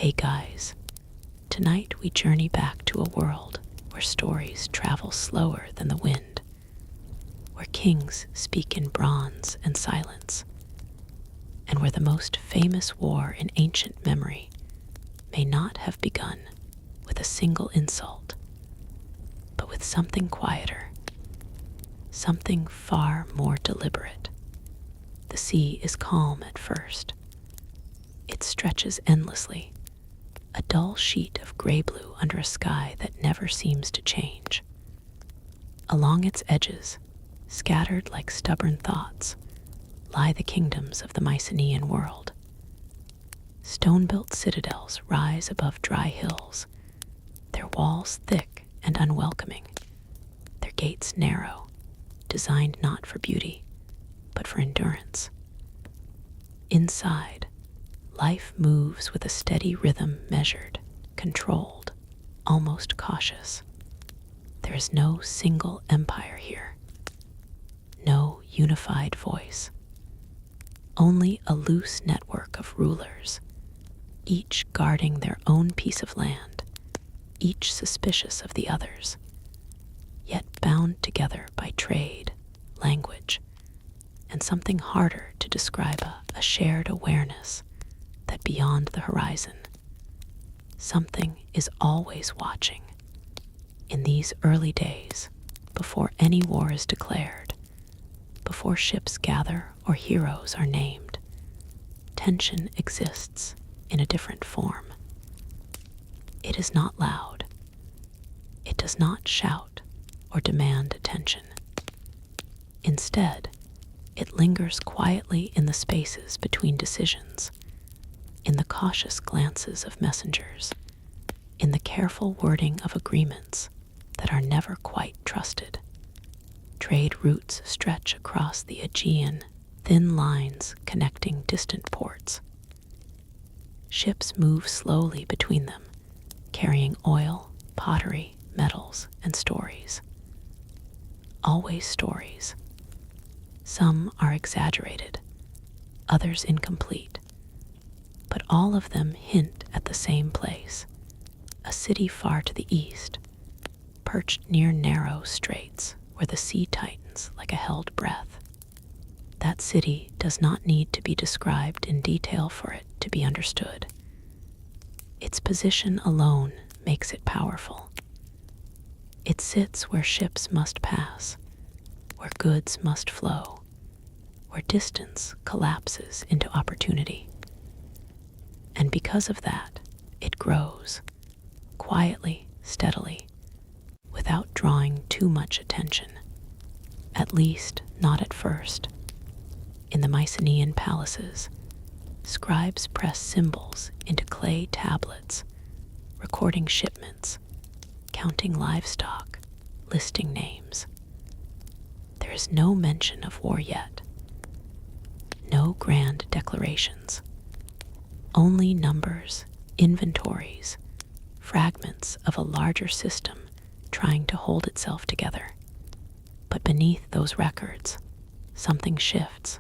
Hey guys, tonight we journey back to a world where stories travel slower than the wind, where kings speak in bronze and silence, and where the most famous war in ancient memory may not have begun with a single insult, but with something quieter, something far more deliberate. The sea is calm at first. It stretches endlessly, a dull sheet of gray-blue under a sky that never seems to change. Along its edges, scattered like stubborn thoughts, lie the kingdoms of the Mycenaean world. Stone-built citadels rise above dry hills, their walls thick and unwelcoming, their gates narrow, designed not for beauty, but for endurance. Inside, life moves with a steady rhythm, measured, controlled, almost cautious. There is no single empire here, no unified voice, only a loose network of rulers, each guarding their own piece of land, each suspicious of the others, yet bound together by trade, language, and something harder to describe, a shared awareness that beyond the horizon, something is always watching. In these early days, before any war is declared, before ships gather or heroes are named, tension exists in a different form. It is not loud. It does not shout or demand attention. Instead, it lingers quietly in the spaces between decisions, in the cautious glances of messengers, in the careful wording of agreements that are never quite trusted. Trade routes stretch across the Aegean, thin lines connecting distant ports. Ships move slowly between them, carrying oil, pottery, metals, and stories. Always stories. Some are exaggerated, others incomplete, but all of them hint at the same place, a city far to the east, perched near narrow straits where the sea tightens like a held breath. That city does not need to be described in detail for it to be understood. Its position alone makes it powerful. It sits where ships must pass, where goods must flow, where distance collapses into opportunity. And because of that, it grows, quietly, steadily, without drawing too much attention, at least not at first. In the Mycenaean palaces, scribes press symbols into clay tablets, recording shipments, counting livestock, listing names. There is no mention of war yet, no grand declarations, only numbers, inventories, fragments of a larger system trying to hold itself together. But beneath those records, something shifts.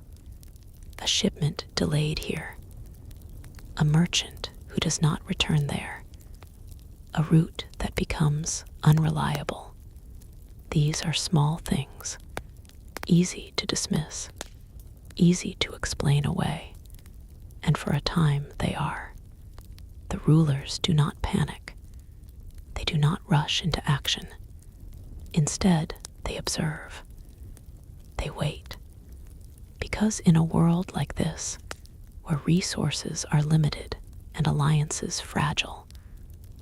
A shipment delayed here, a merchant who does not return there, a route that becomes unreliable. These are small things, easy to dismiss, easy to explain away, and for a time they are. The rulers do not panic. They do not rush into action. Instead, they observe. They wait. Because in a world like this, where resources are limited and alliances fragile,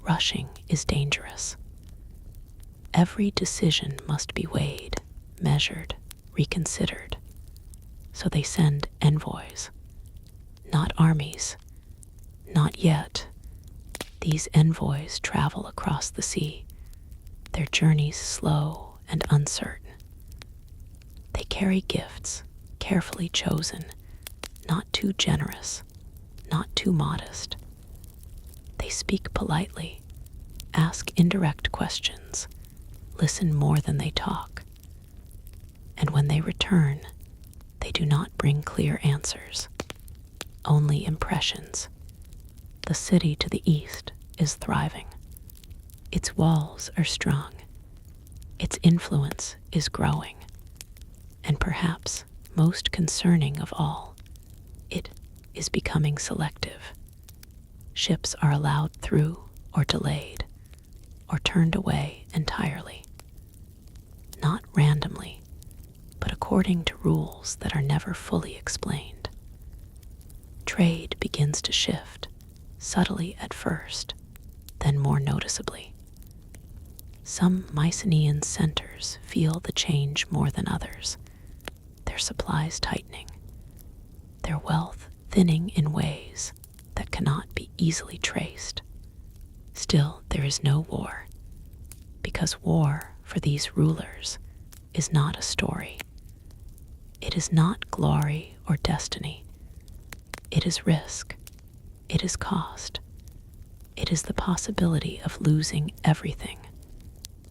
rushing is dangerous. Every decision must be weighed, measured, reconsidered. So they send envoys, not armies. Not yet. These envoys travel across the sea, their journeys slow and uncertain. They carry gifts, carefully chosen, not too generous, not too modest. They speak politely, ask indirect questions, listen more than they talk. And when they return, they do not bring clear answers, only impressions. The city to the east is thriving. Its walls are strong. Its influence is growing. And perhaps most concerning of all, it is becoming selective. Ships are allowed through or delayed, or turned away entirely. Not randomly, but according to rules that are never fully explained. Trade begins to shift, subtly at first, then more noticeably. Some Mycenaean centers feel the change more than others, their supplies tightening, their wealth thinning in ways that cannot be easily traced. Still, there is no war, because war for these rulers is not a story. It is not glory or destiny. It is risk. It is cost. It is the possibility of losing everything.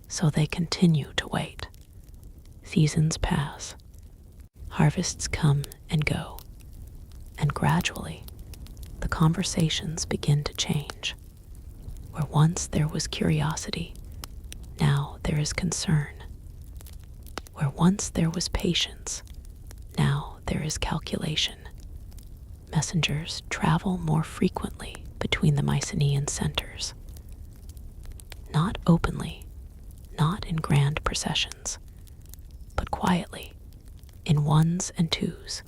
So they continue to wait. Seasons pass. Harvests come and go. And gradually, the conversations begin to change. Where once there was curiosity, now there is concern. Where once there was patience, now there is calculation. Messengers travel more frequently between the Mycenaean centers. Not openly, not in grand processions, but quietly, in ones and twos,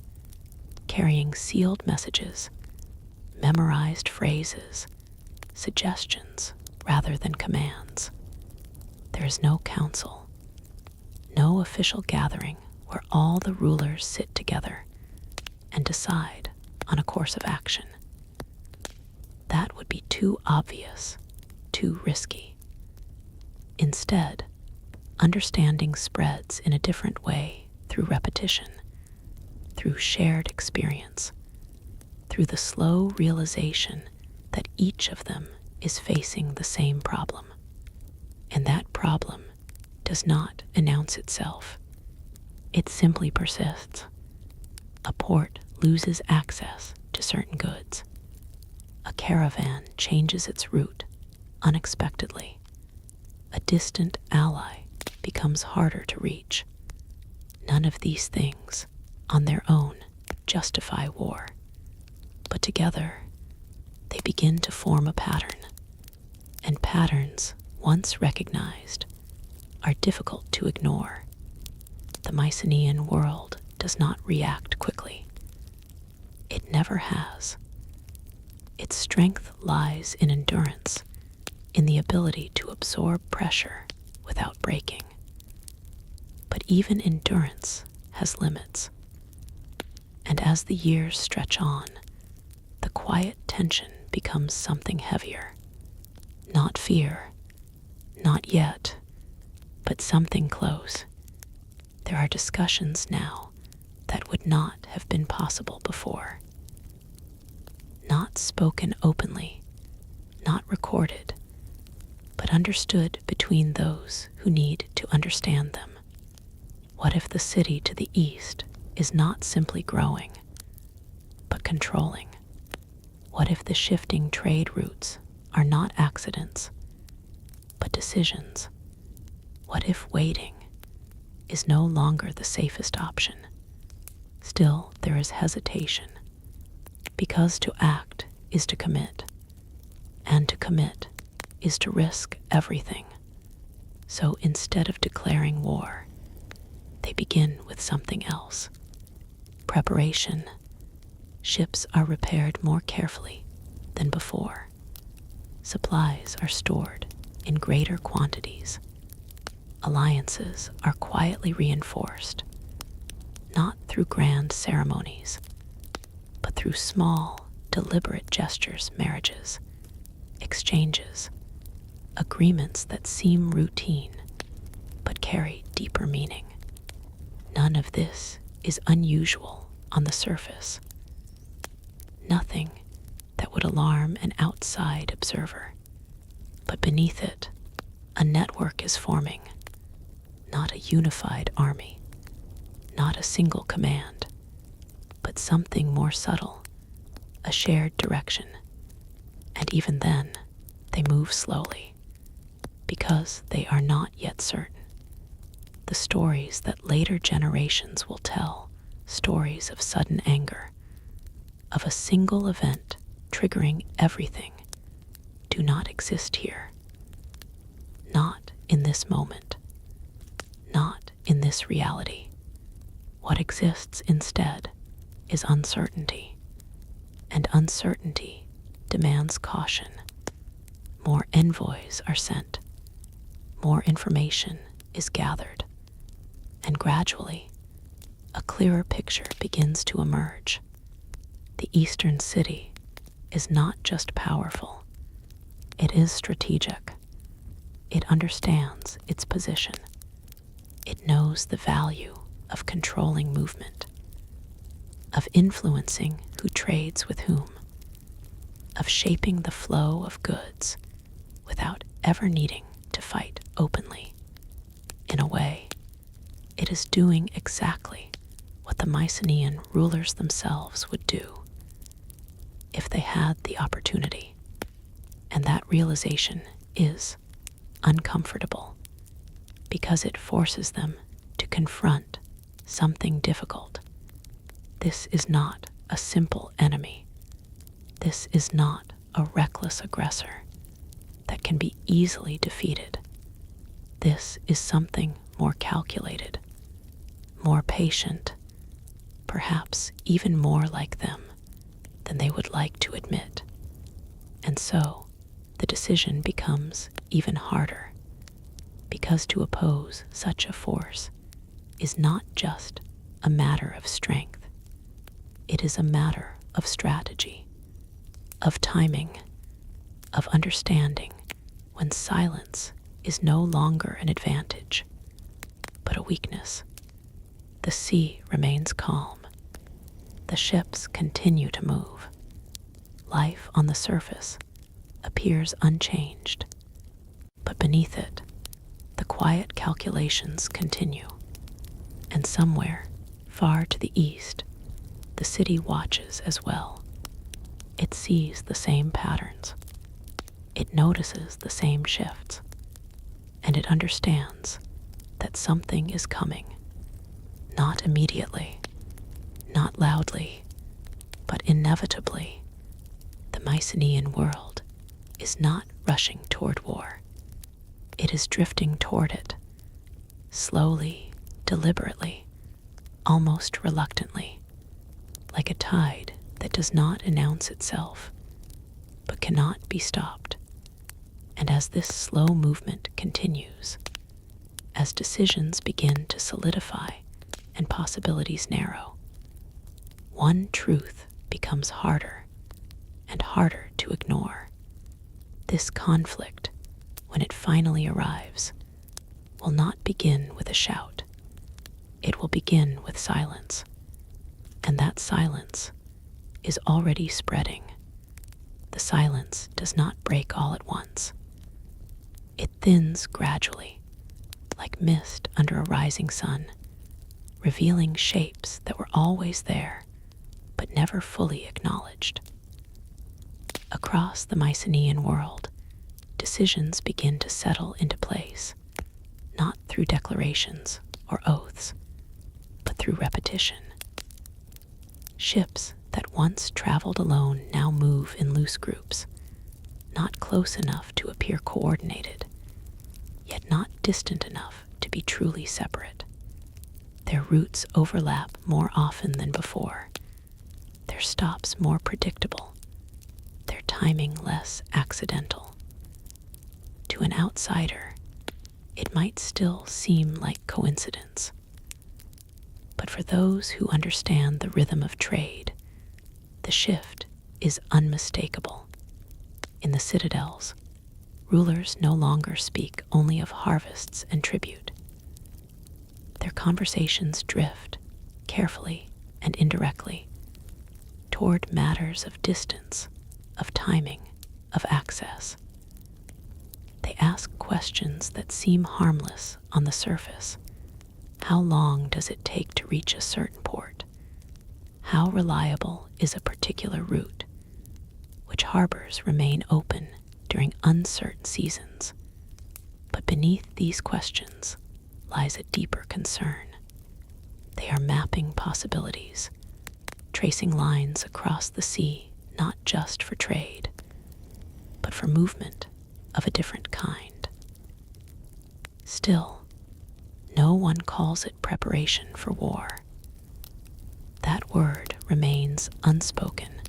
carrying sealed messages, memorized phrases, suggestions rather than commands. There is no council, no official gathering where all the rulers sit together and decide on a course of action. That would be too obvious, too risky. Instead, understanding spreads in a different way through repetition, through shared experience, through the slow realization that each of them is facing the same problem. And that problem does not announce itself. It simply persists. A port loses access to certain goods. A caravan changes its route unexpectedly. A distant ally becomes harder to reach. None of these things, on their own, justify war. But together, they begin to form a pattern. And patterns, once recognized, are difficult to ignore. The Mycenaean world does not react quickly. It never has. Its strength lies in endurance, in the ability to absorb pressure without breaking. But even endurance has limits. And as the years stretch on, the quiet tension becomes something heavier. Not fear, not yet, but something close. There are discussions now that would not have been possible before. Not spoken openly, not recorded, but understood between those who need to understand them. What if the city to the east is not simply growing, but controlling? What if the shifting trade routes are not accidents, but decisions? What if waiting is no longer the safest option? Still, there is hesitation, because to act is to commit, and to commit is to risk everything. So instead of declaring war, they begin with something else. Preparation. Ships are repaired more carefully than before. Supplies are stored in greater quantities. Alliances are quietly reinforced, not through grand ceremonies, but through small, deliberate gestures, marriages, exchanges, agreements that seem routine, but carry deeper meaning. None of this is unusual on the surface. Nothing that would alarm an outside observer. But beneath it, a network is forming, not a unified army, not a single command, but something more subtle, a shared direction. And even then, they move slowly, because they are not yet certain. The stories that later generations will tell, stories of sudden anger, of a single event triggering everything, do not exist here. Not in this moment. Not in this reality. What exists instead is uncertainty, and uncertainty demands caution. More envoys are sent, more information is gathered, and gradually, a clearer picture begins to emerge. The eastern city is not just powerful, it is strategic. It understands its position. It knows the value of controlling movement, of influencing who trades with whom, of shaping the flow of goods without ever needing to fight openly. In a way, it is doing exactly what the Mycenaean rulers themselves would do if they had the opportunity. And that realization is uncomfortable because it forces them to confront something difficult. This is not a simple enemy. This is not a reckless aggressor that can be easily defeated. This is something more calculated, more patient, perhaps even more like them than they would like to admit. And so, the decision becomes even harder, because to oppose such a force is not just a matter of strength. It is a matter of strategy, of timing, of understanding when silence is no longer an advantage, but a weakness. The sea remains calm. The ships continue to move. Life on the surface appears unchanged, but beneath it, the quiet calculations continue. And somewhere, far to the east, the city watches as well. It sees the same patterns. It notices the same shifts. And it understands that something is coming. Not immediately, not loudly, but inevitably. The Mycenaean world is not rushing toward war. It is drifting toward it, slowly, deliberately, almost reluctantly, like a tide that does not announce itself, but cannot be stopped. And as this slow movement continues, as decisions begin to solidify and possibilities narrow, one truth becomes harder and harder to ignore. This conflict, when it finally arrives, will not begin with a shout. It will begin with silence. And that silence is already spreading. The silence does not break all at once. It thins gradually, like mist under a rising sun, revealing shapes that were always there, but never fully acknowledged. Across the Mycenaean world, decisions begin to settle into place, not through declarations or oaths, but through repetition. Ships that once traveled alone now move in loose groups, not close enough to appear coordinated, yet not distant enough to be truly separate. Their routes overlap more often than before, their stops more predictable, their timing less accidental. To an outsider, it might still seem like coincidence. But for those who understand the rhythm of trade, the shift is unmistakable. In the citadels, rulers no longer speak only of harvests and tribute. Their conversations drift, carefully and indirectly, toward matters of distance, of timing, of access. They ask questions that seem harmless on the surface. How long does it take to reach a certain port? How reliable is a particular route? which harbors remain open during uncertain seasons. But beneath these questions lies a deeper concern. They are mapping possibilities, tracing lines across the sea not just for trade, but for movement of a different kind. Still, no one calls it preparation for war. That word remains unspoken,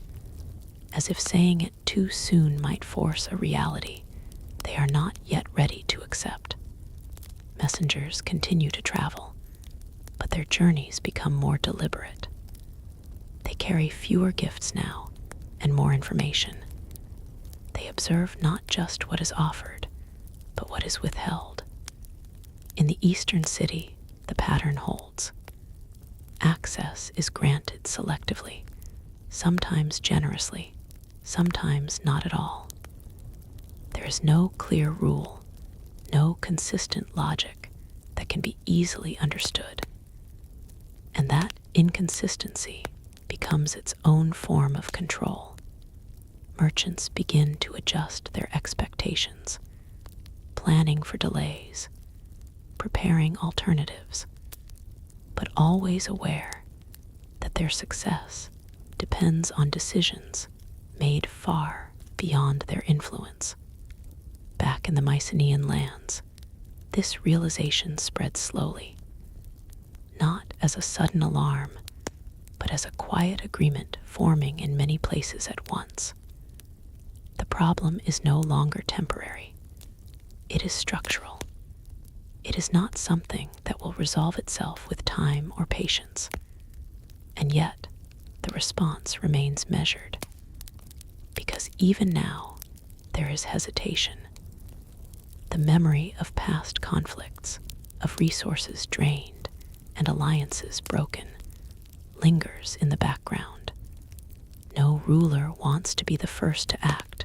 as if saying it too soon might force a reality they are not yet ready to accept. Messengers continue to travel, but their journeys become more deliberate. They carry fewer gifts now and more information. They observe not just what is offered, but what is withheld. In the eastern city, the pattern holds. Access is granted selectively, sometimes generously, sometimes not at all. There is no clear rule, no consistent logic that can be easily understood. And that inconsistency becomes its own form of control. Merchants begin to adjust their expectations, planning for delays, preparing alternatives, but always aware that their success depends on decisions made far beyond their influence. Back in the Mycenaean lands, this realization spread slowly, not as a sudden alarm, but as a quiet agreement forming in many places at once. The problem is no longer temporary. It is structural. It is not something that will resolve itself with time or patience. And yet, the response remains measured. Because even now, there is hesitation. The memory of past conflicts, of resources drained and alliances broken, lingers in the background. No ruler wants to be the first to act,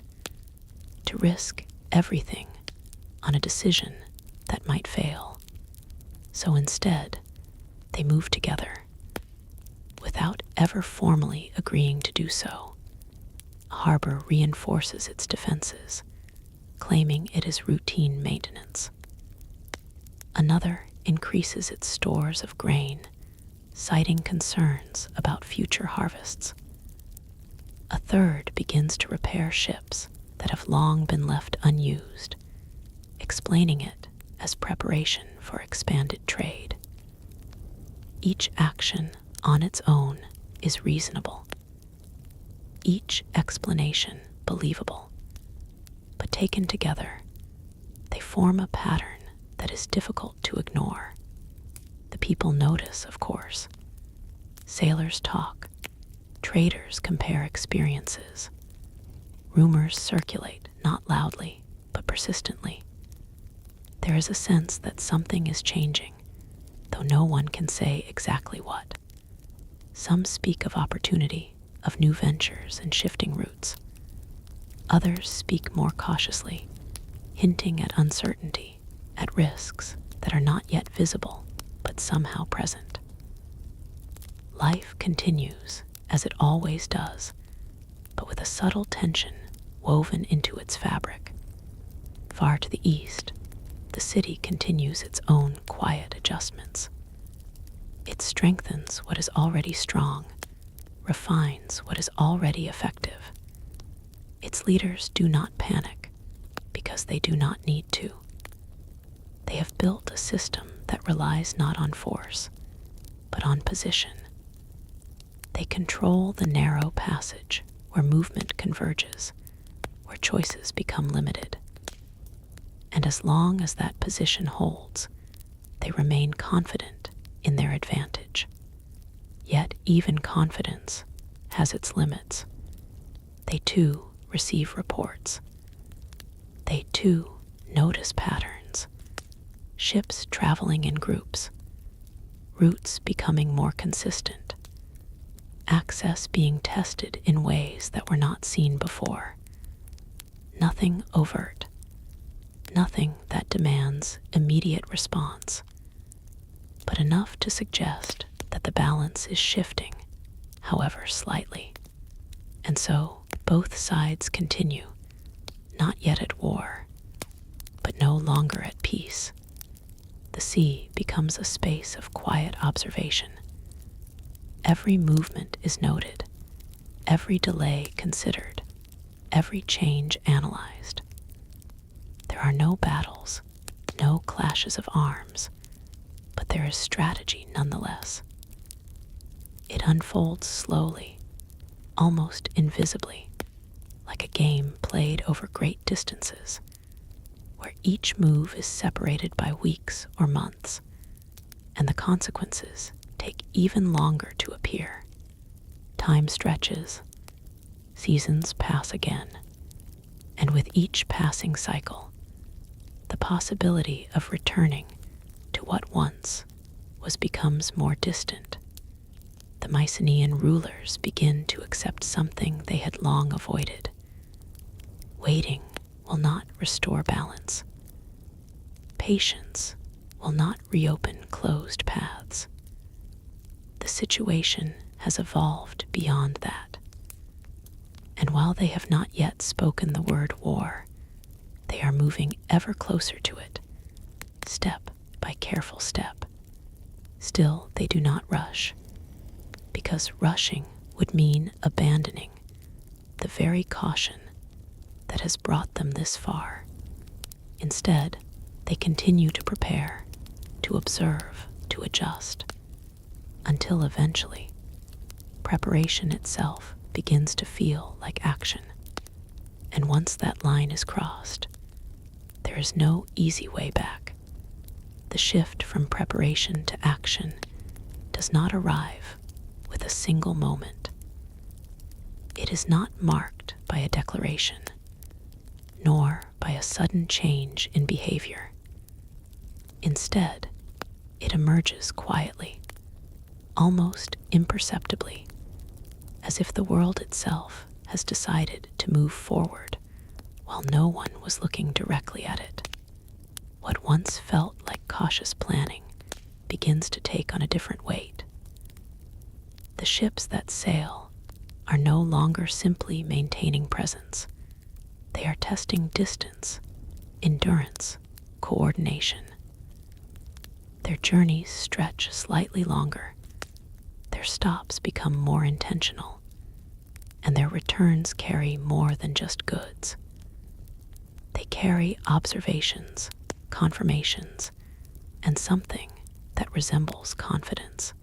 to risk everything on a decision that might fail. So instead, they move together, without ever formally agreeing to do so. A harbor reinforces its defenses, claiming it is routine maintenance. Another increases its stores of grain, citing concerns about future harvests. A third begins to repair ships that have long been left unused, explaining it as preparation for expanded trade. Each action on its own is reasonable, each explanation believable, but taken together, they form a pattern that is difficult to ignore. The people notice, of course. Sailors talk, traders compare experiences. Rumors circulate, not loudly, but persistently. There is a sense that something is changing, though no one can say exactly what. Some speak of opportunity, of new ventures and shifting routes. Others speak more cautiously, hinting at uncertainty, at risks that are not yet visible, but somehow present. Life continues, as it always does, but with a subtle tension woven into its fabric. Far to the east, the city continues its own quiet adjustments. It strengthens what is already strong, refines what is already effective. Its leaders do not panic because they do not need to. They have built a system that relies not on force, but on position. They control the narrow passage where movement converges, where choices become limited. And as long as that position holds, they remain confident in their advantage. Yet even confidence has its limits. They too receive reports. They too notice patterns. Ships traveling in groups, routes becoming more consistent, access being tested in ways that were not seen before. Nothing overt, nothing that demands immediate response, but enough to suggest that the balance is shifting, however slightly. And so, Both sides continue, not yet at war, but no longer at peace. The sea becomes a space of quiet observation. Every movement is noted, every delay considered, every change analyzed. There are no battles, no clashes of arms, but there is strategy nonetheless. It unfolds slowly, almost invisibly, like a game played over great distances, where each move is separated by weeks or months, and the consequences take even longer to appear. Time stretches, seasons pass again, and with each passing cycle, the possibility of returning to what once was becomes more distant. The Mycenaean rulers begin to accept something they had long avoided. Waiting will not restore balance. Patience will not reopen closed paths. The situation has evolved beyond that. And while they have not yet spoken the word war, they are moving ever closer to it, step by careful step. Still, they do not rush, because rushing would mean abandoning the very caution that has brought them this far. Instead, they continue to prepare, to observe, to adjust, until eventually, preparation itself begins to feel like action. And once that line is crossed, there is no easy way back. The shift from preparation to action does not arrive with a single moment. It is not marked by a declaration, nor by a sudden change in behavior. Instead, it emerges quietly, almost imperceptibly, as if the world itself has decided to move forward while no one was looking directly at it. What once felt like cautious planning begins to take on a different weight. The ships that sail are no longer simply maintaining presence. They are testing distance, endurance, coordination. Their journeys stretch slightly longer, their stops become more intentional, and their returns carry more than just goods. They carry observations, confirmations, and something that resembles confidence.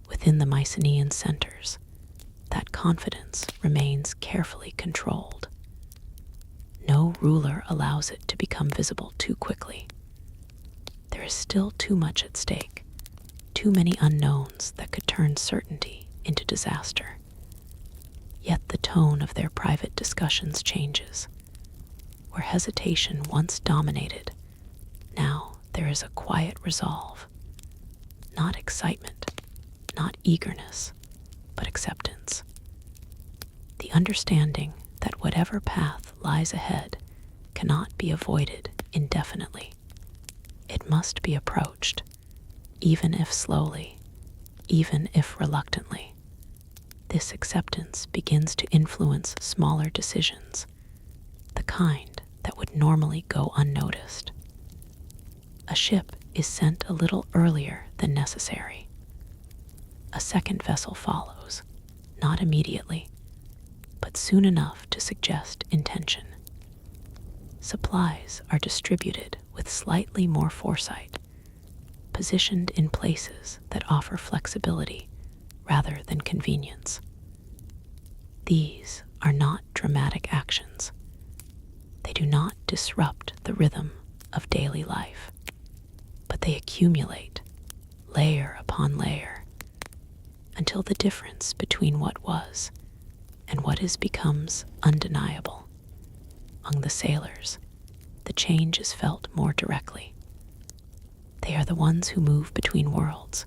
Within the Mycenaean centers, that confidence remains carefully controlled. No ruler allows it to become visible too quickly. There is still too much at stake, too many unknowns that could turn certainty into disaster. Yet the tone of their private discussions changes. Where hesitation once dominated, now there is a quiet resolve. Not excitement, not eagerness, but acceptance. The understanding that whatever path lies ahead cannot be avoided indefinitely. It must be approached, even if slowly, even if reluctantly. This acceptance begins to influence smaller decisions, the kind that would normally go unnoticed. A ship is sent a little earlier than necessary. A second vessel follows, not immediately, but soon enough to suggest intention. Supplies are distributed with slightly more foresight, positioned in places that offer flexibility rather than convenience. These are not dramatic actions. They do not disrupt the rhythm of daily life, but they accumulate, layer upon layer, until the difference between what was and what is becomes undeniable. Among the sailors, the change is felt more directly. They are the ones who move between worlds,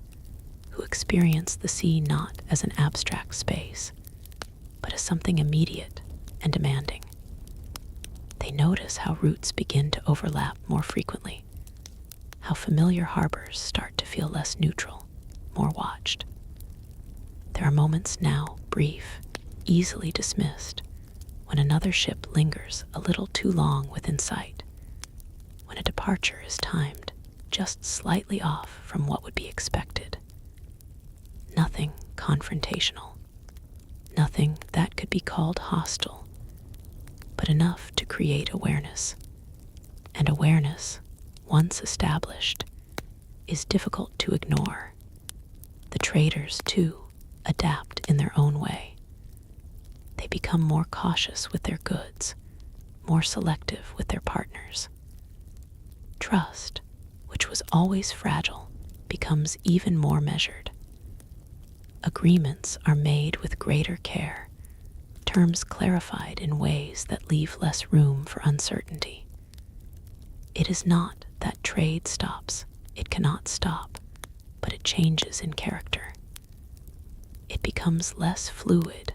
who experience the sea not as an abstract space, but as something immediate and demanding. They notice how routes begin to overlap more frequently, how familiar harbors start to feel less neutral, more watched. There are moments now, brief, easily dismissed, when another ship lingers a little too long within sight, when a departure is timed just slightly off from what would be expected. Nothing confrontational, nothing that could be called hostile, but enough to create awareness. And awareness, once established, is difficult to ignore. The traders, too, adapt in their own way. They become more cautious with their goods, more selective with their partners. Trust, which was always fragile, becomes even more measured. Agreements are made with greater care, terms clarified in ways that leave less room for uncertainty. It is not that trade stops, it cannot stop, but it changes in character. It becomes less fluid,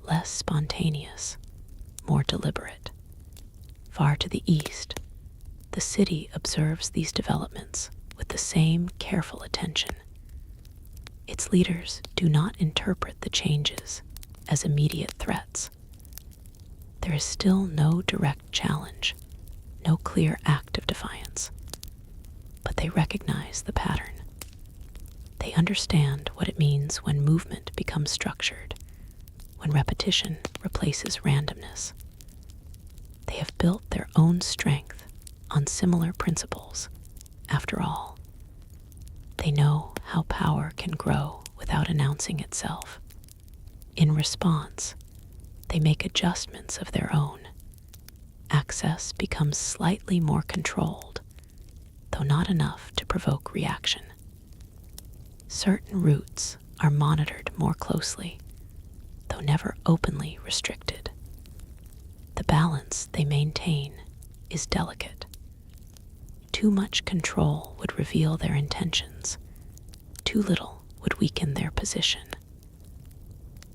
less spontaneous, more deliberate. Far to the east, the city observes these developments with the same careful attention. Its leaders do not interpret the changes as immediate threats. There is still no direct challenge, no clear act of defiance, but they recognize the pattern. They understand what it means when movement becomes structured, when repetition replaces randomness. They have built their own strength on similar principles. After all, they know how power can grow without announcing itself. In response, they make adjustments of their own. Access becomes slightly more controlled, though not enough to provoke reaction. Certain routes are monitored more closely, though never openly restricted. The balance they maintain is delicate. Too much control would reveal their intentions. Too little would weaken their position.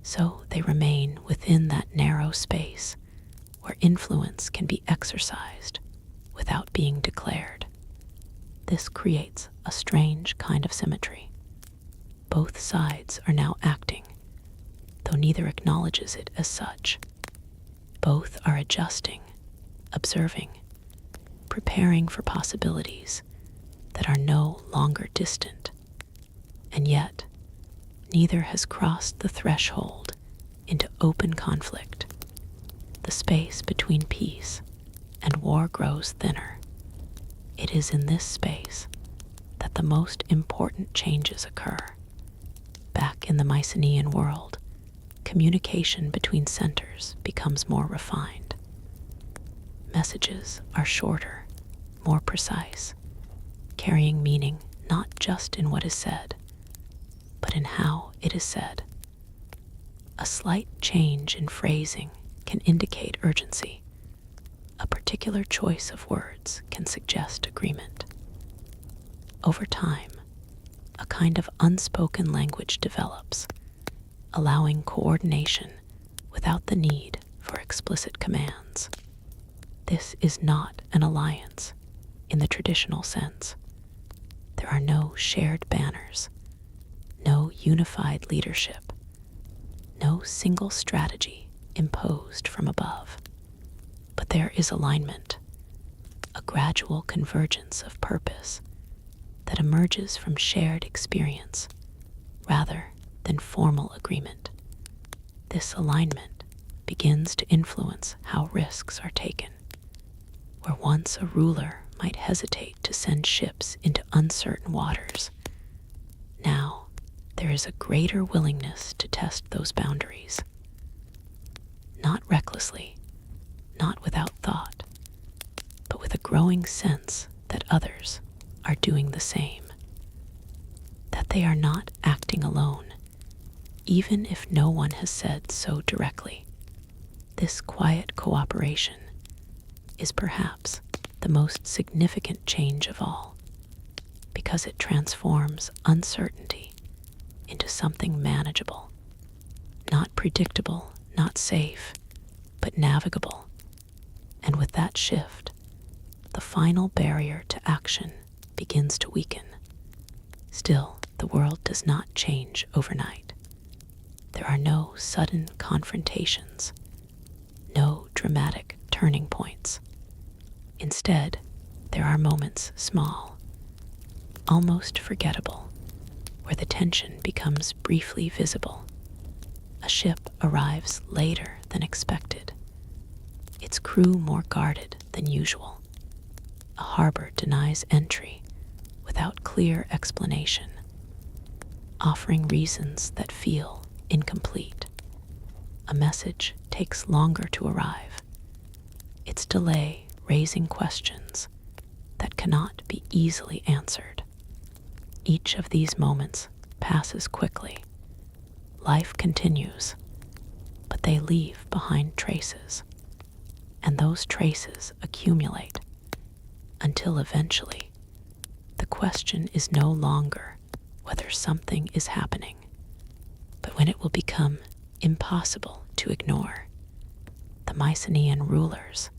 So they remain within that narrow space where influence can be exercised without being declared. This creates a strange kind of symmetry. Both sides are now acting, though neither acknowledges it as such. Both are adjusting, observing, preparing for possibilities that are no longer distant. And yet, neither has crossed the threshold into open conflict. The space between peace and war grows thinner. It is in this space that the most important changes occur. Back in the Mycenaean world, communication between centers becomes more refined. Messages are shorter, more precise, carrying meaning not just in what is said, but in how it is said. A slight change in phrasing can indicate urgency. A particular choice of words can suggest agreement. Over time, a kind of unspoken language develops, allowing coordination without the need for explicit commands. This is not an alliance in the traditional sense. There are no shared banners, no unified leadership, no single strategy imposed from above. But there is alignment, a gradual convergence of purpose that emerges from shared experience rather than formal agreement. This alignment begins to influence how risks are taken. Where once a ruler might hesitate to send ships into uncertain waters, now there is a greater willingness to test those boundaries. Not recklessly, not without thought, but with a growing sense that others are doing the same, that they are not acting alone, even if no one has said so directly. This quiet cooperation is perhaps the most significant change of all, because it transforms uncertainty into something manageable, not predictable, not safe, but navigable. And with that shift, the final barrier to action begins to weaken. Still, the world does not change overnight. There are no sudden confrontations, no dramatic turning points. Instead, there are moments small, almost forgettable, where the tension becomes briefly visible. A ship arrives later than expected, its crew more guarded than usual. A harbor denies entry without clear explanation, offering reasons that feel incomplete. A message takes longer to arrive, its delay raising questions that cannot be easily answered. Each of these moments passes quickly. Life continues, but they leave behind traces, and those traces accumulate until eventually the question is no longer whether something is happening, but when it will become impossible to ignore. The Mycenaean rulers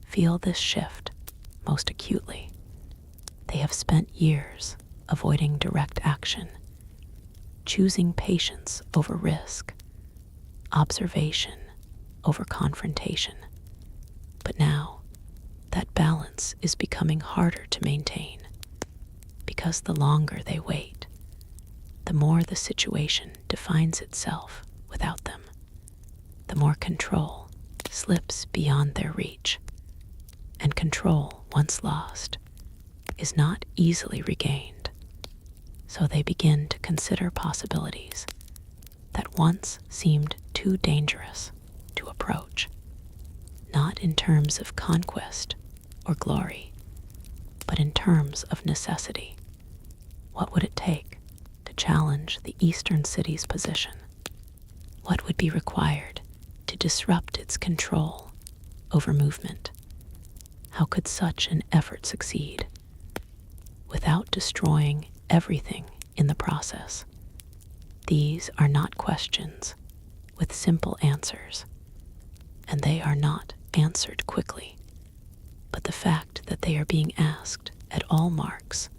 feel this shift most acutely. They have spent years avoiding direct action, choosing patience over risk, observation over confrontation. But now, that balance is becoming harder to maintain, because the longer they wait, the more the situation defines itself without them, the more control slips beyond their reach, and control, once lost, is not easily regained. So they begin to consider possibilities that once seemed too dangerous to approach, not in terms of conquest or glory, but in terms of necessity. What would it take to challenge the eastern city's position? What would be required to disrupt its control over movement? How could such an effort succeed without destroying everything in the process? These are not questions with simple answers, and they are not answered quickly, but the fact that they are being asked at all marks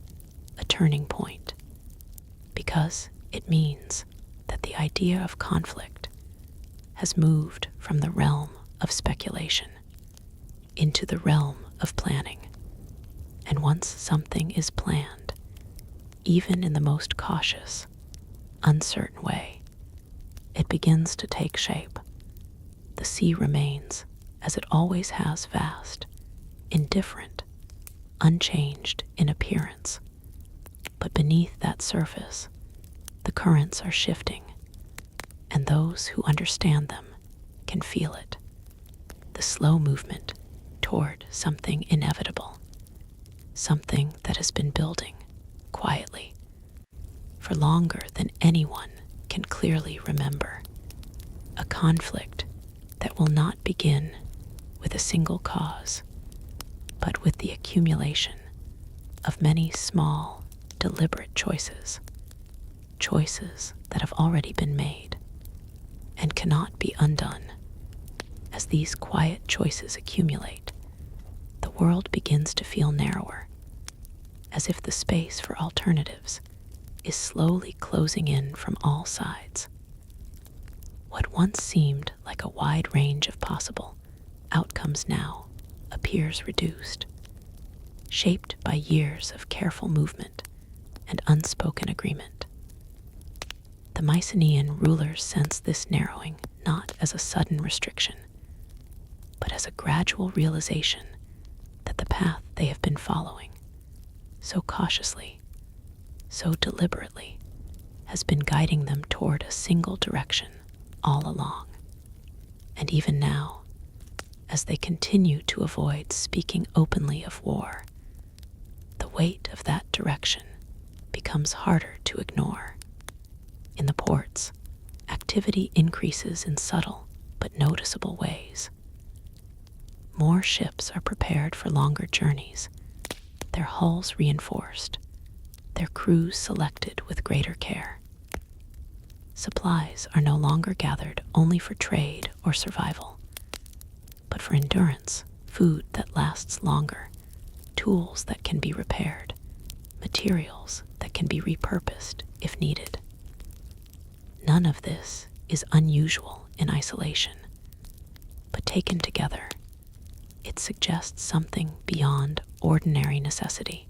a turning point, because it means that the idea of conflict has moved from the realm of speculation into the realm of planning. And once something is planned, even in the most cautious, uncertain way, it begins to take shape. The sea remains, as it always has, vast, indifferent, unchanged in appearance. But beneath that surface, the currents are shifting, and those who understand them can feel it. The slow movement toward something inevitable, something that has been building quietly for longer than anyone can clearly remember. A conflict that will not begin with a single cause, but with the accumulation of many small, deliberate choices, choices that have already been made and cannot be undone. As these quiet choices accumulate, the world begins to feel narrower, as if the space for alternatives is slowly closing in from all sides. What once seemed like a wide range of possible outcomes now appears reduced, shaped by years of careful movement and unspoken agreement. The Mycenaean rulers sense this narrowing not as a sudden restriction, but as a gradual realization that the path they have been following so cautiously, so deliberately, has been guiding them toward a single direction all along. And even now, as they continue to avoid speaking openly of war, the weight of that direction becomes harder to ignore. In the ports, activity increases in subtle but noticeable ways. More ships are prepared for longer journeys, their hulls reinforced, their crews selected with greater care. Supplies are no longer gathered only for trade or survival, but for endurance, food that lasts longer, tools that can be repaired, materials that can be repurposed if needed. None of this is unusual in isolation. but taken together, it suggests something beyond ordinary necessity.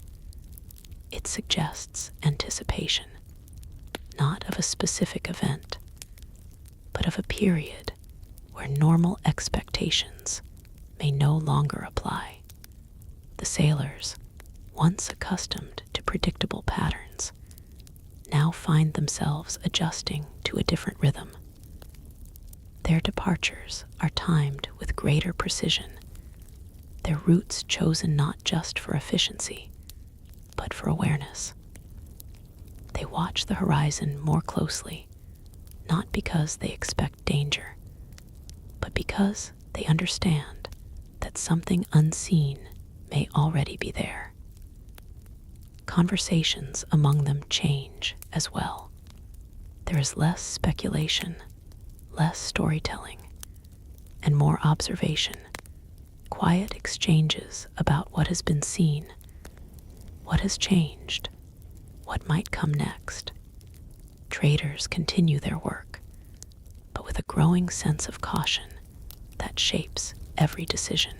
It suggests anticipation, not of a specific event, but of a period where normal expectations may no longer apply. The sailors, once accustomed to predictable patterns, now find themselves adjusting to a different rhythm. Their departures are timed with greater precision, their routes chosen not just for efficiency, but for awareness. They watch the horizon more closely, not because they expect danger, but because they understand that something unseen may already be there. Conversations among them change as well. There is less speculation, less storytelling, and more observation, quiet exchanges about what has been seen, what has changed, what might come next. Traders continue their work, but with a growing sense of caution that shapes every decision.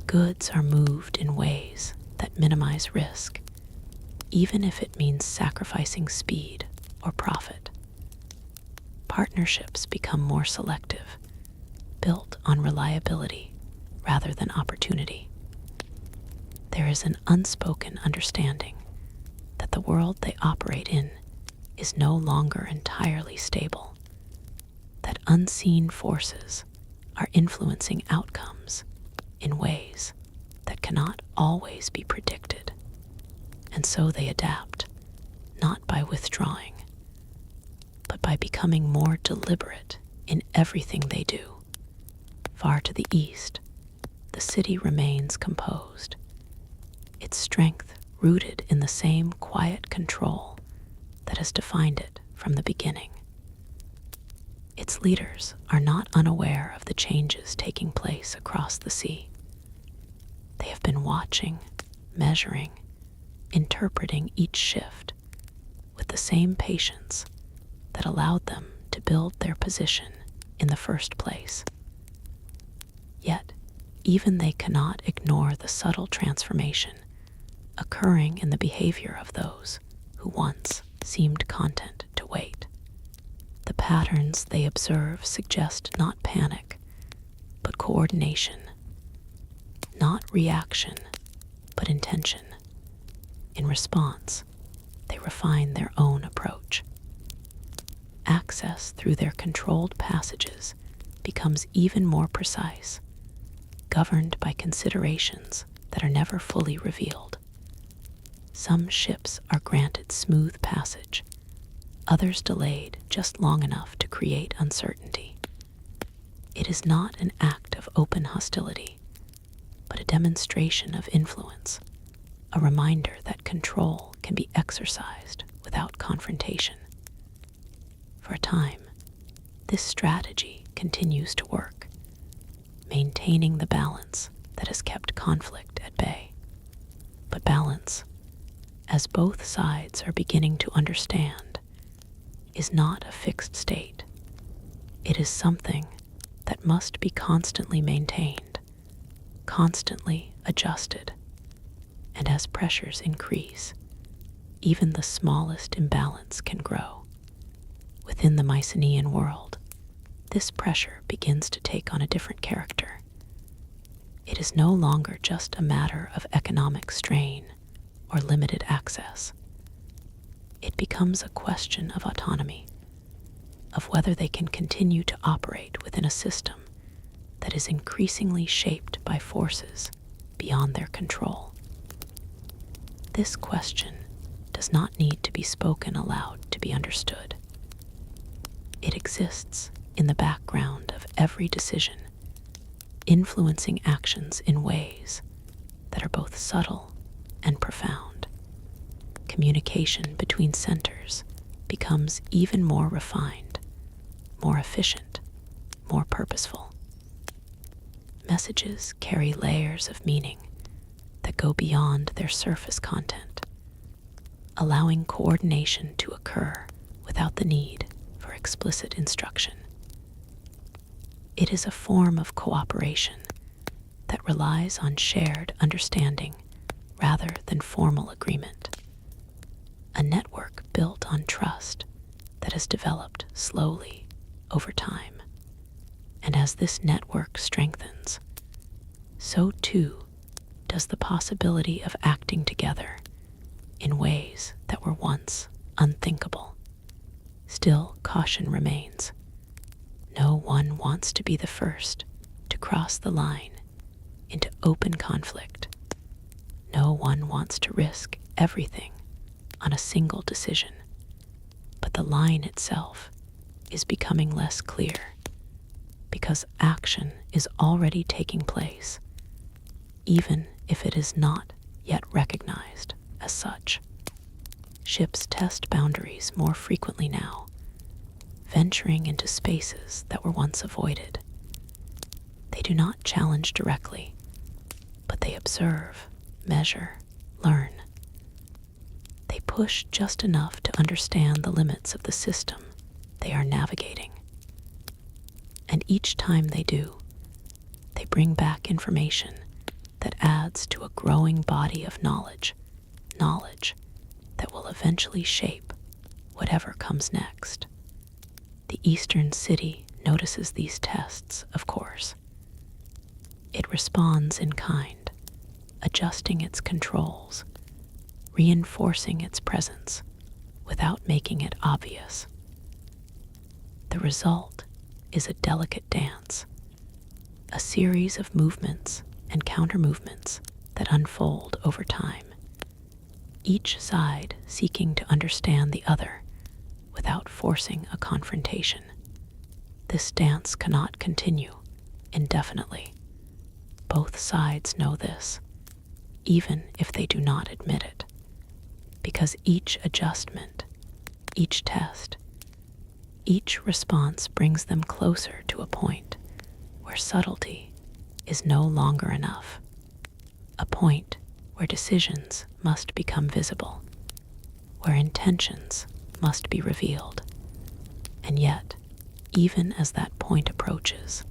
Goods are moved in ways that minimize risk, even if it means sacrificing speed or profit. Partnerships become more selective, built on reliability rather than opportunity. There is an unspoken understanding that the world they operate in is no longer entirely stable, that unseen forces are influencing outcomes in ways that cannot always be predicted, and so they adapt, not by withdrawing, but by becoming more deliberate in everything they do. Far to the east, the city remains composed, its strength rooted in the same quiet control that has defined it from the beginning. Its leaders are not unaware of the changes taking place across the sea. They have been watching, measuring, interpreting each shift with the same patience that allowed them to build their position in the first place. Yet, even they cannot ignore the subtle transformation occurring in the behavior of those who once seemed content to wait. The patterns they observe suggest not panic, but coordination, not reaction, but intention. In response, they refine their own approach. Access through their controlled passages becomes even more precise, governed by considerations that are never fully revealed. Some ships are granted smooth passage, others delayed just long enough to create uncertainty. It is not an act of open hostility, but a demonstration of influence, a reminder that control can be exercised without confrontation. For a time, this strategy continues to work, maintaining the balance that has kept conflict at bay. But balance, as both sides are beginning to understand, is not a fixed state. It is something that must be constantly maintained, constantly adjusted, and as pressures increase, even the smallest imbalance can grow. Within the Mycenaean world, this pressure begins to take on a different character. It is no longer just a matter of economic strain or limited access. It becomes a question of autonomy, of whether they can continue to operate within a system that is increasingly shaped by forces beyond their control. This question does not need to be spoken aloud to be understood. It exists in the background of every decision, influencing actions in ways that are both subtle and profound. Communication between centers becomes even more refined, more efficient, more purposeful. Messages carry layers of meaning that go beyond their surface content, allowing coordination to occur without the need for explicit instruction. It is a form of cooperation that relies on shared understanding rather than formal agreement. A network built on trust that has developed slowly over time. And as this network strengthens, so too does the possibility of acting together in ways that were once unthinkable. Still, caution remains. No one wants to be the first to cross the line into open conflict. No one wants to risk everything on a single decision. But the line itself is becoming less clear because action is already taking place, even if it is not yet recognized as such. Ships test boundaries more frequently now, venturing into spaces that were once avoided. They do not challenge directly, but they observe, measure, learn. They push just enough to understand the limits of the system they are navigating. And each time they do, they bring back information that adds to a growing body of knowledge that will eventually shape whatever comes next. The Eastern City notices these tests, of course. It responds in kind, adjusting its controls, reinforcing its presence without making it obvious. The result is a delicate dance, a series of movements and counter-movements that unfold over time, each side seeking to understand the other without forcing a confrontation. This dance cannot continue indefinitely. Both sides know this, even if they do not admit it, because each adjustment, each test, each response brings them closer to a point where subtlety is no longer enough, a point where decisions must become visible, where intentions must be revealed. And yet, even as that point approaches,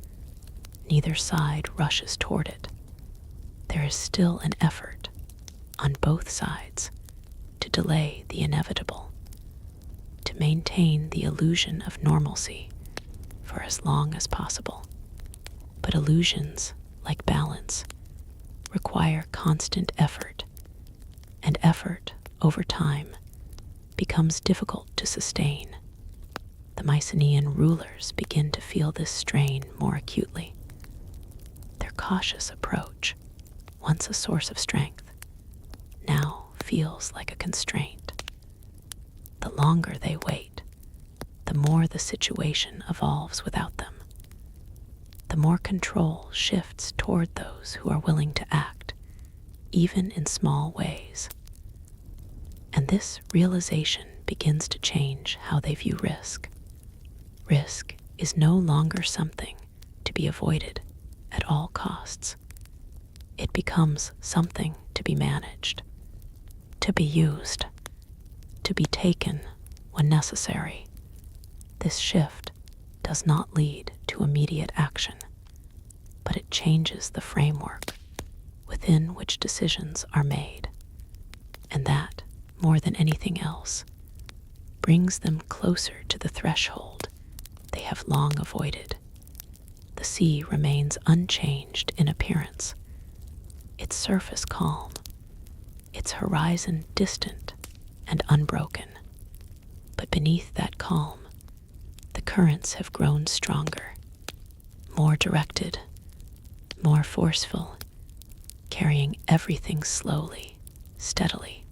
neither side rushes toward it. There is still an effort on both sides to delay the inevitable, to maintain the illusion of normalcy for as long as possible. But illusions, like balance, require constant effort, and effort over time becomes difficult to sustain. The Mycenaean rulers begin to feel this strain more acutely. Their cautious approach, once a source of strength, now feels like a constraint. The longer they wait, the more the situation evolves without them. The more control shifts toward those who are willing to act, even in small ways. And this realization begins to change how they view risk. Risk is no longer something to be avoided at all costs. It becomes something to be managed, to be used, to be taken when necessary. This shift does not lead to immediate action, but it changes the framework within which decisions are made. And that, more than anything else, brings them closer to the threshold they have long avoided. The sea remains unchanged in appearance, its surface calm, its horizon distant and unbroken. But beneath that calm, the currents have grown stronger, more directed, more forceful, carrying everything slowly, steadily,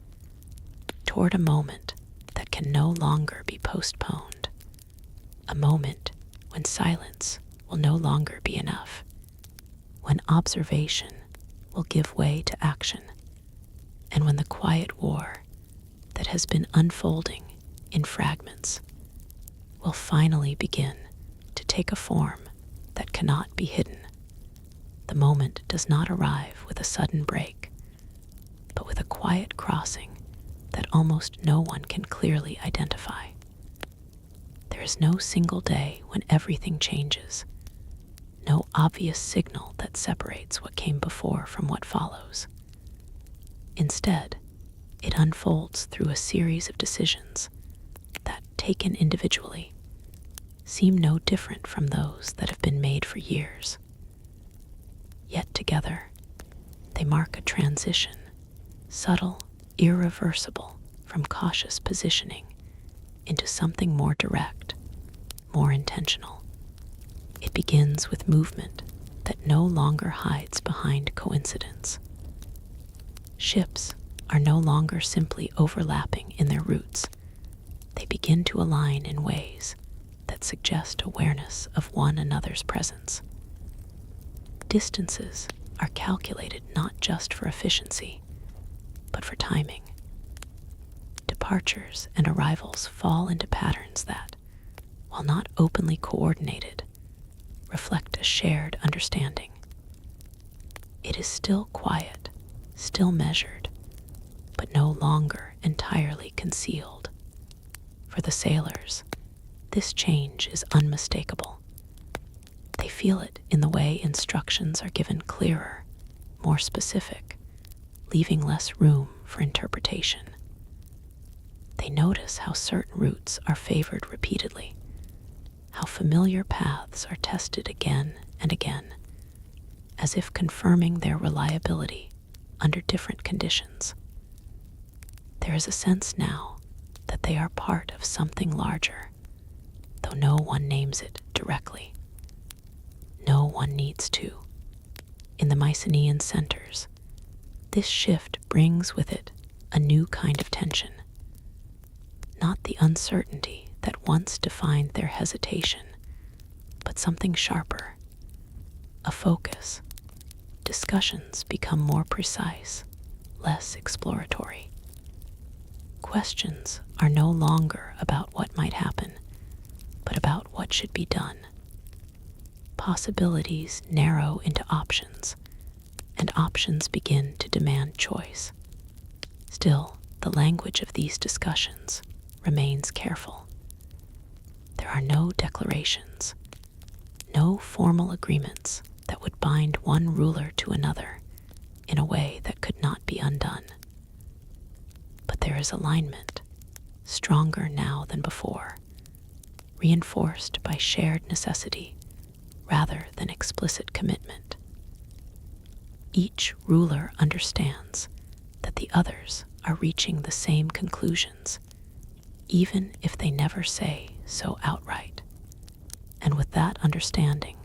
toward a moment that can no longer be postponed, a moment when silence will no longer be enough, when observation will give way to action, and when the quiet war that has been unfolding in fragments will finally begin to take a form that cannot be hidden. The moment does not arrive with a sudden break, but with a quiet crossing that almost no one can clearly identify. There is no single day when everything changes, no obvious signal that separates what came before from what follows. Instead, it unfolds through a series of decisions that, taken individually, seem no different from those that have been made for years. Yet together, they mark a transition, subtle, irreversible, from cautious positioning into something more direct, more intentional. It begins with movement that no longer hides behind coincidence. Ships are no longer simply overlapping in their routes. They begin to align in ways that suggest awareness of one another's presence. Distances are calculated not just for efficiency, but for timing. Departures and arrivals fall into patterns that, while not openly coordinated, reflect a shared understanding. It is still quiet, still measured, but no longer entirely concealed. For the sailors, this change is unmistakable. They feel it in the way instructions are given clearer, more specific, leaving less room for interpretation. They notice how certain routes are favored repeatedly, how familiar paths are tested again and again, as if confirming their reliability under different conditions. There is a sense now that they are part of something larger, though no one names it directly. No one needs to. In the Mycenaean centers, this shift brings with it a new kind of tension. Not the uncertainty that once defined their hesitation, but something sharper, a focus. Discussions become more precise, less exploratory. Questions are no longer about what might happen, but about what should be done. Possibilities narrow into options, and options begin to demand choice. Still, the language of these discussions remains careful. There are no declarations, no formal agreements that would bind one ruler to another in a way that could not be undone. But there is alignment, stronger now than before, reinforced by shared necessity rather than explicit commitment. Each ruler understands that the others are reaching the same conclusions, even if they never say so outright. And with that understanding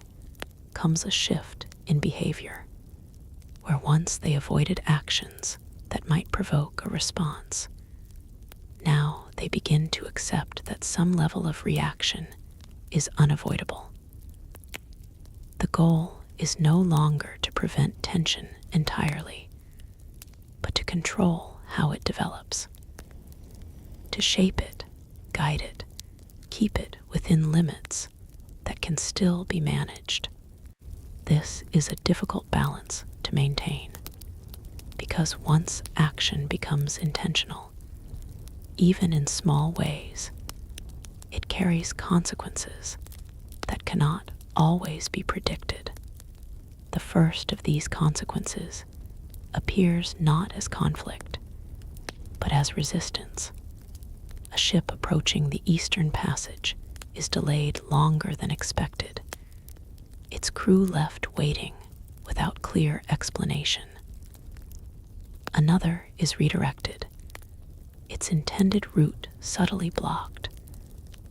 comes a shift in behavior, where once they avoided actions that might provoke a response, now they begin to accept that some level of reaction is unavoidable. The goal is no longer to prevent tension entirely, but to control how it develops, to shape it, guide it, keep it within limits that can still be managed. This is a difficult balance to maintain, because once action becomes intentional, even in small ways, it carries consequences that cannot always be predicted. The first of these consequences appears not as conflict, but as resistance. A ship approaching the Eastern Passage is delayed longer than expected, its crew left waiting without clear explanation. Another is redirected, its intended route subtly blocked,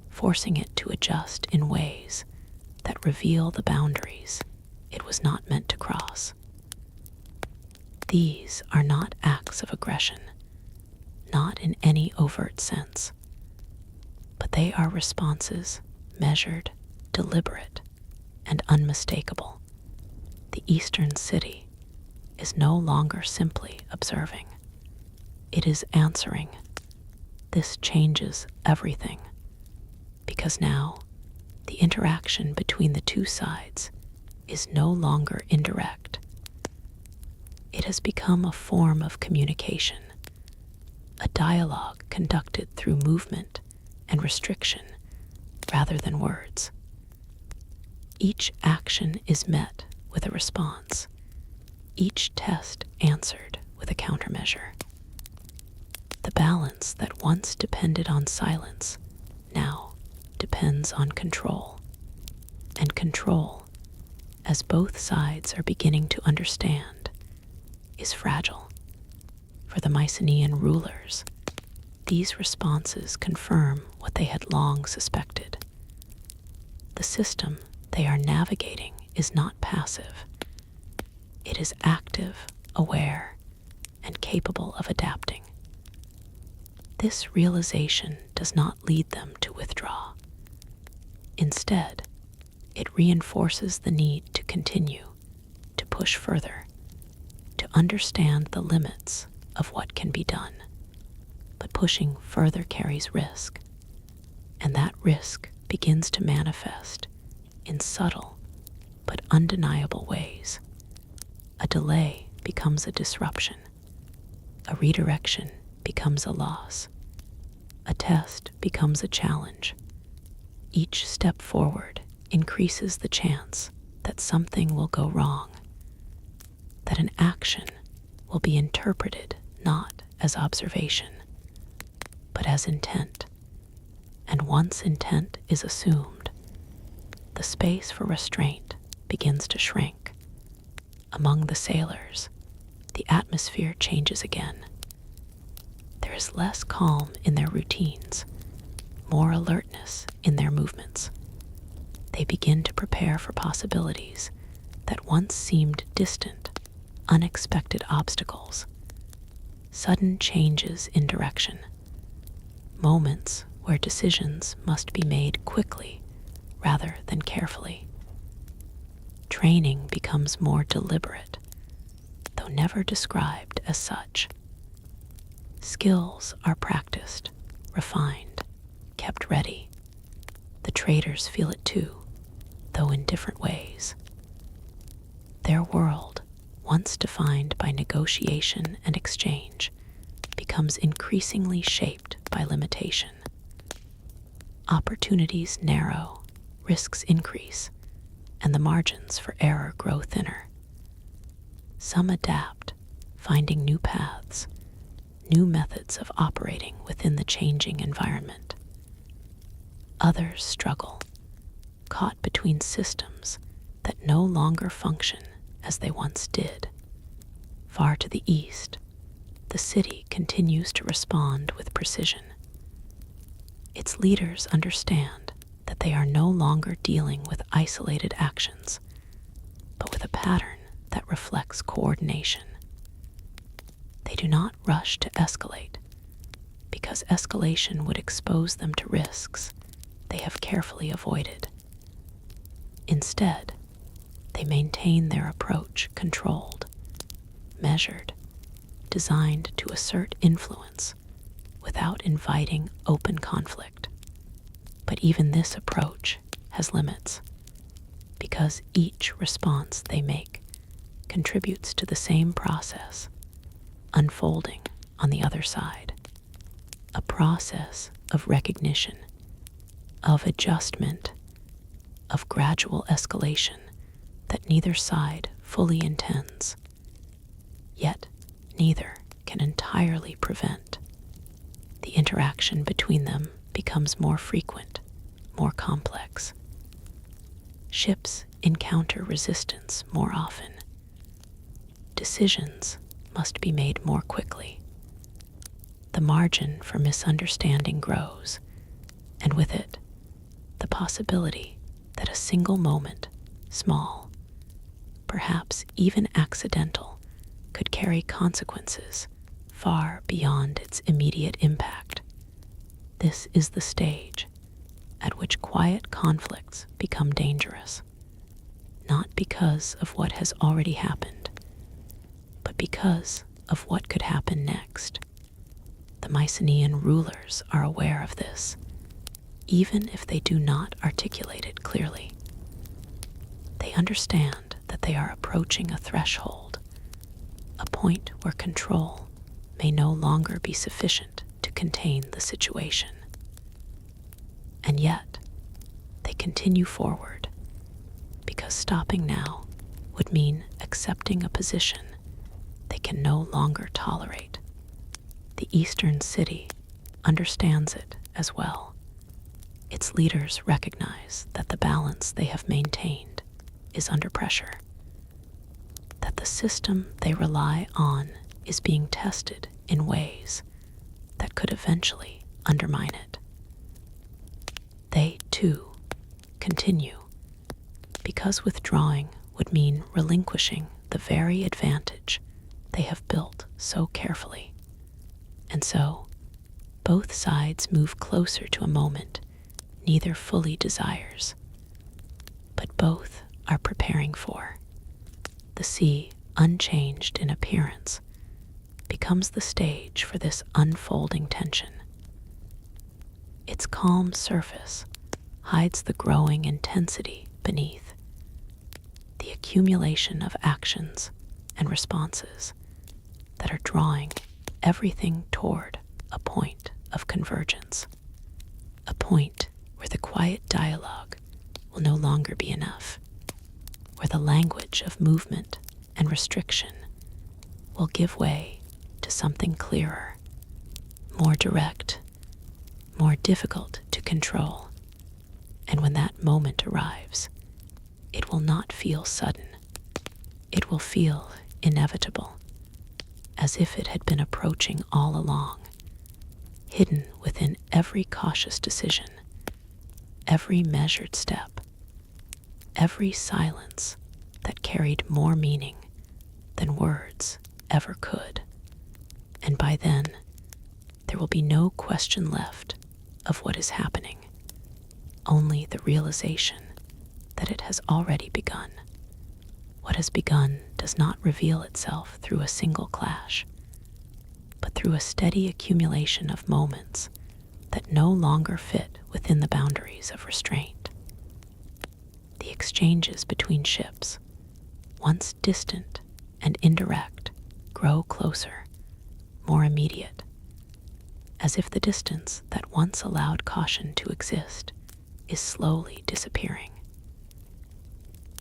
forcing it to adjust in ways that reveal the boundaries it was not meant to cross. These are not acts of aggression, not in any overt sense, but they are responses measured, deliberate, and unmistakable. The Eastern city is no longer simply observing. It is answering. This changes everything, because now the interaction between the two sides is no longer indirect. It has become a form of communication, a dialogue conducted through movement and restriction rather than words. Each action is met with a response, each test answered with a countermeasure. The balance that once depended on silence now depends on control. And control, as both sides are beginning to understand, is fragile. For the Mycenaean rulers, these responses confirm what they had long suspected. The system they are navigating is not passive. It is active, aware, and capable of adapting. This realization does not lead them to withdraw. Instead, it reinforces the need to continue, to push further, to understand the limits of what can be done. But pushing further carries risk, and that risk begins to manifest in subtle but undeniable ways. A delay becomes a disruption. A redirection becomes a loss. A test becomes a challenge. Each step forward increases the chance that something will go wrong, that an action will be interpreted not as observation, but as intent. And once intent is assumed, the space for restraint begins to shrink. Among the sailors, the atmosphere changes again. There is less calm in their routines, more alertness in their movements. They begin to prepare for possibilities that once seemed distant, unexpected obstacles, sudden changes in direction, moments where decisions must be made quickly rather than carefully. Training becomes more deliberate, though never described as such. Skills are practiced, refined, kept ready. The traders feel it too, though in different ways. Their world, once defined by negotiation and exchange, becomes increasingly shaped by limitation. Opportunities narrow, risks increase, and the margins for error grow thinner. Some adapt, finding new paths, new methods of operating within the changing environment. Others struggle, caught between systems that no longer function as they once did. Far to the east, the city continues to respond with precision. Its leaders understand that they are no longer dealing with isolated actions, but with a pattern that reflects coordination. They do not rush to escalate, because escalation would expose them to risks they have carefully avoided. Instead, they maintain their approach controlled, measured, designed to assert influence without inviting open conflict. But even this approach has limits, because each response they make contributes to the same process unfolding on the other side, a process of recognition, of adjustment, of gradual escalation that neither side fully intends, yet neither can entirely prevent. The interaction between them becomes more frequent, more complex. Ships encounter resistance more often. Decisions must be made more quickly. The margin for misunderstanding grows, and with it, the possibility that a single moment, small, perhaps even accidental, could carry consequences far beyond its immediate impact. This is the stage at which quiet conflicts become dangerous, not because of what has already happened, but because of what could happen next. The Mycenaean rulers are aware of this, even if they do not articulate it clearly. They understand that they are approaching a threshold, a point where control may no longer be sufficient to contain the situation. And yet, they continue forward, because stopping now would mean accepting a position they can no longer tolerate. The Eastern city understands it as well. Its leaders recognize that the balance they have maintained is under pressure, that the system they rely on is being tested in ways that could eventually undermine it. They, too, continue, because withdrawing would mean relinquishing the very advantage they have built so carefully. And so, both sides move closer to a moment neither fully desires, but both are preparing for. The sea, unchanged in appearance, becomes the stage for this unfolding tension. Its calm surface hides the growing intensity beneath, the accumulation of actions and responses that are drawing everything toward a point of convergence, a point where the quiet dialogue will no longer be enough, where the language of movement and restriction will give way to something clearer, more direct, more difficult to control. And when that moment arrives, it will not feel sudden. It will feel inevitable, as if it had been approaching all along, hidden within every cautious decision, every measured step, every silence that carried more meaning than words ever could. And by then, there will be no question left of what is happening, only the realization that it has already begun. What has begun does not reveal itself through a single clash, but through a steady accumulation of moments that no longer fit within the boundaries of restraint. The exchanges between ships, once distant and indirect, grow closer, more immediate, as if the distance that once allowed caution to exist is slowly disappearing.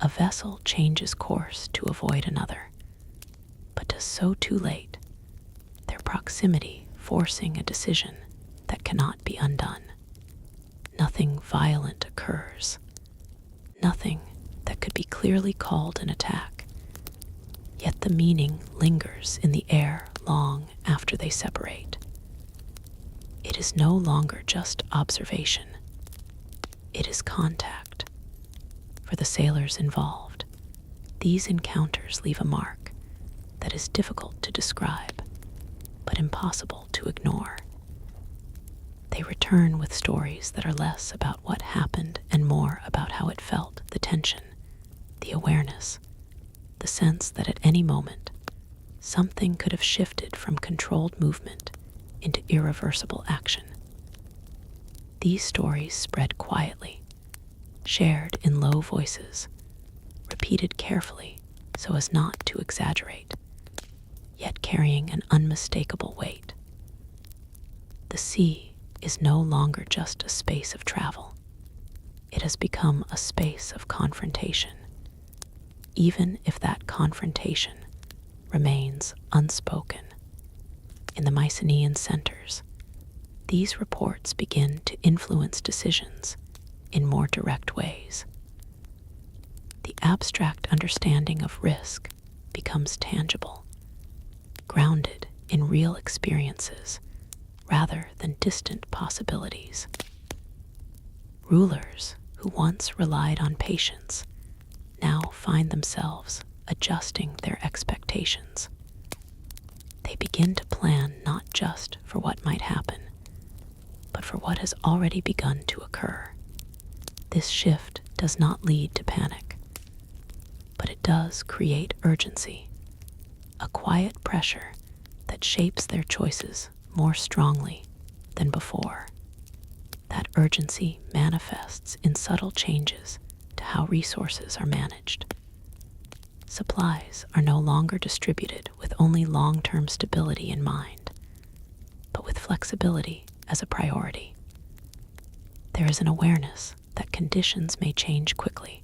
A vessel changes course to avoid another, but does so too late, their proximity forcing a decision that cannot be undone. Nothing violent occurs, nothing that could be clearly called an attack, yet the meaning lingers in the air long after they separate. It is no longer just observation, it is contact. For the sailors involved, these encounters leave a mark that is difficult to describe, but impossible to ignore. They return with stories that are less about what happened and more about how it felt, the tension, the awareness, the sense that at any moment, something could have shifted from controlled movement into irreversible action. These stories spread quietly, shared in low voices, repeated carefully so as not to exaggerate, yet carrying an unmistakable weight. The sea is no longer just a space of travel. It has become a space of confrontation, even if that confrontation remains unspoken. In the Mycenaean centers, these reports begin to influence decisions in more direct ways. The abstract understanding of risk becomes tangible, grounded in real experiences rather than distant possibilities. Rulers who once relied on patience now find themselves adjusting their expectations. They begin to plan not just for what might happen, but for what has already begun to occur. This shift does not lead to panic, but it does create urgency, a quiet pressure that shapes their choices more strongly than before. That urgency manifests in subtle changes to how resources are managed. Supplies are no longer distributed with only long-term stability in mind, but with flexibility as a priority. There is an awareness that conditions may change quickly,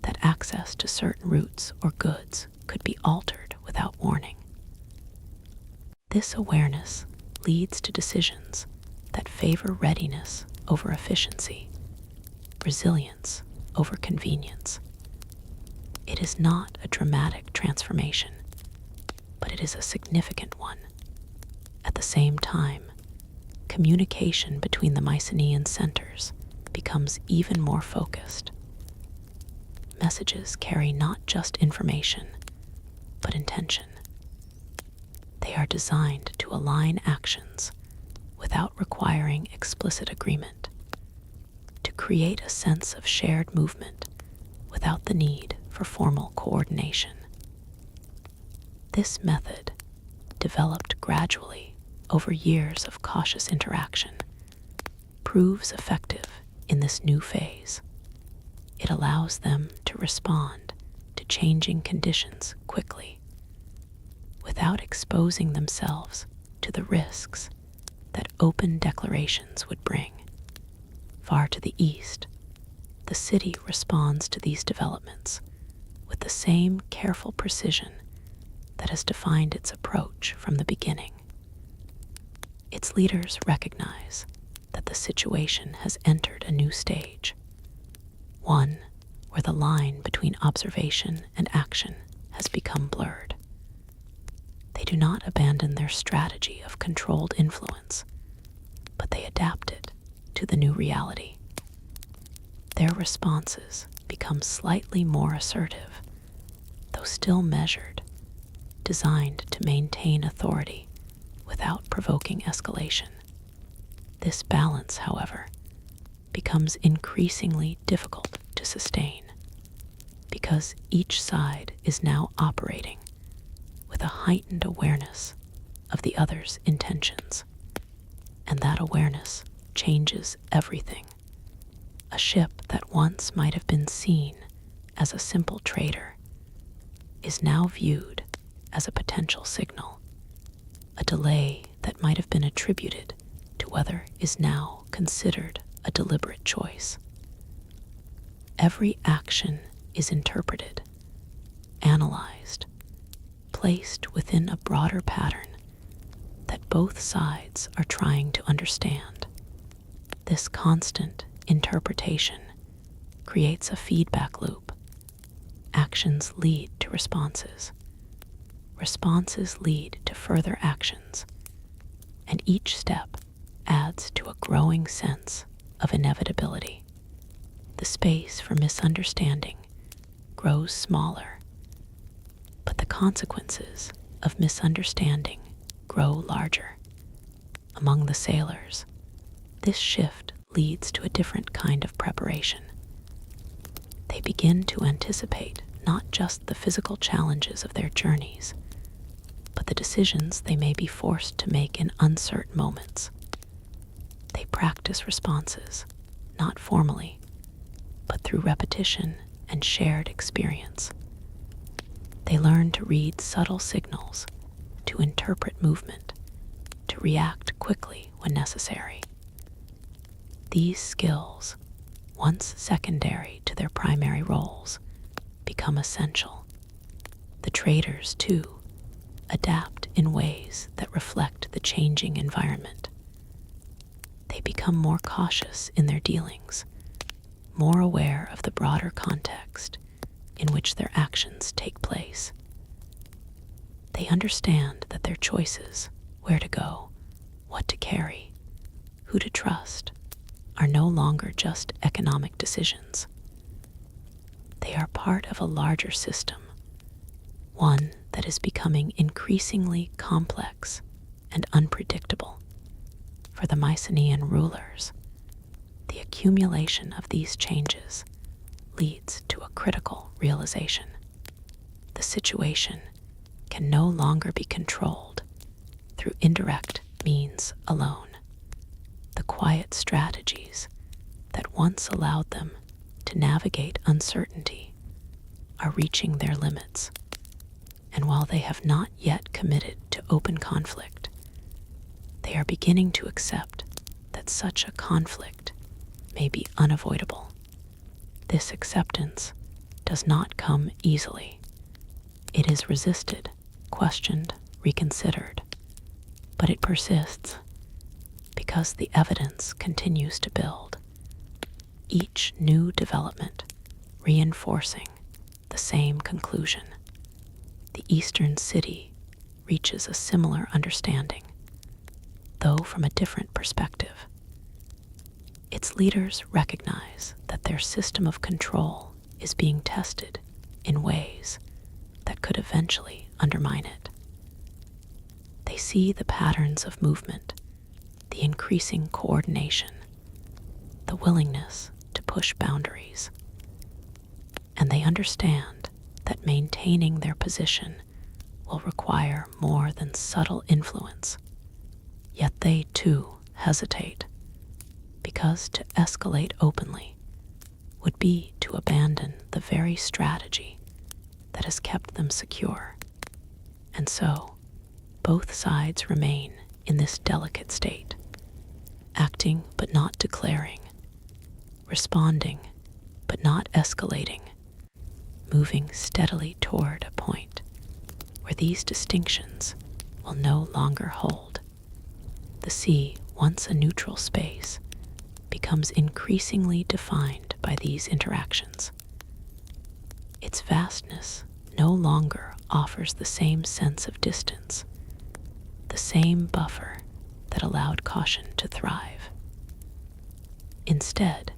that access to certain routes or goods could be altered without warning. This awareness leads to decisions that favor readiness over efficiency, resilience over convenience. It is not a dramatic transformation, but it is a significant one. At the same time, communication between the Mycenaean centers becomes even more focused. Messages carry not just information, but intention. They are designed to align actions without requiring explicit agreement, to create a sense of shared movement without the need for formal coordination. This method, developed gradually over years of cautious interaction, proves effective in this new phase. It allows them to respond to changing conditions quickly, without exposing themselves to the risks that open declarations would bring. Far to the east, the city responds to these developments with the same careful precision that has defined its approach from the beginning. Its leaders recognize that the situation has entered a new stage, one where the line between observation and action has become blurred. They do not abandon their strategy of controlled influence, but they adapt it to the new reality. Their responses become slightly more assertive, though still measured, designed to maintain authority without provoking escalation. This balance, however, becomes increasingly difficult to sustain because each side is now operating with a heightened awareness of the other's intentions, and that awareness changes everything. A ship that once might have been seen as a simple trader is now viewed as a potential signal. A delay that might have been attributed to weather is now considered a deliberate choice. Every action is interpreted, analyzed, placed within a broader pattern that both sides are trying to understand. This constant interpretation creates a feedback loop. Actions lead to responses. Responses lead to further actions, and each step adds to a growing sense of inevitability. The space for misunderstanding grows smaller, but the consequences of misunderstanding grow larger. Among the sailors, this shift leads to a different kind of preparation. They begin to anticipate not just the physical challenges of their journeys, but the decisions they may be forced to make in uncertain moments. They practice responses, not formally, but through repetition and shared experience. They learn to read subtle signals, to interpret movement, to react quickly when necessary. These skills, once secondary to their primary roles, become essential. The traders, too, adapt in ways that reflect the changing environment. They become more cautious in their dealings, more aware of the broader context in which their actions take place. They understand that their choices, where to go, what to carry, who to trust, are no longer just economic decisions. They are part of a larger system, one that is becoming increasingly complex and unpredictable. For the Mycenaean rulers, the accumulation of these changes leads to a critical realization. The situation can no longer be controlled through indirect means alone. The quiet strategies that once allowed them to navigate uncertainty are reaching their limits, and while they have not yet committed to open conflict, they are beginning to accept that such a conflict may be unavoidable. This acceptance does not come easily. It is resisted, questioned, reconsidered, but it persists because the evidence continues to build. Each new development reinforcing the same conclusion. The Eastern city reaches a similar understanding, though from a different perspective. Its leaders recognize that their system of control is being tested in ways that could eventually undermine it. They see the patterns of movement, the increasing coordination, the willingness to push boundaries, and they understand that maintaining their position will require more than subtle influence. Yet they, too, hesitate, because to escalate openly would be to abandon the very strategy that has kept them secure. And so, both sides remain in this delicate state, acting but not declaring, responding but not escalating, moving steadily toward a point where these distinctions will no longer hold. The sea, once a neutral space, becomes increasingly defined by these interactions. Its vastness no longer offers the same sense of distance, the same buffer that allowed caution to thrive. Instead,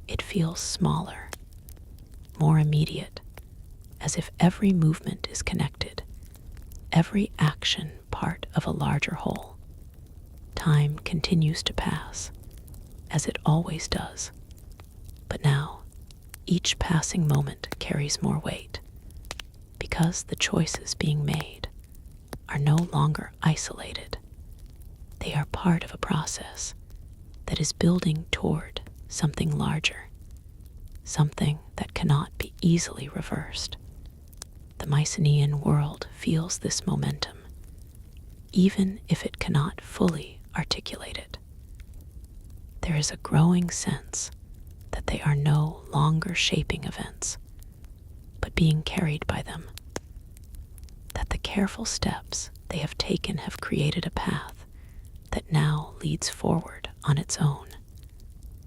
it feels smaller, more immediate, as if every movement is connected, every action part of a larger whole. Time continues to pass, as it always does, but now each passing moment carries more weight, because the choices being made are no longer isolated. They are part of a process that is building toward something larger, something that cannot be easily reversed. The Mycenaean world feels this momentum, even if it cannot fully articulate it. There is a growing sense that they are no longer shaping events, but being carried by them, that the careful steps they have taken have created a path that now leads forward on its own,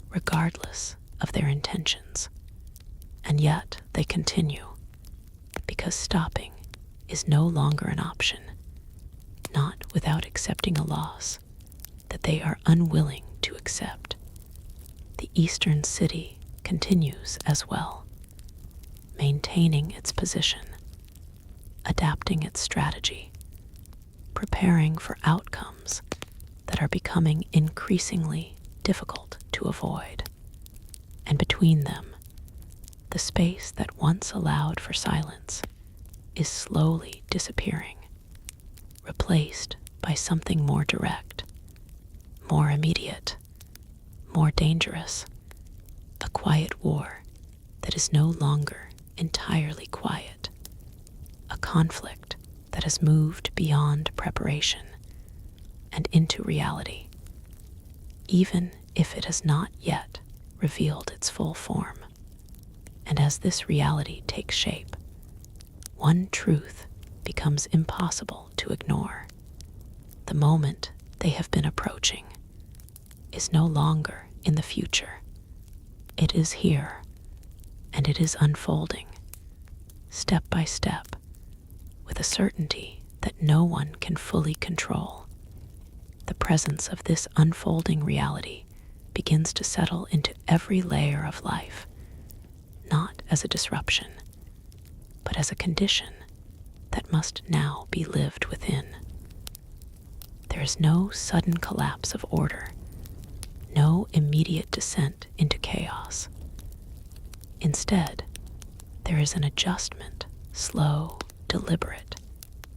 regardless of their intentions. And yet they continue, because stopping is no longer an option, not without accepting a loss that they are unwilling to accept. The Eastern city continues as well, maintaining its position, adapting its strategy, preparing for outcomes that are becoming increasingly difficult to avoid. And between them, the space that once allowed for silence is slowly disappearing, replaced by something more direct, more immediate, more dangerous, a quiet war that is no longer entirely quiet, a conflict that has moved beyond preparation and into reality, even if it has not yet revealed its full form. And as this reality takes shape, one truth becomes impossible to ignore. The moment they have been approaching is no longer in the future. It is here, and it is unfolding, step by step, with a certainty that no one can fully control. The presence of this unfolding reality begins to settle into every layer of life, not as a disruption, but as a condition that must now be lived within. There is no sudden collapse of order, no immediate descent into chaos. Instead, there is an adjustment, slow, deliberate,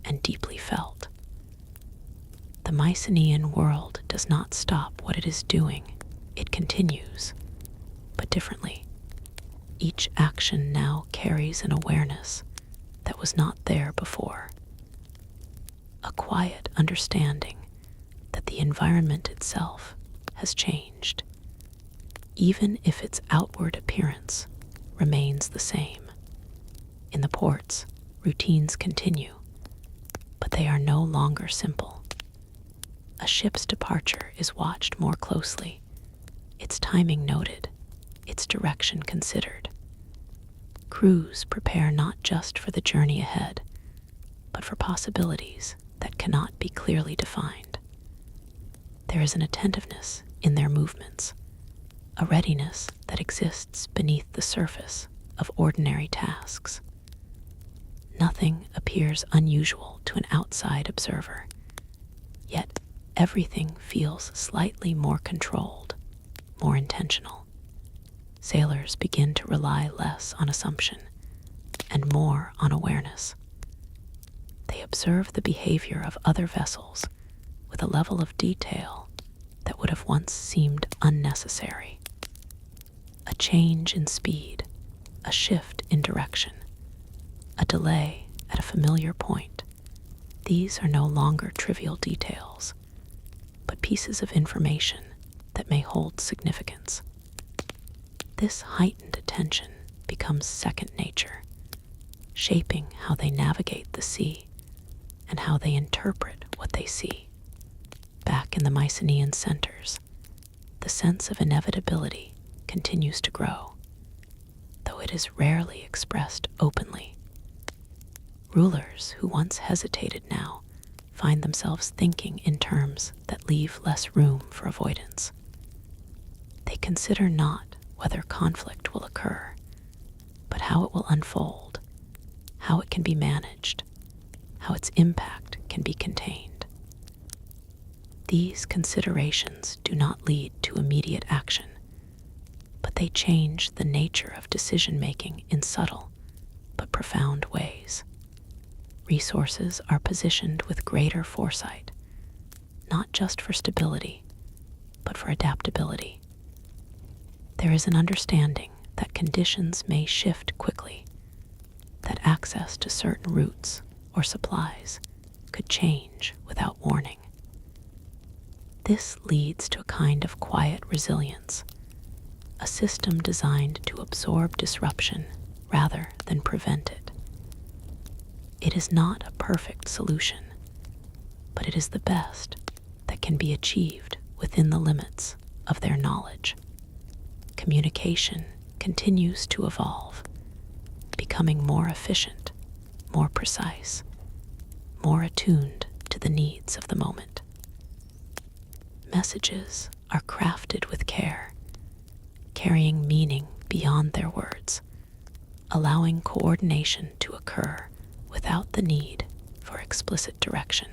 and deeply felt. The Mycenaean world does not stop what it is doing, it continues, but differently. Each action now carries an awareness that was not there before, a quiet understanding that the environment itself has changed, even if its outward appearance remains the same. In the ports, routines continue, but they are no longer simple. A ship's departure is watched more closely, its timing noted, its direction considered. Crews prepare not just for the journey ahead, but for possibilities that cannot be clearly defined. There is an attentiveness in their movements, a readiness that exists beneath the surface of ordinary tasks. Nothing appears unusual to an outside observer, yet everything feels slightly more controlled, more intentional. Sailors begin to rely less on assumption and more on awareness. They observe the behavior of other vessels with a level of detail that would have once seemed unnecessary. A change in speed, a shift in direction, a delay at a familiar point. These are no longer trivial details, but pieces of information that may hold significance. This heightened attention becomes second nature, shaping how they navigate the sea and how they interpret what they see. Back in the Mycenaean centers, the sense of inevitability continues to grow, though it is rarely expressed openly. Rulers who once hesitated now find themselves thinking in terms that leave less room for avoidance. They consider not whether conflict will occur, but how it will unfold, how it can be managed, how its impact can be contained. These considerations do not lead to immediate action, but they change the nature of decision-making in subtle but profound ways. Resources are positioned with greater foresight, not just for stability, but for adaptability. There is an understanding that conditions may shift quickly, that access to certain routes or supplies could change without warning. This leads to a kind of quiet resilience, a system designed to absorb disruption rather than prevent it. It is not a perfect solution, but it is the best that can be achieved within the limits of their knowledge. Communication continues to evolve, becoming more efficient, more precise, more attuned to the needs of the moment. Messages are crafted with care, carrying meaning beyond their words, allowing coordination to occur without the need for explicit direction.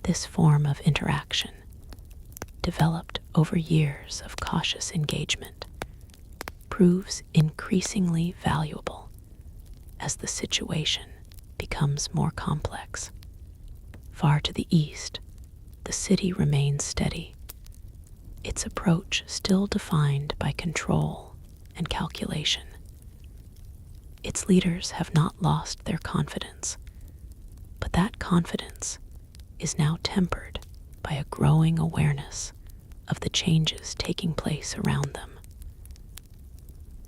This form of interaction, developed over years of cautious engagement, proves increasingly valuable as the situation becomes more complex. Far to the east, the city remains steady, its approach still defined by control and calculation. Its leaders have not lost their confidence, but that confidence is now tempered by a growing awareness of the changes taking place around them.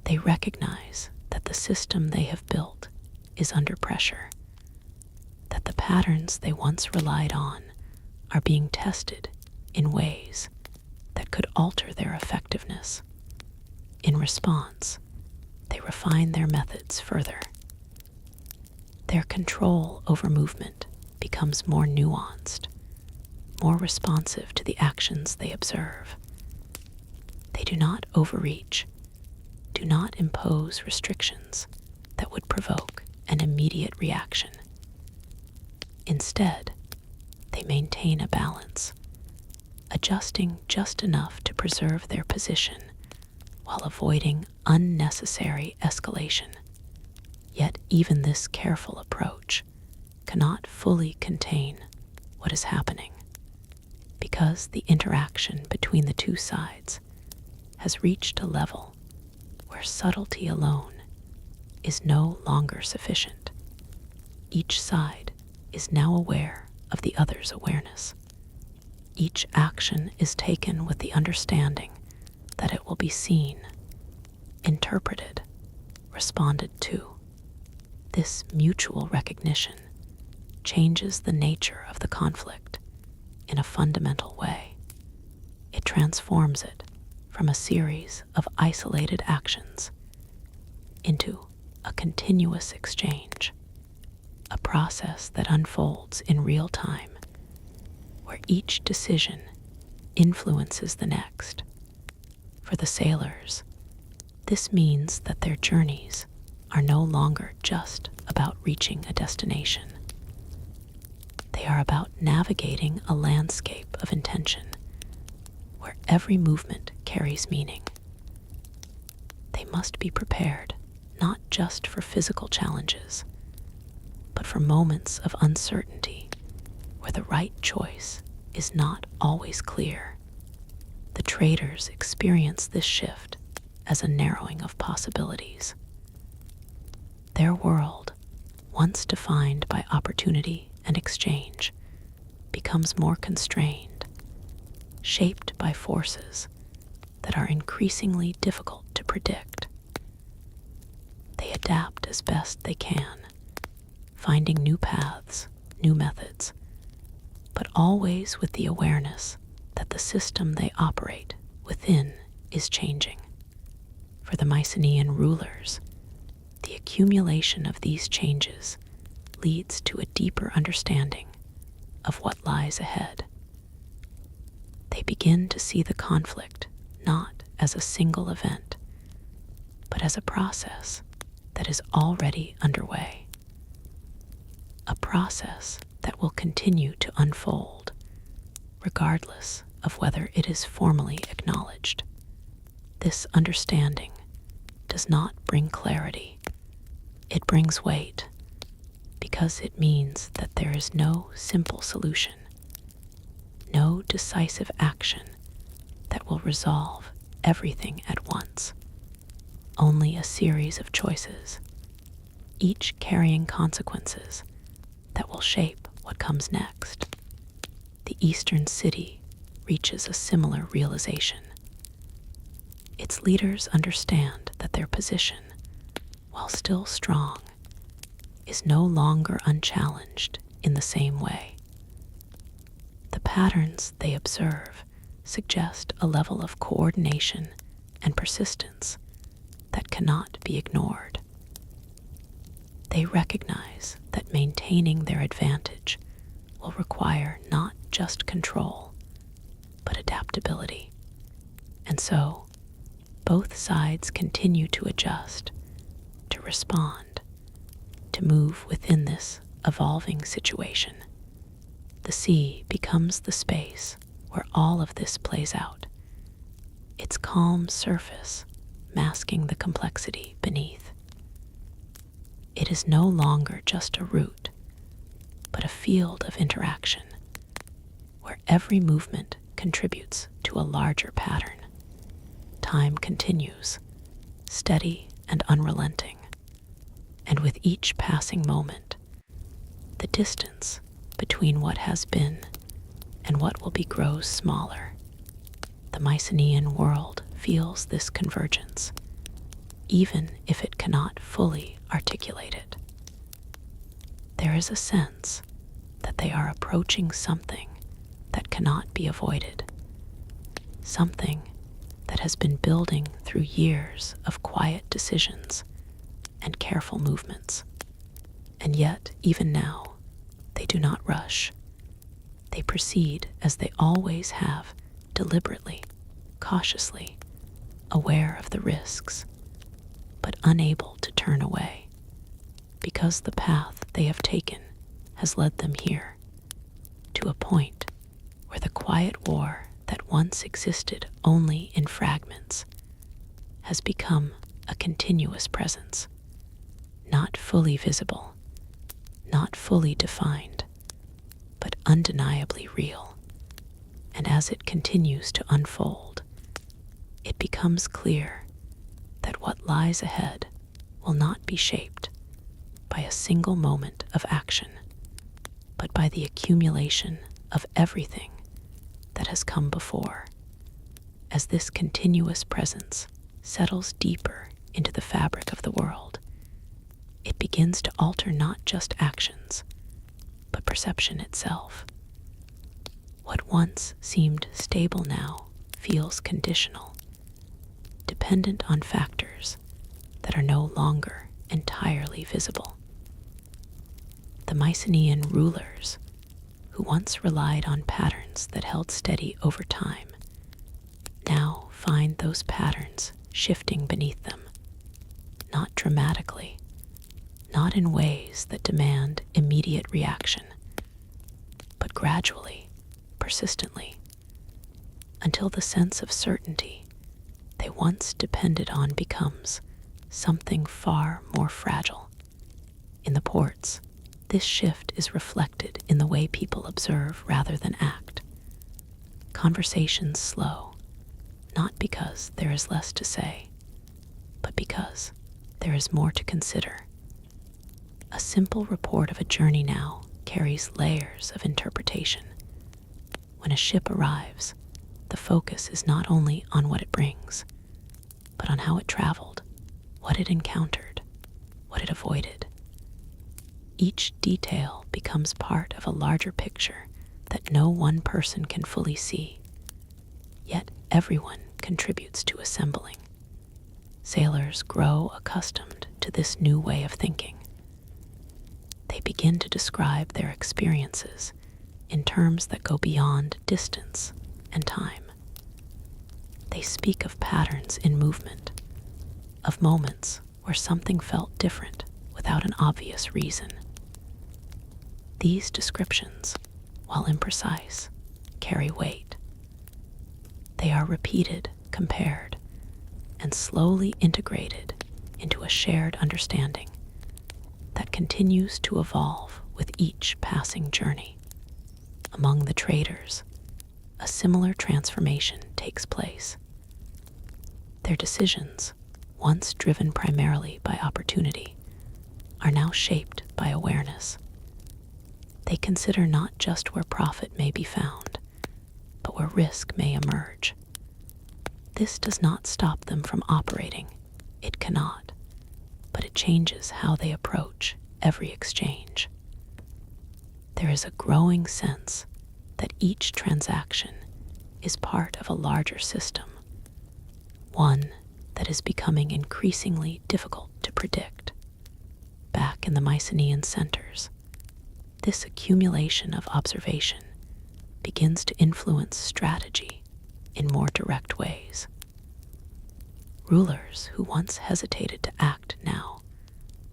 They recognize that the system they have built is under pressure, that the patterns they once relied on are being tested in ways that could alter their effectiveness. In response, they refine their methods further. Their control over movement becomes more nuanced, more responsive to the actions they observe. They do not overreach, do not impose restrictions that would provoke an immediate reaction. Instead, they maintain a balance, adjusting just enough to preserve their position while avoiding unnecessary escalation. Yet even this careful approach cannot fully contain what is happening, because the interaction between the two sides has reached a level where subtlety alone is no longer sufficient. Each side is now aware of the other's awareness. Each action is taken with the understanding that it will be seen, interpreted, responded to. This mutual recognition changes the nature of the conflict in a fundamental way. It transforms it from a series of isolated actions into a continuous exchange, a process that unfolds in real time, where each decision influences the next. For the sailors, this means that their journeys are no longer just about reaching a destination. They are about navigating a landscape of intention where every movement carries meaning. They must be prepared not just for physical challenges, but for moments of uncertainty where the right choice is not always clear. The traders experience this shift as a narrowing of possibilities. Their world, once defined by opportunity and exchange, becomes more constrained, shaped by forces that are increasingly difficult to predict. They adapt as best they can, finding new paths, new methods, but always with the awareness that the system they operate within is changing. For the Mycenaean rulers, the accumulation of these changes leads to a deeper understanding of what lies ahead. They begin to see the conflict not as a single event, but as a process that is already underway. A process that will continue to unfold, regardless of whether it is formally acknowledged. This understanding does not bring clarity. It brings weight, because it means that there is no simple solution, no decisive action that will resolve everything at once. Only a series of choices, each carrying consequences that will shape what comes next. The Eastern city reaches a similar realization. Its leaders understand that their position, while still strong, is no longer unchallenged in the same way. The patterns they observe suggest a level of coordination and persistence that cannot be ignored. They recognize that maintaining their advantage will require not just control, but adaptability. And so, both sides continue to adjust, to respond, to move within this evolving situation. The sea becomes the space where all of this plays out, its calm surface masking the complexity beneath. It is no longer just a route, but a field of interaction, where every movement contributes to a larger pattern. Time continues, steady and unrelenting, and with each passing moment, the distance between what has been and what will be grows smaller. The Mycenaean world feels this convergence, even if it cannot fully articulate it. There is a sense that they are approaching something that cannot be avoided, something that has been building through years of quiet decisions and careful movements. And yet, even now, they do not rush. They proceed as they always have, deliberately, cautiously, aware of the risks, but unable to turn away, because the path they have taken has led them here, to a point where the quiet war that once existed only in fragments has become a continuous presence, not fully visible, not fully defined, but undeniably real. And as it continues to unfold, it becomes clear that what lies ahead will not be shaped by a single moment of action, but by the accumulation of everything that has come before. As this continuous presence settles deeper into the fabric of the world, it begins to alter not just actions, but perception itself. What once seemed stable now feels conditional, dependent on factors that are no longer entirely visible. The Mycenaean rulers, who once relied on patterns that held steady over time, now find those patterns shifting beneath them, not dramatically, not in ways that demand immediate reaction, but gradually, persistently, until the sense of certainty they once depended on becomes something far more fragile. In the ports, this shift is reflected in the way people observe rather than act. Conversations slow, not because there is less to say, but because there is more to consider. A simple report of a journey now carries layers of interpretation. When a ship arrives, the focus is not only on what it brings, but on how it traveled, what it encountered, what it avoided. Each detail becomes part of a larger picture that no one person can fully see, yet everyone contributes to assembling. Sailors grow accustomed to this new way of thinking. They begin to describe their experiences in terms that go beyond distance and time. They speak of patterns in movement, of moments where something felt different without an obvious reason. These descriptions, while imprecise, carry weight. They are repeated, compared, and slowly integrated into a shared understanding that continues to evolve with each passing journey. Among the traders, a similar transformation takes place. Their decisions, once driven primarily by opportunity, are now shaped by awareness. They consider not just where profit may be found, but where risk may emerge. This does not stop them from operating. It cannot, but it changes how they approach every exchange. There is a growing sense that each transaction is part of a larger system, one that is becoming increasingly difficult to predict. Back in the Mycenaean centers, this accumulation of observation begins to influence strategy in more direct ways. Rulers who once hesitated to act now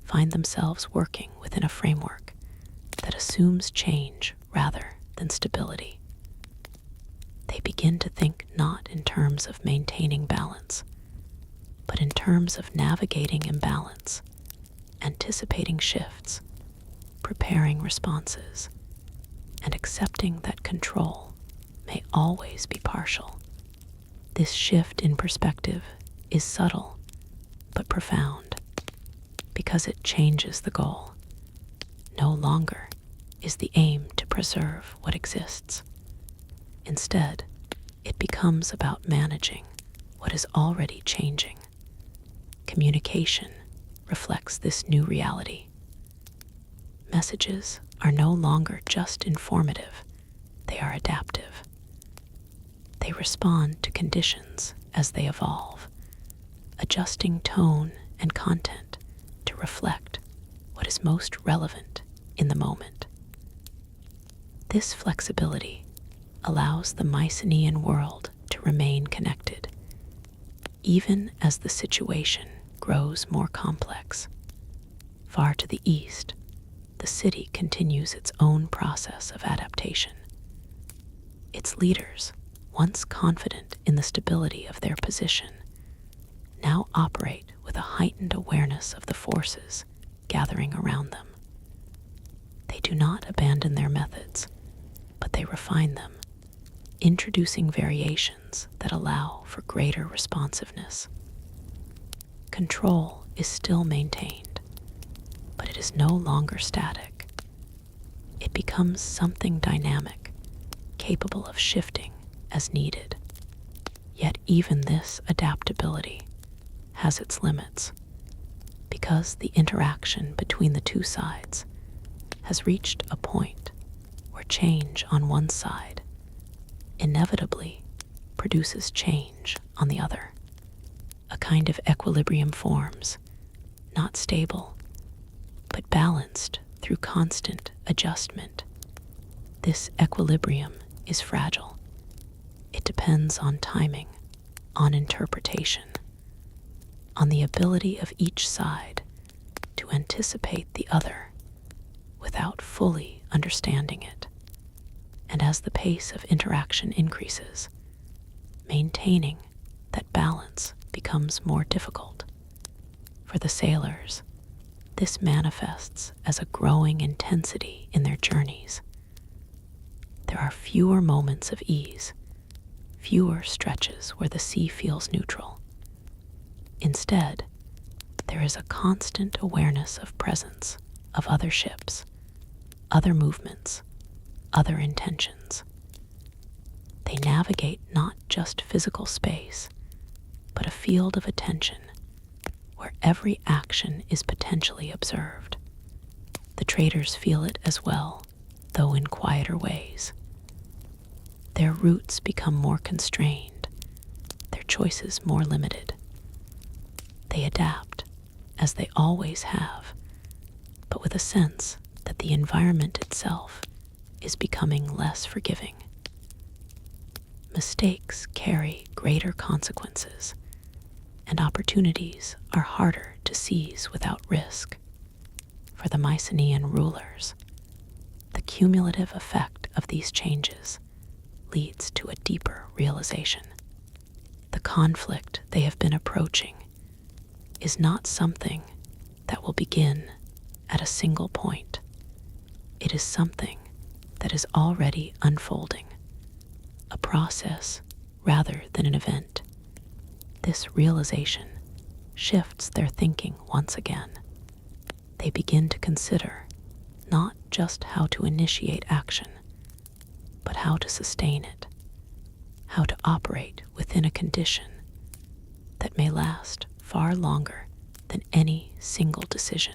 find themselves working within a framework that assumes change rather than stability. They begin to think not in terms of maintaining balance, but in terms of navigating imbalance, anticipating shifts, preparing responses, and accepting that control may always be partial. This shift in perspective is subtle but profound because it changes the goal. No longer is the aim to preserve what exists. Instead, it becomes about managing what is already changing. Communication reflects this new reality. Messages are no longer just informative, they are adaptive. They respond to conditions as they evolve, adjusting tone and content to reflect what is most relevant in the moment. This flexibility allows the Mycenaean world to remain connected, even as the situation grows more complex. Far to the east, the city continues its own process of adaptation. Its leaders, once confident in the stability of their position, now operate with a heightened awareness of the forces gathering around them. They do not abandon their methods, but they refine them, introducing variations that allow for greater responsiveness. Control is still maintained, but it is no longer static. It becomes something dynamic, capable of shifting as needed. Yet even this adaptability has its limits, because the interaction between the two sides has reached a point where change on one side inevitably produces change on the other. A kind of equilibrium forms, not stable, but balanced through constant adjustment. This equilibrium is fragile. It depends on timing, on interpretation, on the ability of each side to anticipate the other without fully understanding it. And as the pace of interaction increases, maintaining that balance becomes more difficult. For the sailors, this manifests as a growing intensity in their journeys. There are fewer moments of ease, fewer stretches where the sea feels neutral. Instead, there is a constant awareness of presence, of other ships, other movements, other intentions. They navigate not just physical space, but a field of attention where every action is potentially observed. The traders feel it as well, though in quieter ways. Their routes become more constrained, their choices more limited. They adapt, as they always have, but with a sense that the environment itself is becoming less forgiving. Mistakes carry greater consequences, and opportunities are harder to seize without risk. For the Mycenaean rulers, the cumulative effect of these changes leads to a deeper realization. The conflict they have been approaching is not something that will begin at a single point. It is something that is already unfolding, a process rather than an event. This realization shifts their thinking once again. They begin to consider not just how to initiate action, but how to sustain it, how to operate within a condition that may last far longer than any single decision.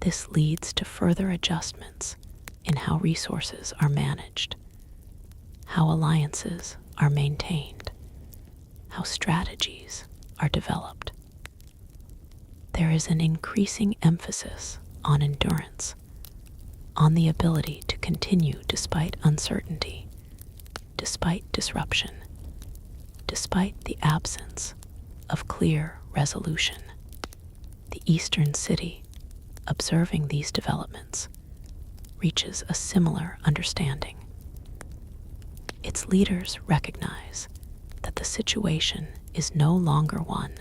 This leads to further adjustments in how resources are managed, how alliances are maintained, how strategies are developed. There is an increasing emphasis on endurance, on the ability to continue despite uncertainty, despite disruption, despite the absence of clear resolution. The Eastern city, observing these developments, reaches a similar understanding. Its leaders recognize that the situation is no longer one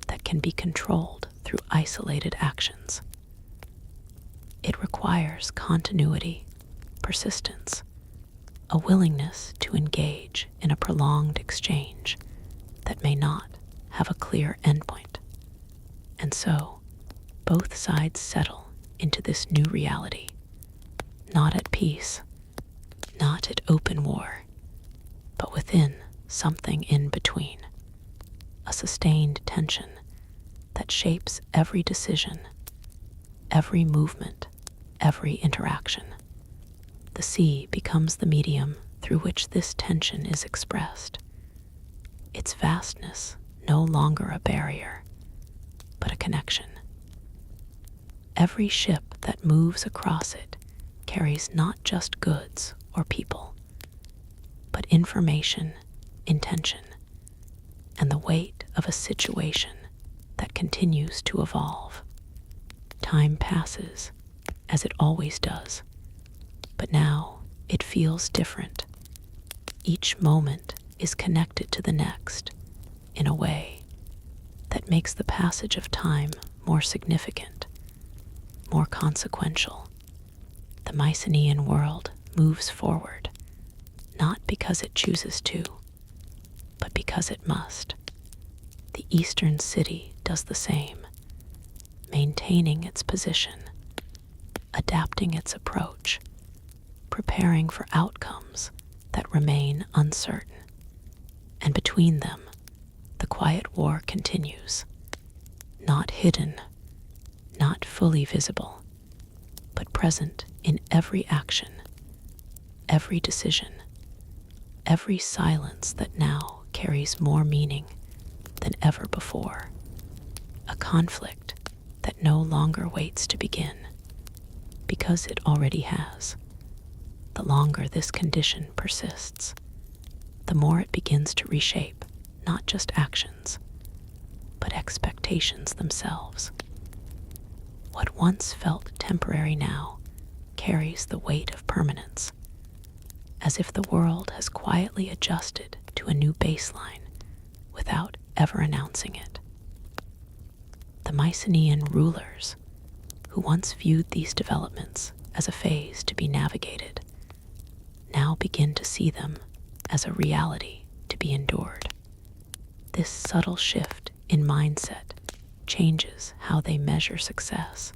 that can be controlled through isolated actions. It requires continuity, persistence, a willingness to engage in a prolonged exchange that may not have a clear endpoint. And so, both sides settle into this new reality, not at peace, not at open war, but within something in between, a sustained tension that shapes every decision, every movement, every interaction. The sea becomes the medium through which this tension is expressed, its vastness no longer a barrier, but a connection. Every ship that moves across it carries not just goods or people, but information, intention, and the weight of a situation that continues to evolve. Time passes, as it always does, but now it feels different. Each moment is connected to the next in a way that makes the passage of time more significant, more consequential. The Mycenaean world moves forward, not because it chooses to, but because it must. The Eastern city does the same, maintaining its position, adapting its approach, preparing for outcomes that remain uncertain. And between them, the quiet war continues. not hidden, not fully visible, but present in every action, every decision, every silence that now carries more meaning than ever before. A conflict that no longer waits to begin, because it already has. The longer this condition persists, the more it begins to reshape not just actions, but expectations themselves. What once felt temporary now carries the weight of permanence, as if the world has quietly adjusted to a new baseline without ever announcing it. The Mycenaean rulers, who once viewed these developments as a phase to be navigated, now begin to see them as a reality to be endured. This subtle shift in mindset changes how they measure success,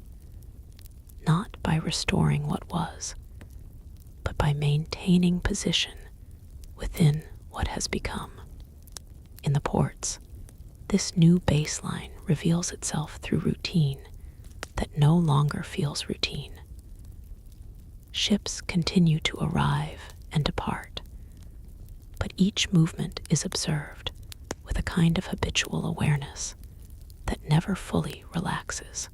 not by restoring what was, but by maintaining position within what has become. In the ports, this new baseline reveals itself through routine that no longer feels routine. Ships continue to arrive and depart, but each movement is observed with a kind of habitual awareness that never fully relaxes.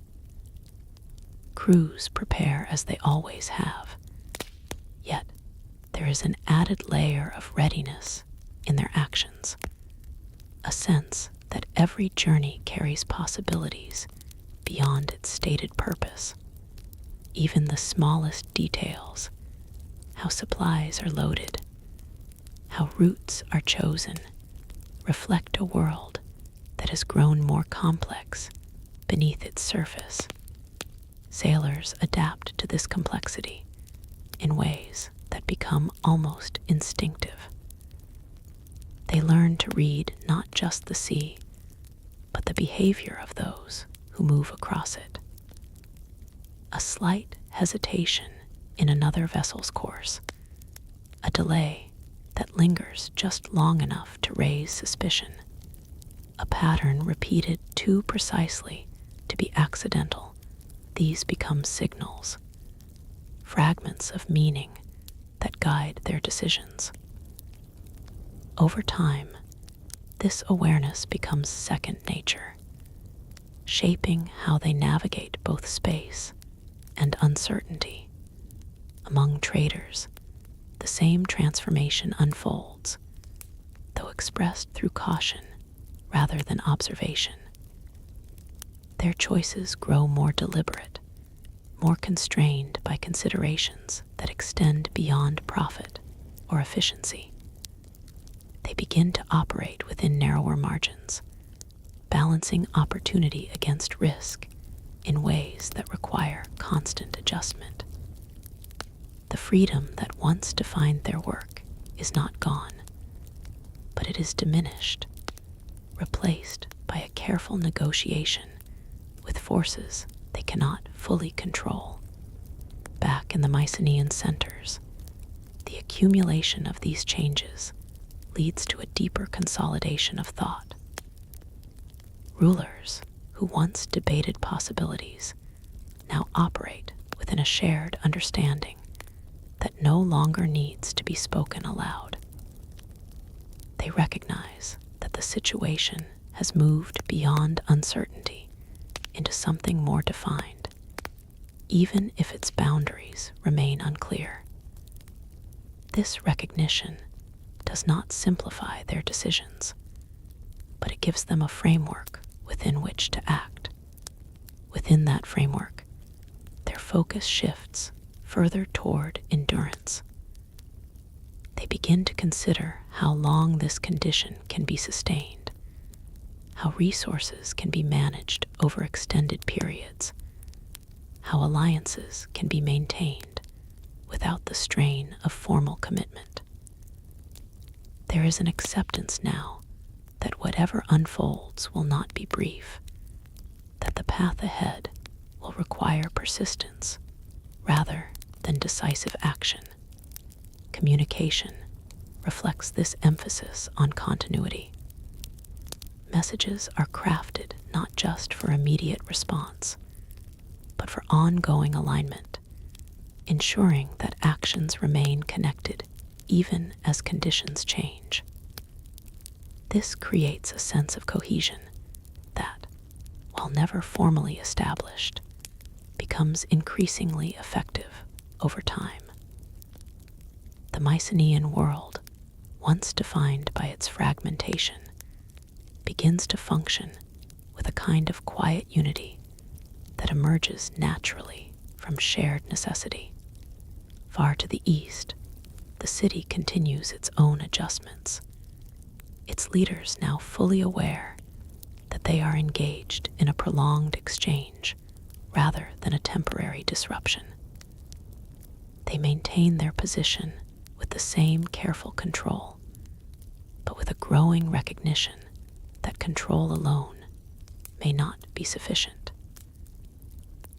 Crews prepare as they always have, yet there is an added layer of readiness in their actions, a sense that every journey carries possibilities beyond its stated purpose. Even the smallest details, how supplies are loaded, how routes are chosen, reflect a world that has grown more complex beneath its surface. Sailors adapt to this complexity in ways that become almost instinctive. They learn to read not just the sea, but the behavior of those who move across it. A slight hesitation in another vessel's course, a delay that lingers just long enough to raise suspicion, a pattern repeated too precisely to be accidental. These become signals, fragments of meaning that guide their decisions. Over time, this awareness becomes second nature, shaping how they navigate both space and uncertainty. Among traders, the same transformation unfolds, though expressed through caution rather than observation. Their choices grow more deliberate, more constrained by considerations that extend beyond profit or efficiency. They begin to operate within narrower margins, balancing opportunity against risk in ways that require constant adjustment. The freedom that once defined their work is not gone, but it is diminished, replaced by a careful negotiation with forces they cannot fully control. Back in the Mycenaean centers, the accumulation of these changes leads to a deeper consolidation of thought. Rulers who once debated possibilities now operate within a shared understanding that no longer needs to be spoken aloud. They recognize that the situation has moved beyond uncertainty into something more defined, even if its boundaries remain unclear. This recognition does not simplify their decisions, but it gives them a framework within which to act. Within that framework, their focus shifts further toward endurance. They begin to consider how long this condition can be sustained, how resources can be managed over extended periods, how alliances can be maintained without the strain of formal commitment. There is an acceptance now that whatever unfolds will not be brief, that the path ahead will require persistence rather than decisive action. Communication reflects this emphasis on continuity. Messages are crafted not just for immediate response, but for ongoing alignment, ensuring that actions remain connected even as conditions change. This creates a sense of cohesion that, while never formally established, becomes increasingly effective over time. The Mycenaean world, once defined by its fragmentation, begins to function with a kind of quiet unity that emerges naturally from shared necessity. Far to the east, the city continues its own adjustments, its leaders now fully aware that they are engaged in a prolonged exchange rather than a temporary disruption. They maintain their position with the same careful control, but with a growing recognition that control alone may not be sufficient.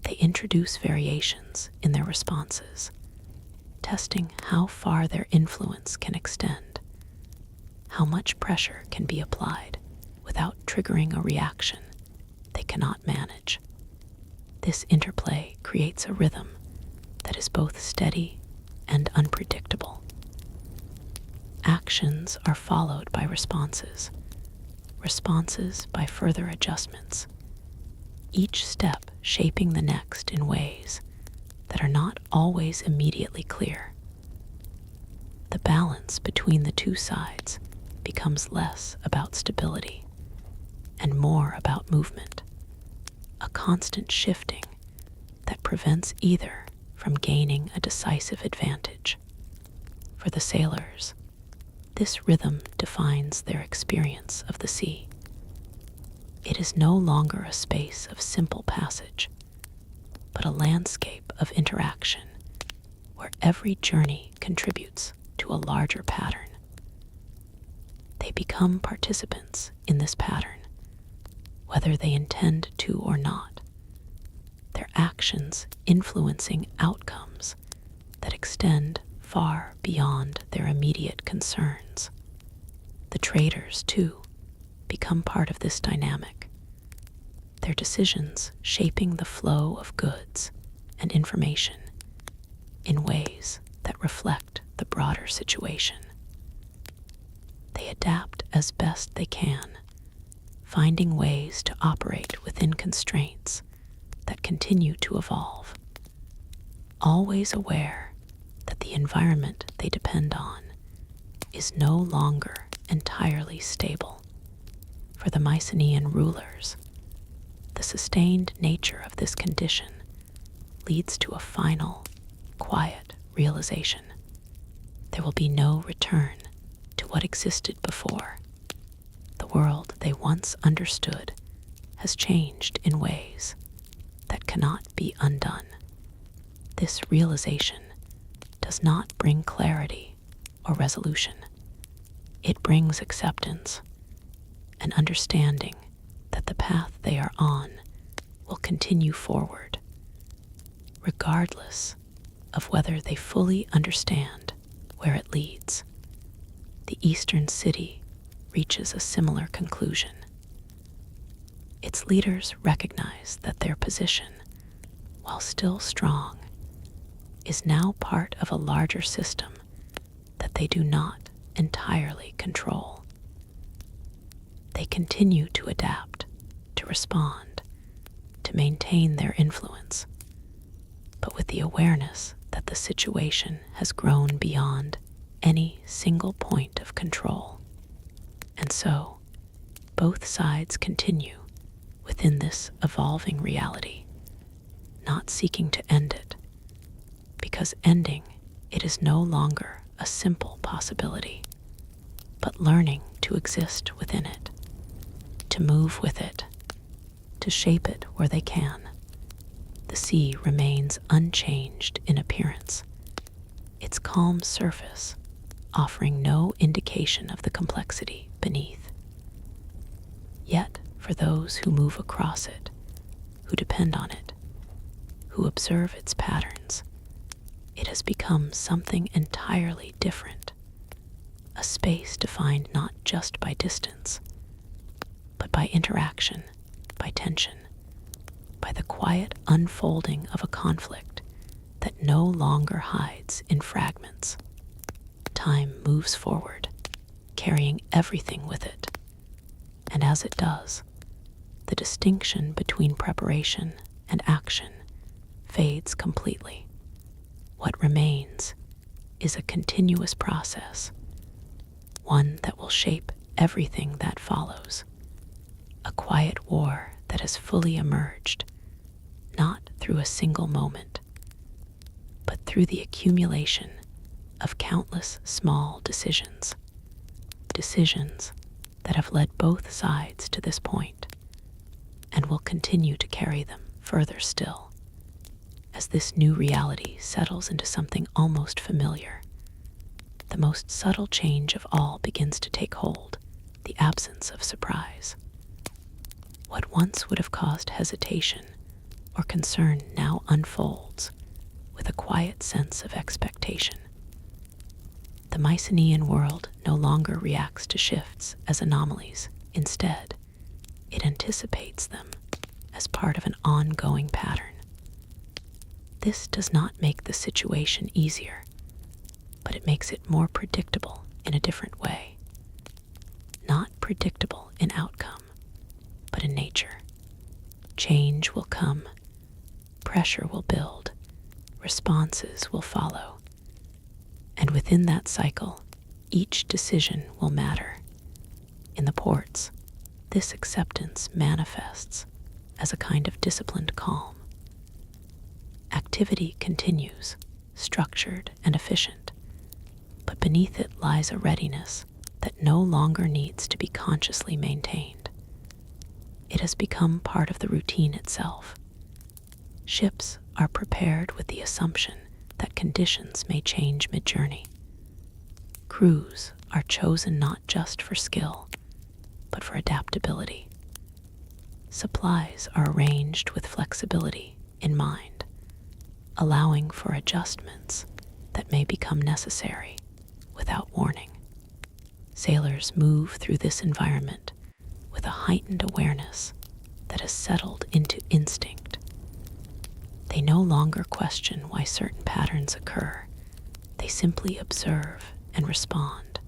They introduce variations in their responses, testing how far their influence can extend, how much pressure can be applied without triggering a reaction they cannot manage. This interplay creates a rhythm that is both steady and unpredictable. Actions are followed by responses, responses by further adjustments, each step shaping the next in ways that are not always immediately clear. The balance between the two sides becomes less about stability and more about movement, a constant shifting that prevents either from gaining a decisive advantage. For the sailors, this rhythm defines their experience of the sea. It is no longer a space of simple passage, but a landscape of interaction where every journey contributes to a larger pattern. They become participants in this pattern, whether they intend to or not, their actions influencing outcomes that extend far beyond their immediate concerns. The traders, too, become part of this dynamic, their decisions shaping the flow of goods and information in ways that reflect the broader situation. They adapt as best they can, finding ways to operate within constraints that continue to evolve, always aware that the environment they depend on is no longer entirely stable. For the Mycenaean rulers, the sustained nature of this condition leads to a final, quiet realization. There will be no return to what existed before. The world they once understood has changed in ways that cannot be undone. This realization does not bring clarity or resolution. It brings acceptance, an understanding that the path they are on will continue forward, regardless of whether they fully understand where it leads. The eastern city reaches a similar conclusion. Its leaders recognize that their position, while still strong, is now part of a larger system that they do not entirely control. They continue to adapt, to respond, to maintain their influence, but with the awareness that the situation has grown beyond any single point of control. And so, both sides continue within this evolving reality, not seeking to end it, because ending it is no longer a simple possibility, but learning to exist within it, to move with it, to shape it where they can. The sea remains unchanged in appearance, its calm surface offering no indication of the complexity beneath. Yet, for those who move across it, who depend on it, who observe its patterns, it has become something entirely different, a space defined not just by distance, but by interaction, by tension, by the quiet unfolding of a conflict that no longer hides in fragments. Time moves forward, carrying everything with it, and as it does, the distinction between preparation and action fades completely. What remains is a continuous process, one that will shape everything that follows, a quiet war that has fully emerged, not through a single moment, but through the accumulation of countless small decisions, decisions that have led both sides to this point and will continue to carry them further still. As this new reality settles into something almost familiar, the most subtle change of all begins to take hold, the absence of surprise. What once would have caused hesitation or concern now unfolds with a quiet sense of expectation. The Mycenaean world no longer reacts to shifts as anomalies. Instead, it anticipates them as part of an ongoing pattern. This does not make the situation easier, but it makes it more predictable in a different way. Not predictable in outcome, but in nature. Change will come, pressure will build, responses will follow. And within that cycle, each decision will matter. In the ports, this acceptance manifests as a kind of disciplined calm. Activity continues, structured and efficient, but beneath it lies a readiness that no longer needs to be consciously maintained. It has become part of the routine itself. Ships are prepared with the assumption that conditions may change mid-journey. Crews are chosen not just for skill, but for adaptability. Supplies are arranged with flexibility in mind, allowing for adjustments that may become necessary without warning. Sailors move through this environment with a heightened awareness that has settled into instinct. They no longer question why certain patterns occur. They simply observe and respond.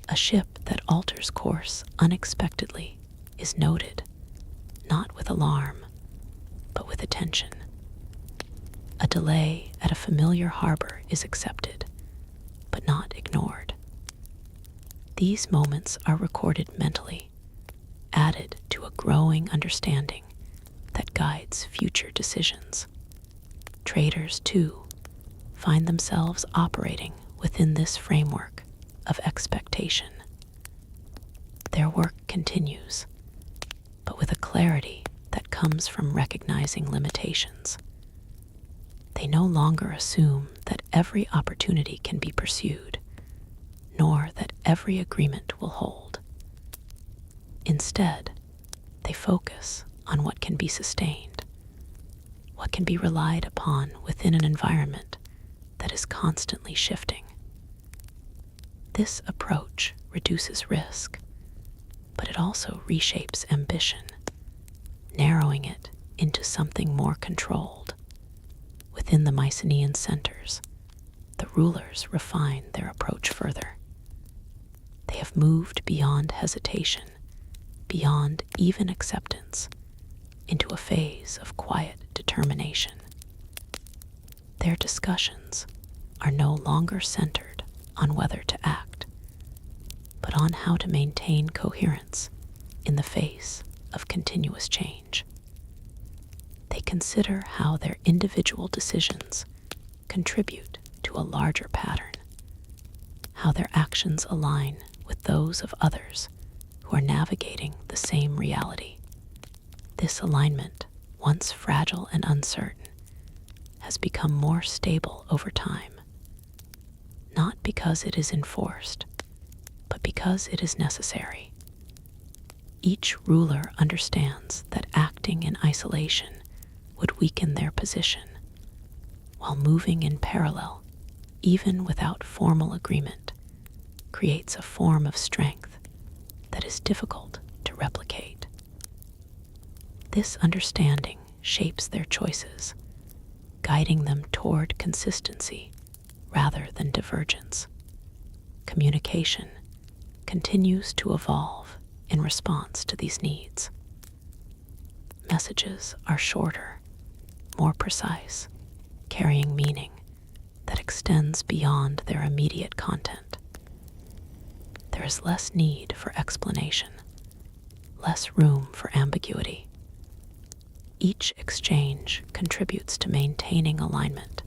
A ship that alters course unexpectedly is noted, not with alarm, but with attention. A delay at a familiar harbor is accepted, but not ignored. These moments are recorded mentally, added to a growing understanding that guides future decisions. Traders, too, find themselves operating within this framework of expectation. Their work continues, but with a clarity that comes from recognizing limitations. They no longer assume that every opportunity can be pursued, nor that every agreement will hold. Instead, they focus on what can be sustained, what can be relied upon within an environment that is constantly shifting. This approach reduces risk, but it also reshapes ambition, narrowing it into something more controlled. Within the Mycenaean centers, the rulers refine their approach further. They have moved beyond hesitation, beyond even acceptance, into a phase of quiet determination. Their discussions are no longer centered on whether to act, but on how to maintain coherence in the face of continuous change. They consider how their individual decisions contribute to a larger pattern, how their actions align with those of others who are navigating the same reality. This alignment, once fragile and uncertain, has become more stable over time, not because it is enforced, but because it is necessary. Each ruler understands that acting in isolation would weaken their position, while moving in parallel, even without formal agreement, creates a form of strength that is difficult to to replicate. This understanding shapes their choices, guiding them toward consistency rather than divergence. Communication continues to evolve in response to these needs. Messages are shorter, more precise, carrying meaning that extends beyond their immediate content. There is less need for explanation, less room for ambiguity. Each exchange contributes to maintaining alignment,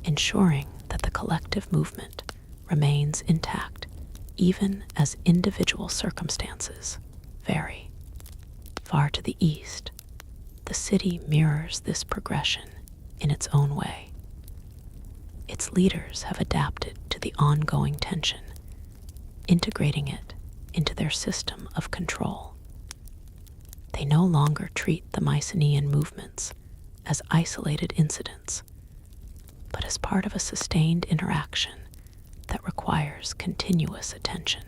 ensuring that the collective movement remains intact even as individual circumstances vary. Far to the east, the city mirrors this progression in its own way. Its leaders have adapted to the ongoing tension, integrating it into their system of control. They no longer treat the Mycenaean movements as isolated incidents, but as part of a sustained interaction that requires continuous attention.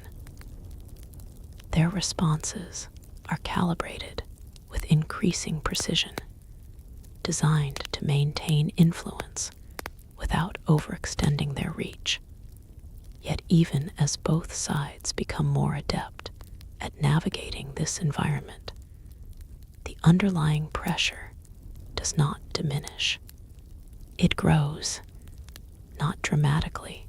Their responses are calibrated with increasing precision, designed to maintain influence without overextending their reach. Yet even as both sides become more adept at navigating this environment, the underlying pressure does not diminish. It grows, not dramatically,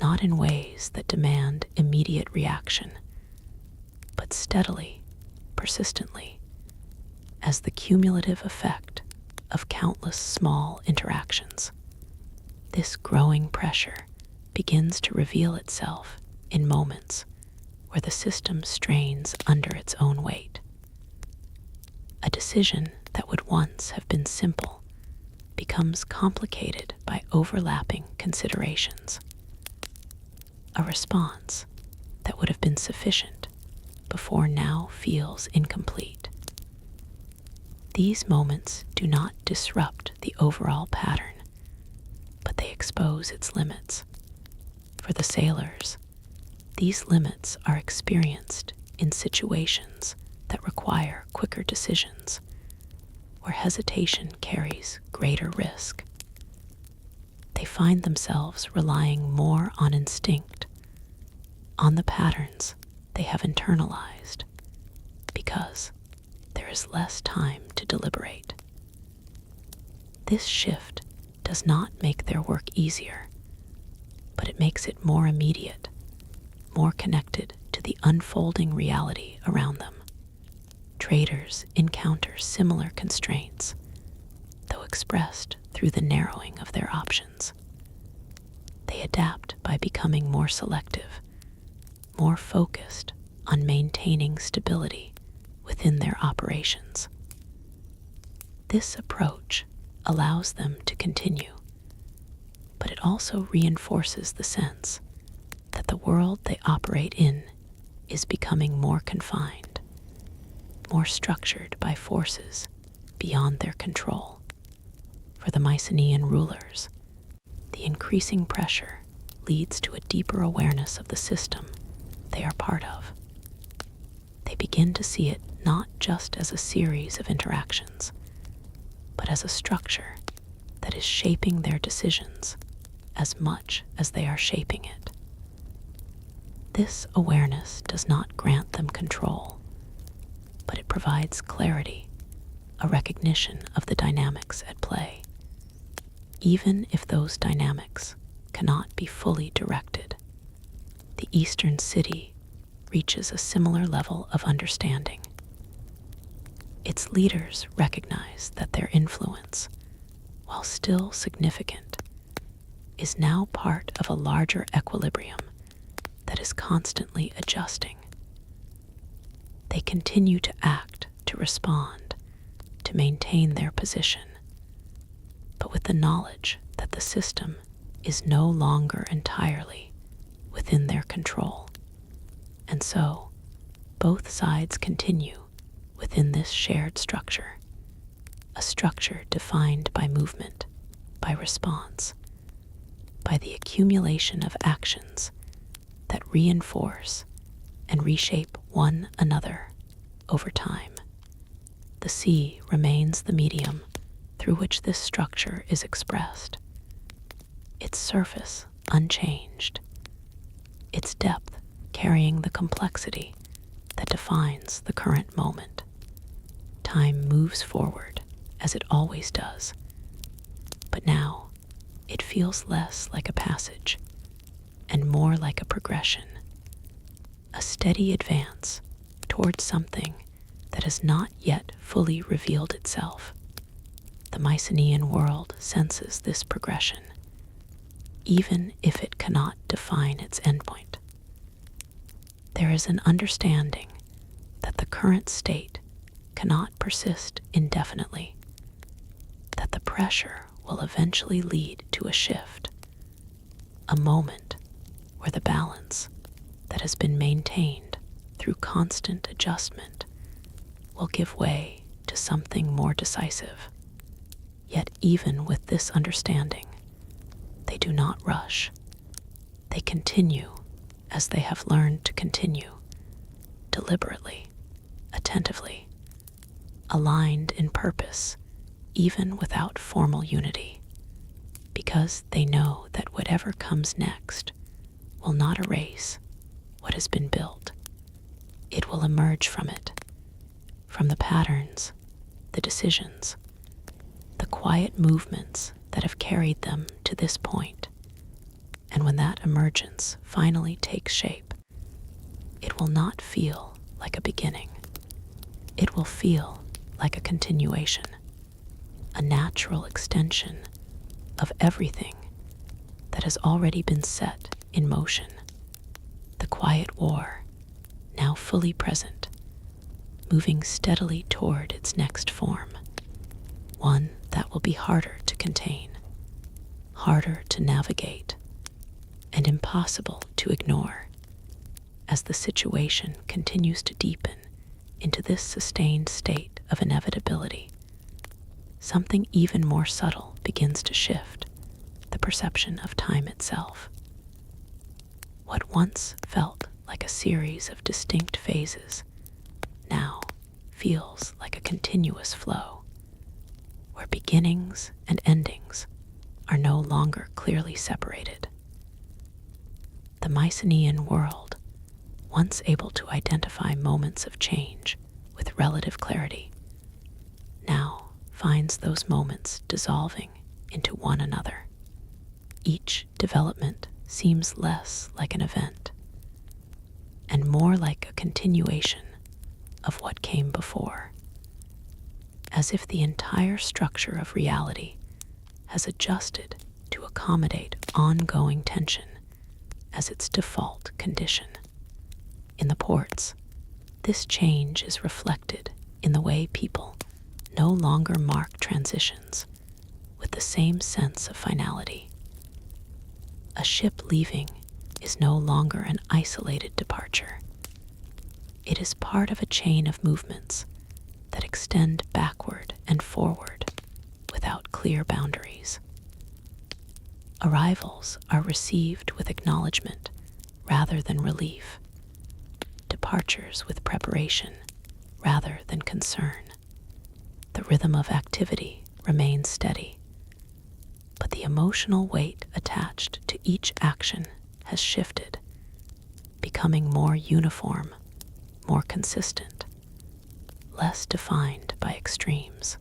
not in ways that demand immediate reaction, but steadily, persistently, as the cumulative effect of countless small interactions. This growing pressure begins to reveal itself in moments where the system strains under its own weight. A decision that would once have been simple becomes complicated by overlapping considerations. A response that would have been sufficient before now feels incomplete. These moments do not disrupt the overall pattern, but they expose its limits. For the sailors, these limits are experienced in situations that require quicker decisions, where hesitation carries greater risk. They find themselves relying more on instinct, on the patterns they have internalized, because there is less time to deliberate. This shift does not make their work easier, but it makes it more immediate, more connected to the unfolding reality around them. Traders encounter similar constraints, though expressed through the narrowing of their options. They adapt by becoming more selective, more focused on maintaining stability within their operations. This approach allows them to continue, but it also reinforces the sense that the world they operate in is becoming more confined, more structured by forces beyond their control. For the Mycenaean rulers, the increasing pressure leads to a deeper awareness of the system they are part of. They begin to see it not just as a series of interactions, but as a structure that is shaping their decisions as much as they are shaping it. This awareness does not grant them control, but it provides clarity, a recognition of the dynamics at play, even if those dynamics cannot be fully directed. The Eastern city reaches a similar level of understanding. Its leaders recognize that their influence, while still significant, is now part of a larger equilibrium that is constantly adjusting. They continue to act, to respond, to maintain their position, but with the knowledge that the system is no longer entirely within their control. And so, both sides continue within this shared structure, a structure defined by movement, by response, by the accumulation of actions that reinforce and reshape one another over time. The sea remains the medium through which this structure is expressed, its surface unchanged, its depth carrying the complexity that defines the current moment. Time moves forward as it always does, but now it feels less like a passage and more like a progression, a steady advance towards something that has not yet fully revealed itself. The Mycenaean world senses this progression, even if it cannot define its endpoint. There is an understanding that the current state cannot persist indefinitely, that the pressure will eventually lead to a shift, a moment where the balance that has been maintained through constant adjustment will give way to something more decisive. Yet even with this understanding, they do not rush. They continue as they have learned to continue, deliberately, attentively, aligned in purpose, even without formal unity, because they know that whatever comes next will not erase what has been built. It will emerge from it, from the patterns, the decisions, the quiet movements that have carried them to this point. And when that emergence finally takes shape, it will not feel like a beginning. It will feel like a continuation, a natural extension of everything that has already been set in motion. The quiet war, now fully present, moving steadily toward its next form, one that will be harder to contain, harder to navigate, and impossible to ignore as the situation continues to deepen into this sustained state of inevitability. Something even more subtle begins to shift the perception of time itself. What once felt like a series of distinct phases now feels like a continuous flow, where beginnings and endings are no longer clearly separated. The Mycenaean world, once able to identify moments of change with relative clarity, now finds those moments dissolving into one another. Each development seems less like an event and more like a continuation of what came before, as if the entire structure of reality has adjusted to accommodate ongoing tension as its default condition. In the ports, this change is reflected in the way people no longer mark transitions with the same sense of finality. A ship leaving is no longer an isolated departure. It is part of a chain of movements that extend backward and forward without clear boundaries. Arrivals are received with acknowledgement rather than relief, departures with preparation rather than concern. The rhythm of activity remains steady, but the emotional weight attached to each action has shifted, becoming more uniform, more consistent, less defined by extremes.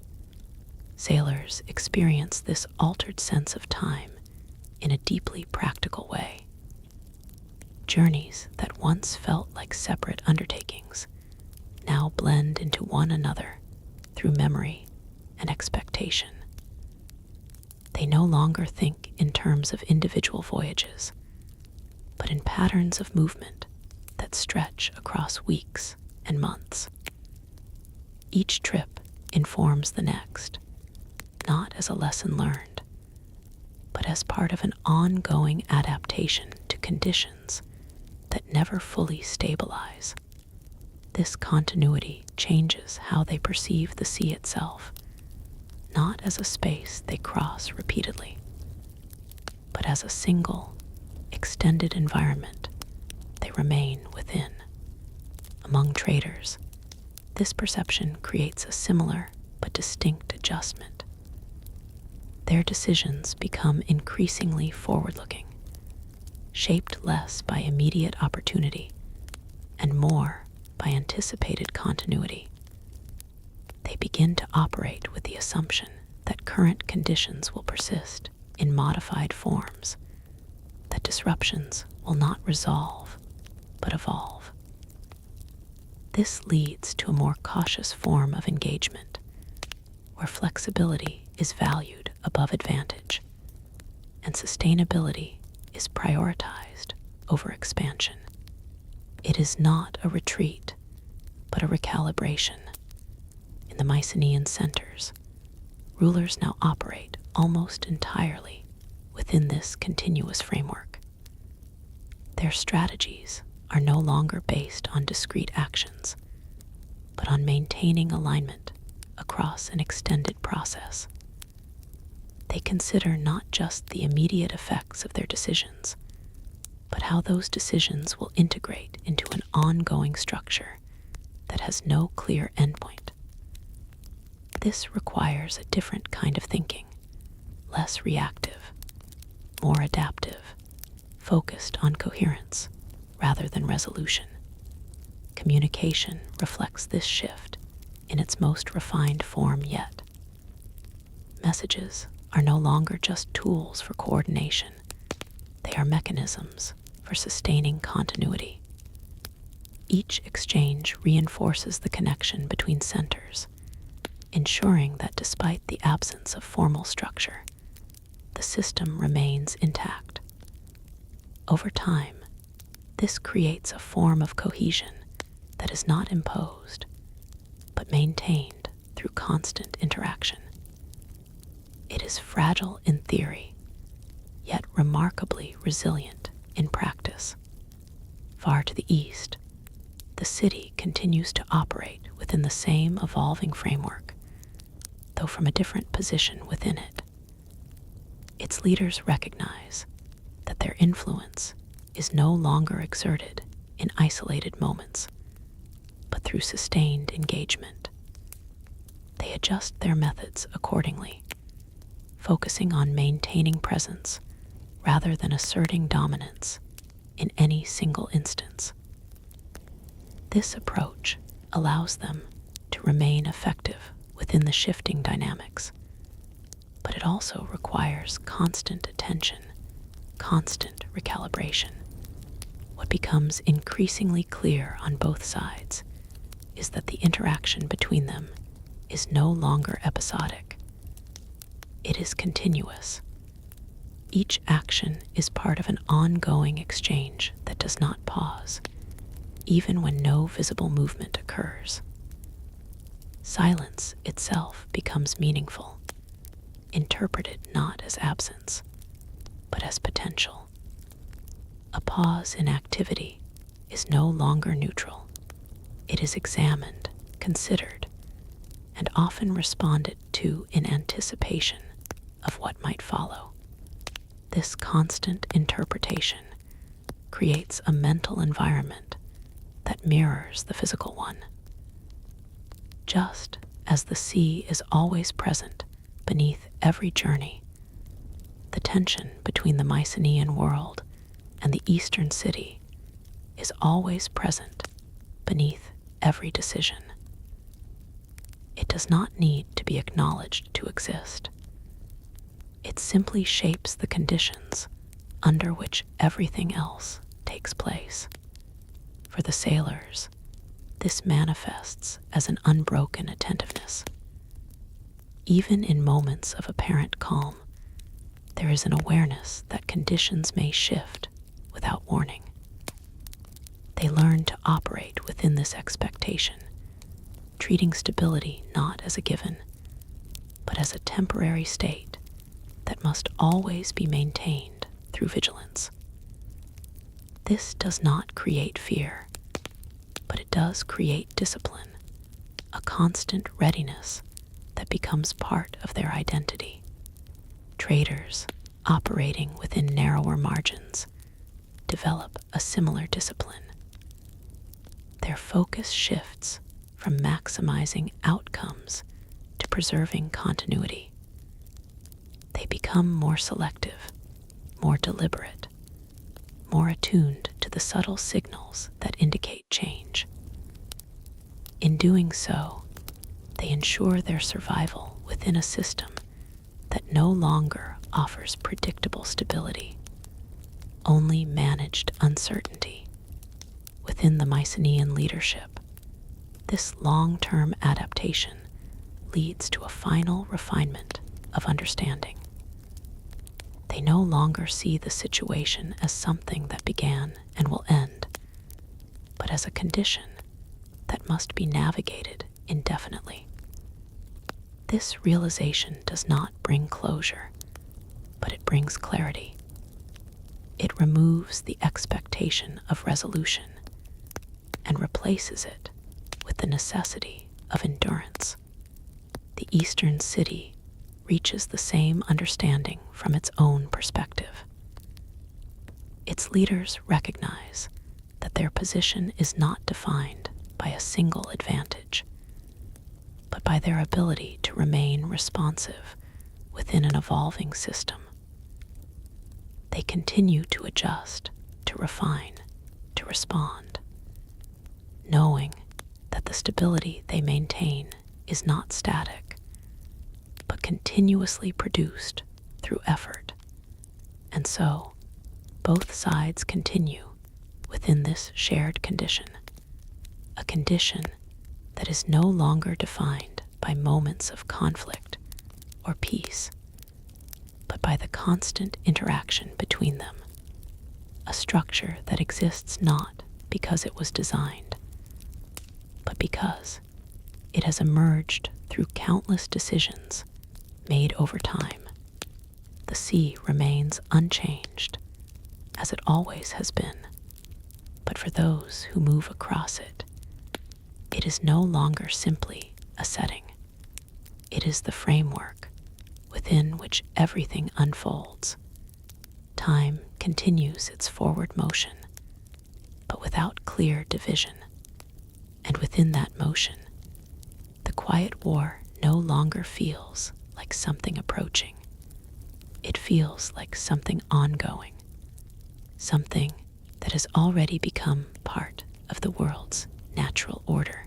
Sailors experience this altered sense of time in a deeply practical way. Journeys that once felt like separate undertakings now blend into one another through memory and expectation. They no longer think in terms of individual voyages, but in patterns of movement that stretch across weeks and months. Each trip informs the next, not as a lesson learned, but as part of an ongoing adaptation to conditions that never fully stabilize. This continuity changes how they perceive the sea itself, not as a space they cross repeatedly, but as a single, extended environment they remain within. Among traders, this perception creates a similar but distinct adjustment. Their decisions become increasingly forward-looking, shaped less by immediate opportunity and more by anticipated continuity. They begin to operate with the assumption that current conditions will persist in modified forms, that disruptions will not resolve but evolve. This leads to a more cautious form of engagement, where flexibility is valued above advantage and sustainability is prioritized over expansion. It is not a retreat, but a recalibration. In the Mycenaean centers, rulers now operate almost entirely within this continuous framework. Their strategies are no longer based on discrete actions, but on maintaining alignment across an extended process. They consider not just the immediate effects of their decisions, but how those decisions will integrate into an ongoing structure that has no clear endpoint. This requires a different kind of thinking, less reactive, more adaptive, focused on coherence rather than resolution. Communication reflects this shift in its most refined form yet. Messages are no longer just tools for coordination. They are mechanisms for sustaining continuity. Each exchange reinforces the connection between centers, ensuring that despite the absence of formal structure, the system remains intact. Over time, this creates a form of cohesion that is not imposed, but maintained through constant interaction. It is fragile in theory, yet remarkably resilient in practice. Far to the east, the city continues to operate within the same evolving framework, though from a different position within it. Its leaders recognize that their influence is no longer exerted in isolated moments, but through sustained engagement. They adjust their methods accordingly, focusing on maintaining presence rather than asserting dominance in any single instance. This approach allows them to remain effective within the shifting dynamics, but it also requires constant attention, constant recalibration. What becomes increasingly clear on both sides is that the interaction between them is no longer episodic. It is continuous. Each action is part of an ongoing exchange that does not pause, even when no visible movement occurs. Silence itself becomes meaningful, interpreted not as absence, but as potential. A pause in activity is no longer neutral. It is examined, considered, and often responded to in anticipation of what might follow. This constant interpretation creates a mental environment that mirrors the physical one. Just as the sea is always present beneath every journey, the tension between the Mycenaean world and the eastern city is always present beneath every decision. It does not need to be acknowledged to exist. It simply shapes the conditions under which everything else takes place. For the sailors, this manifests as an unbroken attentiveness. Even in moments of apparent calm, there is an awareness that conditions may shift without warning. They learn to operate within this expectation, treating stability not as a given, but as a temporary state that must always be maintained through vigilance. This does not create fear, but it does create discipline, a constant readiness that becomes part of their identity. Traders, operating within narrower margins, develop a similar discipline. their focus shifts from maximizing outcomes to preserving continuity. They become more selective, more deliberate, more attuned to the subtle signals that indicate change. In doing so, they ensure their survival within a system that no longer offers predictable stability, only managed uncertainty. Within the Mycenaean leadership, this long-term adaptation leads to a final refinement of understanding. They no longer see the situation as something that began and will end, but as a condition that must be navigated indefinitely. This realization does not bring closure, but it brings clarity. It removes the expectation of resolution and replaces it with the necessity of endurance. The Eastern city reaches the same understanding from its own perspective. Its leaders recognize that their position is not defined by a single advantage, but by their ability to remain responsive within an evolving system. They continue to adjust, to refine, to respond, knowing that the stability they maintain is not static, but continuously produced through effort. And so, both sides continue within this shared condition, a condition that is no longer defined by moments of conflict or peace, but by the constant interaction between them, a structure that exists not because it was designed, but because it has emerged through countless decisions made over time. The sea remains unchanged, as it always has been, but for those who move across it, it is no longer simply a setting. It is the framework within which everything unfolds. Time continues its forward motion, but without clear division. And within that motion, the quiet war no longer feels like something approaching. It feels like something ongoing, something that has already become part of the world's natural order,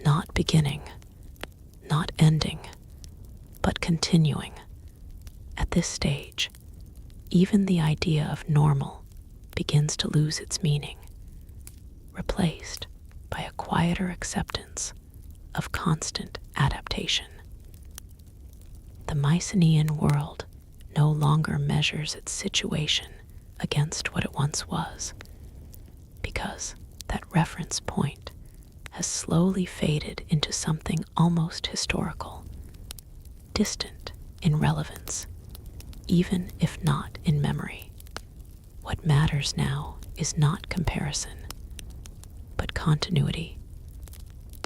not beginning, not ending, but continuing. At this stage, even the idea of normal begins to lose its meaning, replaced by a quieter acceptance of constant adaptation. The Mycenaean world no longer measures its situation against what it once was, because that reference point has slowly faded into something almost historical, distant in relevance, even if not in memory. What matters now is not comparison, but continuity.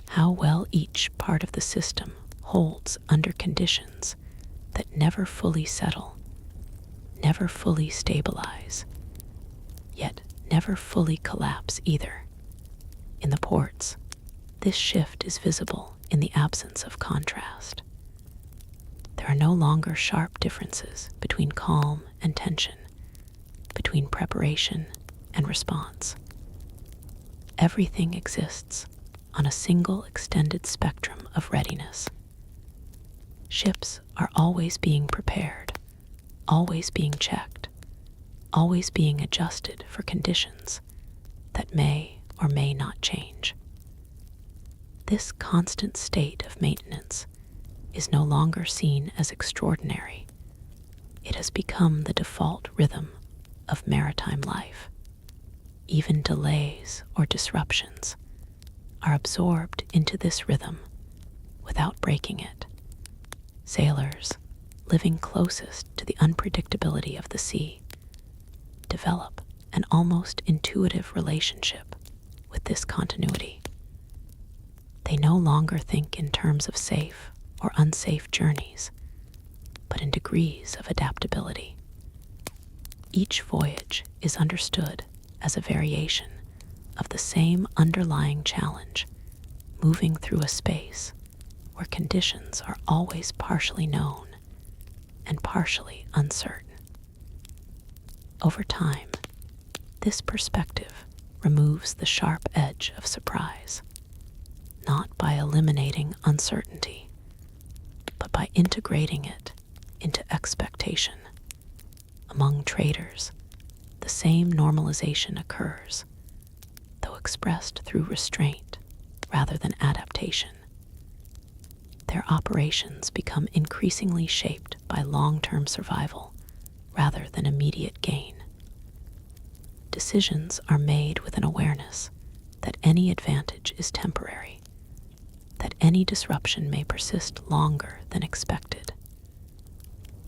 How well each part of the system holds under conditions that never fully settle, never fully stabilize, yet never fully collapse either. In the ports, this shift is visible in the absence of contrast. There are no longer sharp differences between calm and tension, between preparation and response. Everything exists on a single extended spectrum of readiness. Ships are always being prepared, always being checked, always being adjusted for conditions that may or may not change. This constant state of maintenance is no longer seen as extraordinary. It has become the default rhythm of maritime life. Even delays or disruptions are absorbed into this rhythm without breaking it. Sailors, living closest to the unpredictability of the sea, develop an almost intuitive relationship with this continuity. They no longer think in terms of safe or unsafe journeys, but in degrees of adaptability. Each voyage is understood as a variation of the same underlying challenge, moving through a space where conditions are always partially known and partially uncertain. Over time, this perspective removes the sharp edge of surprise, not by eliminating uncertainty, but by integrating it into expectation. Among traders, the same normalization occurs, though expressed through restraint rather than adaptation. Their operations become increasingly shaped by long-term survival rather than immediate gain. Decisions are made with an awareness that any advantage is temporary, that any disruption may persist longer than expected.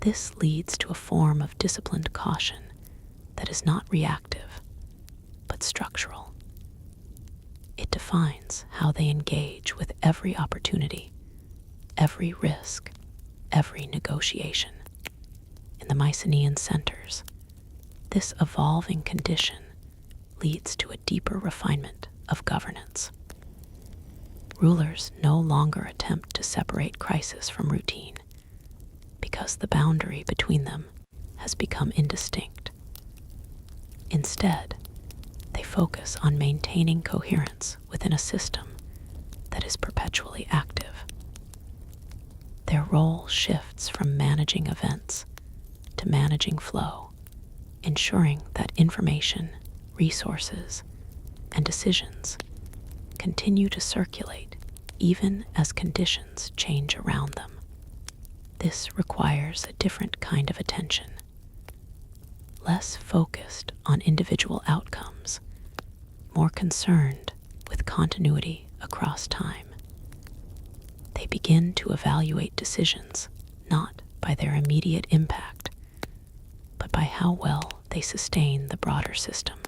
This leads to a form of disciplined caution that is not reactive, but structural. It defines how they engage with every opportunity, every risk, every negotiation. In the Mycenaean centers, this evolving condition leads to a deeper refinement of governance. Rulers no longer attempt to separate crisis from routine because the boundary between them has become indistinct. Instead, they focus on maintaining coherence within a system that is perpetually active. Their role shifts from managing events to managing flow, ensuring that information, resources, and decisions continue to circulate even as conditions change around them. This requires a different kind of attention, less focused on individual outcomes, more concerned with continuity across time. They begin to evaluate decisions not by their immediate impact, but by how well they sustain the broader system.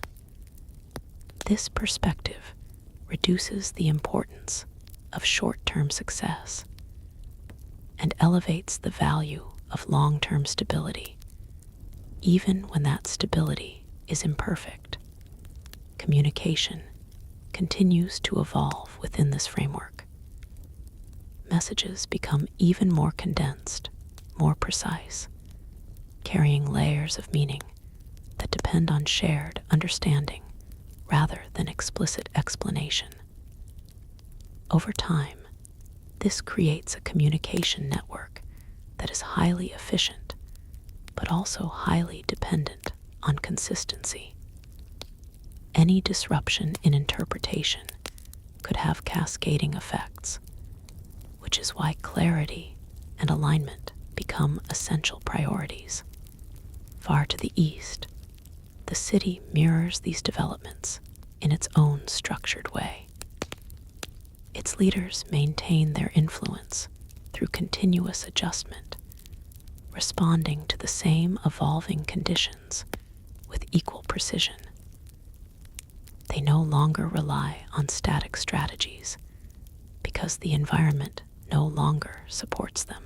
This perspective reduces the importance of short-term success and elevates the value of long-term stability, even when that stability is imperfect. Communication continues to evolve within this framework. Messages become even more condensed, more precise, carrying layers of meaning that depend on shared understanding rather than explicit explanation. Over time, this creates a communication network that is highly efficient, but also highly dependent on consistency. Any disruption in interpretation could have cascading effects, which is why clarity and alignment become essential priorities. Far to the east, the city mirrors these developments in its own structured way. Its leaders maintain their influence through continuous adjustment, responding to the same evolving conditions with equal precision. They no longer rely on static strategies because the environment no longer supports them.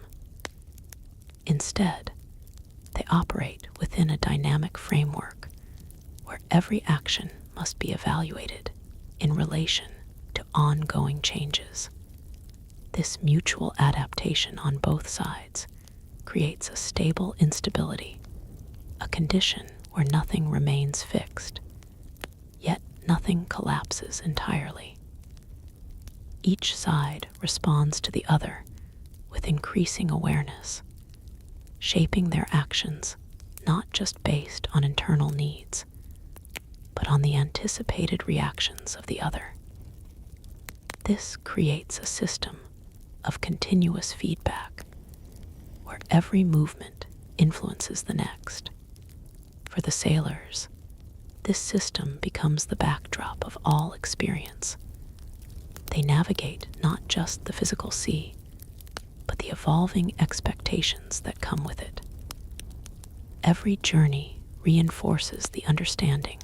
Instead, they operate within a dynamic framework where every action must be evaluated in relation to ongoing changes. This mutual adaptation on both sides creates a stable instability, a condition where nothing remains fixed, yet nothing collapses entirely. Each side responds to the other with increasing awareness, shaping their actions not just based on internal needs, but on the anticipated reactions of the other. This creates a system of continuous feedback, where every movement influences the next. For the sailors, this system becomes the backdrop of all experience. They navigate not just the physical sea, but the evolving expectations that come with it. Every journey reinforces the understanding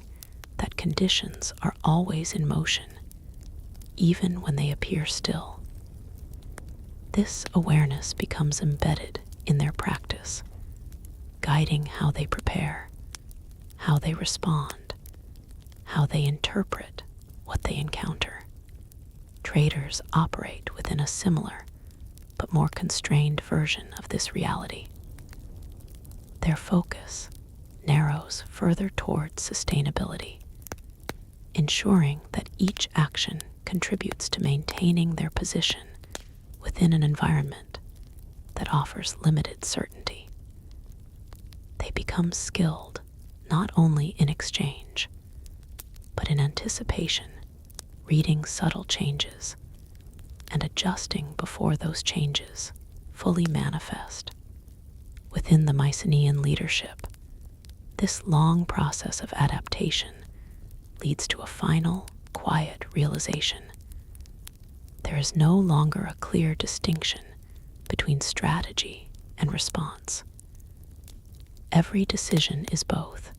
that conditions are always in motion, even when they appear still. This awareness becomes embedded in their practice, guiding how they prepare, how they respond, how they interpret what they encounter. Traders operate within a similar but more constrained version of this reality. Their focus narrows further towards sustainability, ensuring that each action contributes to maintaining their position within an environment that offers limited certainty. They become skilled not only in exchange, but in anticipation, reading subtle changes, and adjusting before those changes fully manifest. Within the Mycenaean leadership, this long process of adaptation leads to a final, quiet realization. There is no longer a clear distinction between strategy and response. Every decision is both.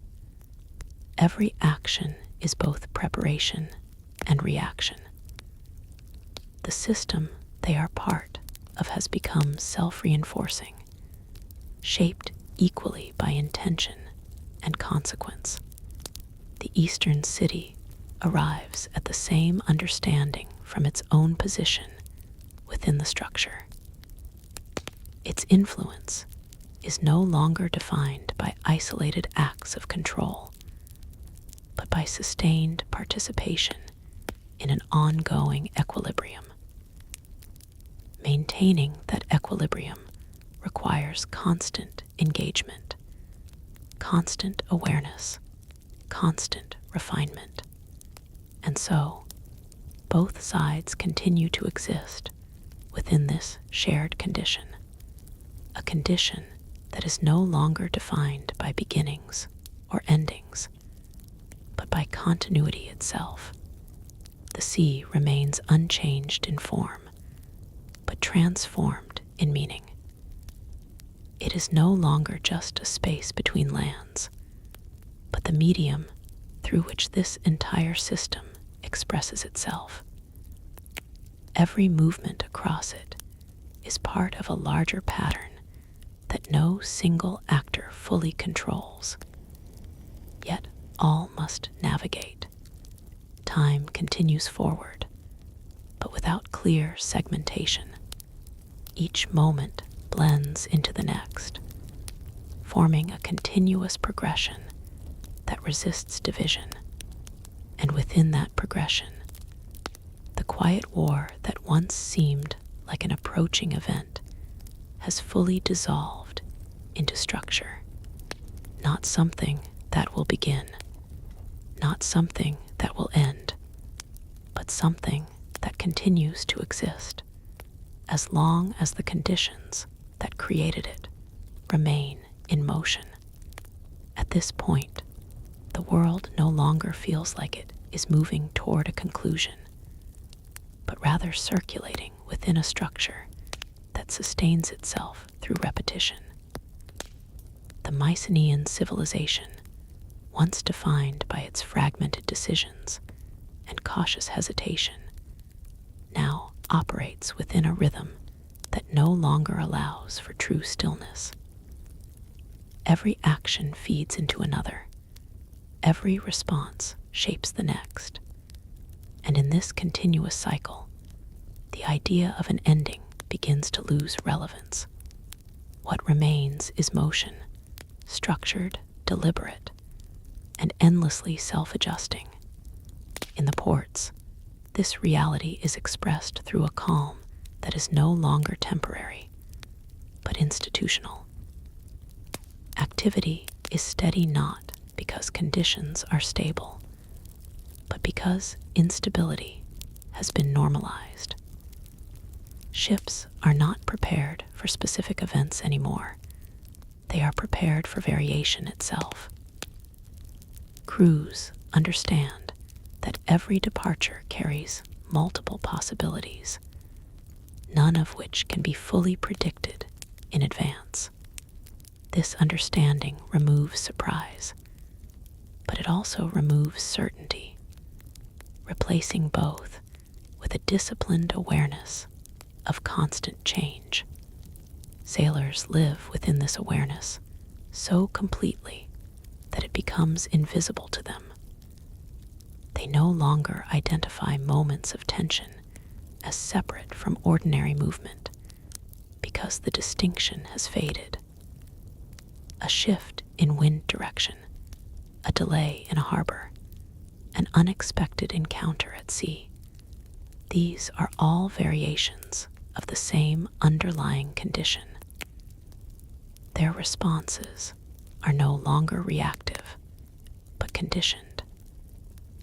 Every action is both preparation and reaction. The system they are part of has become self-reinforcing, shaped equally by intention and consequence. The Eastern city arrives at the same understanding from its own position within the structure. Its influence is no longer defined by isolated acts of control, but by sustained participation in an ongoing equilibrium. Maintaining that equilibrium requires constant engagement, constant awareness, constant refinement. And so, both sides continue to exist within this shared condition, a condition that is no longer defined by beginnings or endings, but by continuity itself. The sea remains unchanged in form, but transformed in meaning. It is no longer just a space between lands, but the medium through which this entire system expresses itself. Every movement across it is part of a larger pattern that no single actor fully controls, yet all must navigate. Time continues forward, but without clear segmentation. Each moment blends into the next, forming a continuous progression that resists division. And within that progression, the quiet war that once seemed like an approaching event has fully dissolved into structure. Not something that will begin, not something that will end, but something that continues to exist as long as the conditions that created it remain in motion. At this point, the world no longer feels like it is moving toward a conclusion, but rather circulating within a structure that sustains itself through repetition. The Mycenaean civilization, once defined by its fragmented decisions and cautious hesitation, now operates within a rhythm that no longer allows for true stillness. Every action feeds into another. Every response shapes the next. And in this continuous cycle, the idea of an ending begins to lose relevance. What remains is motion, structured, deliberate, and endlessly self-adjusting. In the ports, this reality is expressed through a calm that is no longer temporary, but institutional. Activity is steady not because conditions are stable, but because instability has been normalized. Ships are not prepared for specific events anymore. They are prepared for variation itself. Crews understand that every departure carries multiple possibilities, none of which can be fully predicted in advance. This understanding removes surprise, but it also removes certainty, replacing both with a disciplined awareness of constant change. Sailors live within this awareness so completely that it becomes invisible to them. They no longer identify moments of tension as separate from ordinary movement because the distinction has faded. A shift in wind direction, a delay in a harbor, an unexpected encounter at sea. These are all variations of the same underlying condition. Their responses are no longer reactive, but conditioned.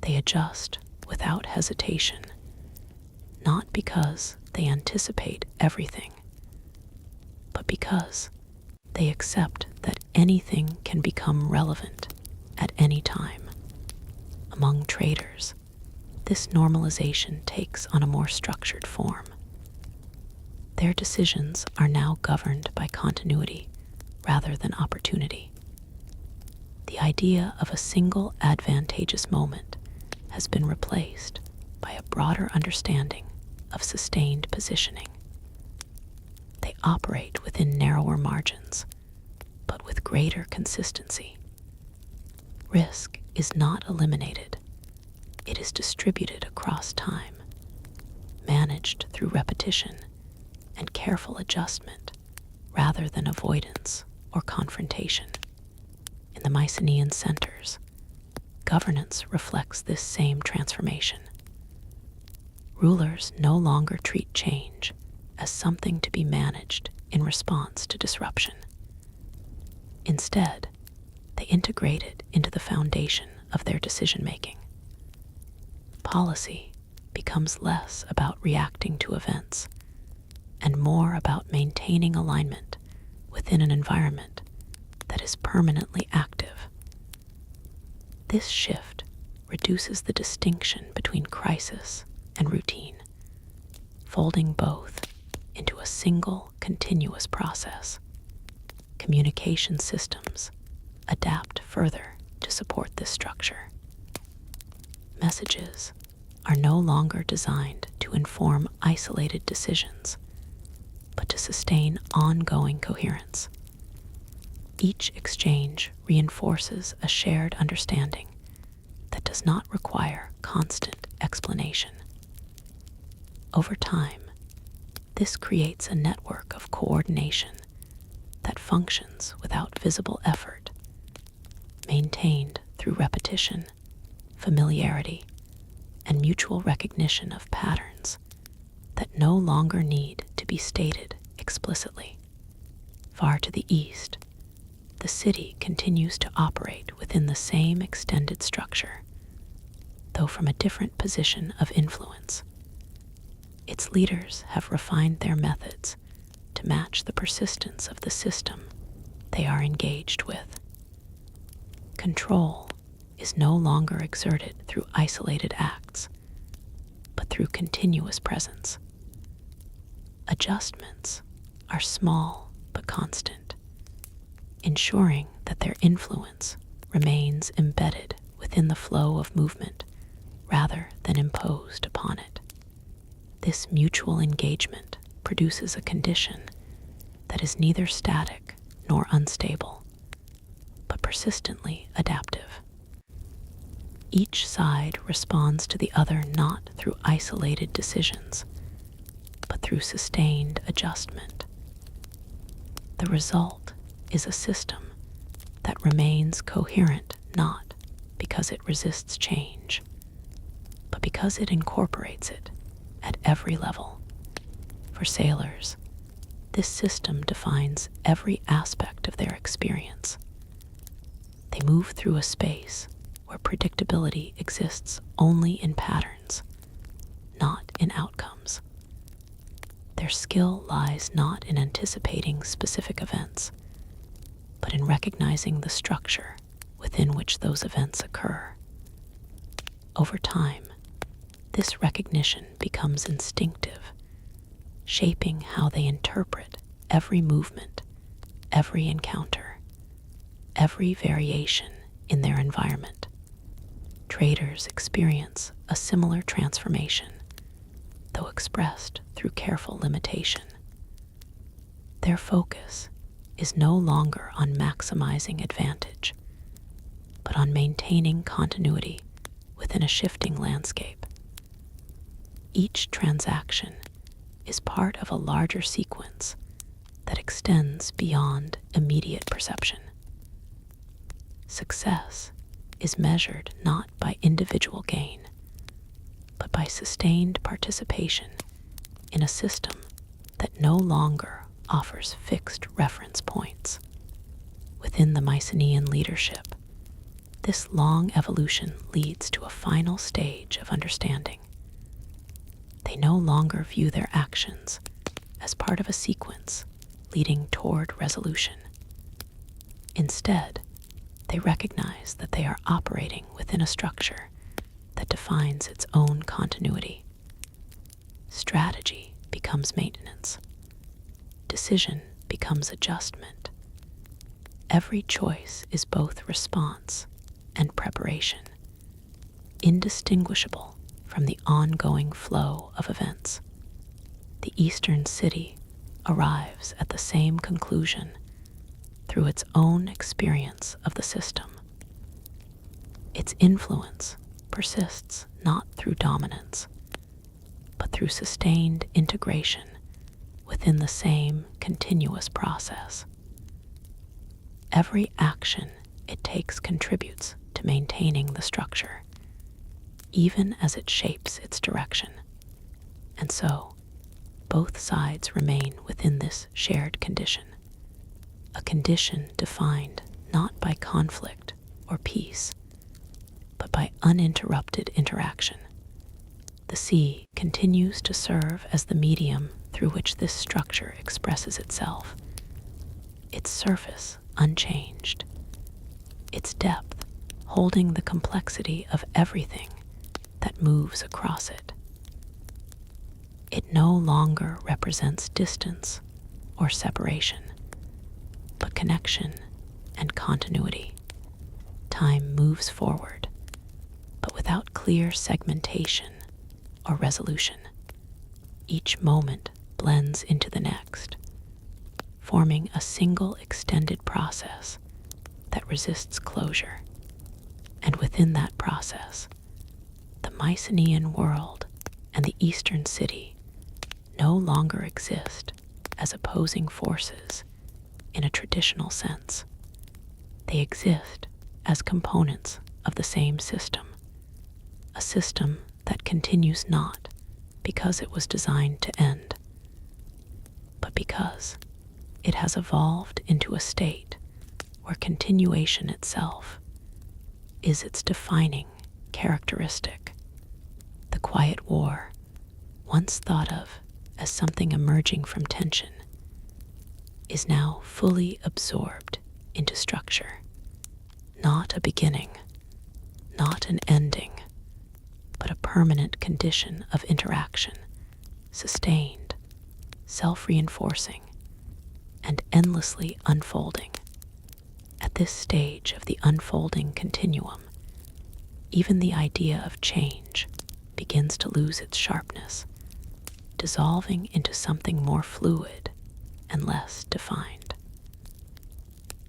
They adjust without hesitation, not because they anticipate everything, but because they accept that anything can become relevant at any time. Among traders, this normalization takes on a more structured form. Their decisions are now governed by continuity rather than opportunity. The idea of a single advantageous moment has been replaced by a broader understanding of sustained positioning. They operate within narrower margins, but with greater consistency. Risk is not eliminated. It is distributed across time, managed through repetition and careful adjustment rather than avoidance or confrontation. In the Mycenaean centers, governance reflects this same transformation. Rulers no longer treat change as something to be managed in response to disruption. Instead, they integrate it into the foundation of their decision-making. Policy becomes less about reacting to events and more about maintaining alignment within an environment that is permanently active. This shift reduces the distinction between crisis and routine, folding both into a single continuous process. Communication systems adapt further to support this structure. Messages are no longer designed to inform isolated decisions, but to sustain ongoing coherence. Each exchange reinforces a shared understanding that does not require constant explanation. Over time, this creates a network of coordination that functions without visible effort, maintained through repetition, familiarity, and mutual recognition of patterns that no longer need to be stated explicitly. Far to the east, the city continues to operate within the same extended structure, though from a different position of influence. Its leaders have refined their methods to match the persistence of the system they are engaged with. Control is no longer exerted through isolated acts, but through continuous presence. Adjustments are small but constant, ensuring that their influence remains embedded within the flow of movement rather than imposed upon it. This mutual engagement produces a condition that is neither static nor unstable, but persistently adaptive. Each side responds to the other not through isolated decisions, but through sustained adjustment. The result is a system that remains coherent not because it resists change, but because it incorporates it at every level. For sailors, this system defines every aspect of their experience. They move through a space where predictability exists only in patterns, not in outcomes. Their skill lies not in anticipating specific events, but in recognizing the structure within which those events occur. Over time, this recognition becomes instinctive, shaping how they interpret every movement, every encounter, every variation in their environment. Traders experience a similar transformation, though expressed through careful limitation. Their focus is no longer on maximizing advantage, but on maintaining continuity within a shifting landscape. Each transaction is part of a larger sequence that extends beyond immediate perception. Success is measured not by individual gain, but by sustained participation in a system that no longer offers fixed reference points. Within the Mycenaean leadership, this long evolution leads to a final stage of understanding. They no longer view their actions as part of a sequence leading toward resolution. Instead, they recognize that they are operating within a structure that defines its own continuity. Strategy becomes maintenance. Decision becomes adjustment. Every choice is both response and preparation, indistinguishable from the ongoing flow of events. The Eastern city arrives at the same conclusion through its own experience of the system. Its influence persists not through dominance, but through sustained integration within the same continuous process. Every action it takes contributes to maintaining the structure, even as it shapes its direction. And so, both sides remain within this shared condition, a condition defined not by conflict or peace, but by uninterrupted interaction. The sea continues to serve as the medium through which this structure expresses itself, its surface unchanged, its depth holding the complexity of everything that moves across it. It no longer represents distance or separation, but connection and continuity. Time moves forward, but without clear segmentation or resolution. Each moment blends into the next, forming a single extended process that resists closure. And within that process, the Mycenaean world and the Eastern city no longer exist as opposing forces in a traditional sense. They exist as components of the same system, a system that continues not because it was designed to end, but because it has evolved into a state where continuation itself is its defining characteristic. The quiet war, once thought of as something emerging from tension, is now fully absorbed into structure. Not a beginning, not an ending, but a permanent condition of interaction, sustained, self-reinforcing, and endlessly unfolding. At this stage of the unfolding continuum, even the idea of change begins to lose its sharpness, dissolving into something more fluid and less defined.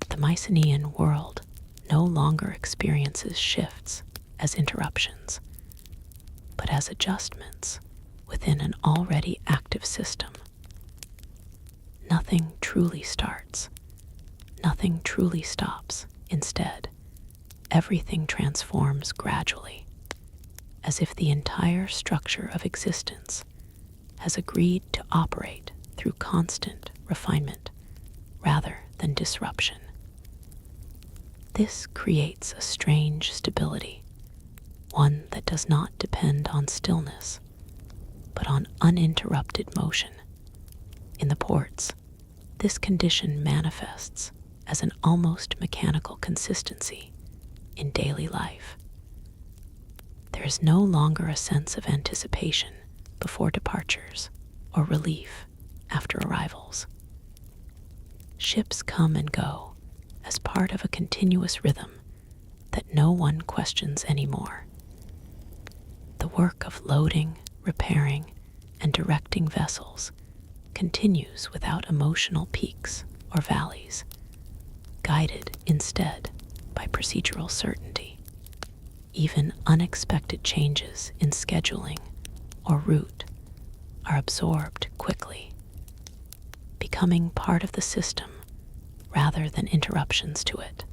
The Mycenaean world no longer experiences shifts as interruptions, but as adjustments within an already active system. Nothing truly starts, nothing truly stops. Instead, everything transforms gradually, as if the entire structure of existence has agreed to operate through constant refinement rather than disruption. This creates a strange stability, one that does not depend on stillness, but on uninterrupted motion. In the ports, this condition manifests as an almost mechanical consistency in daily life. There is no longer a sense of anticipation before departures or relief after arrivals. Ships come and go as part of a continuous rhythm that no one questions anymore. The work of loading, repairing, and directing vessels continues without emotional peaks or valleys, guided instead by procedural certainty. Even unexpected changes in scheduling or route are absorbed quickly, becoming part of the system rather than interruptions to it.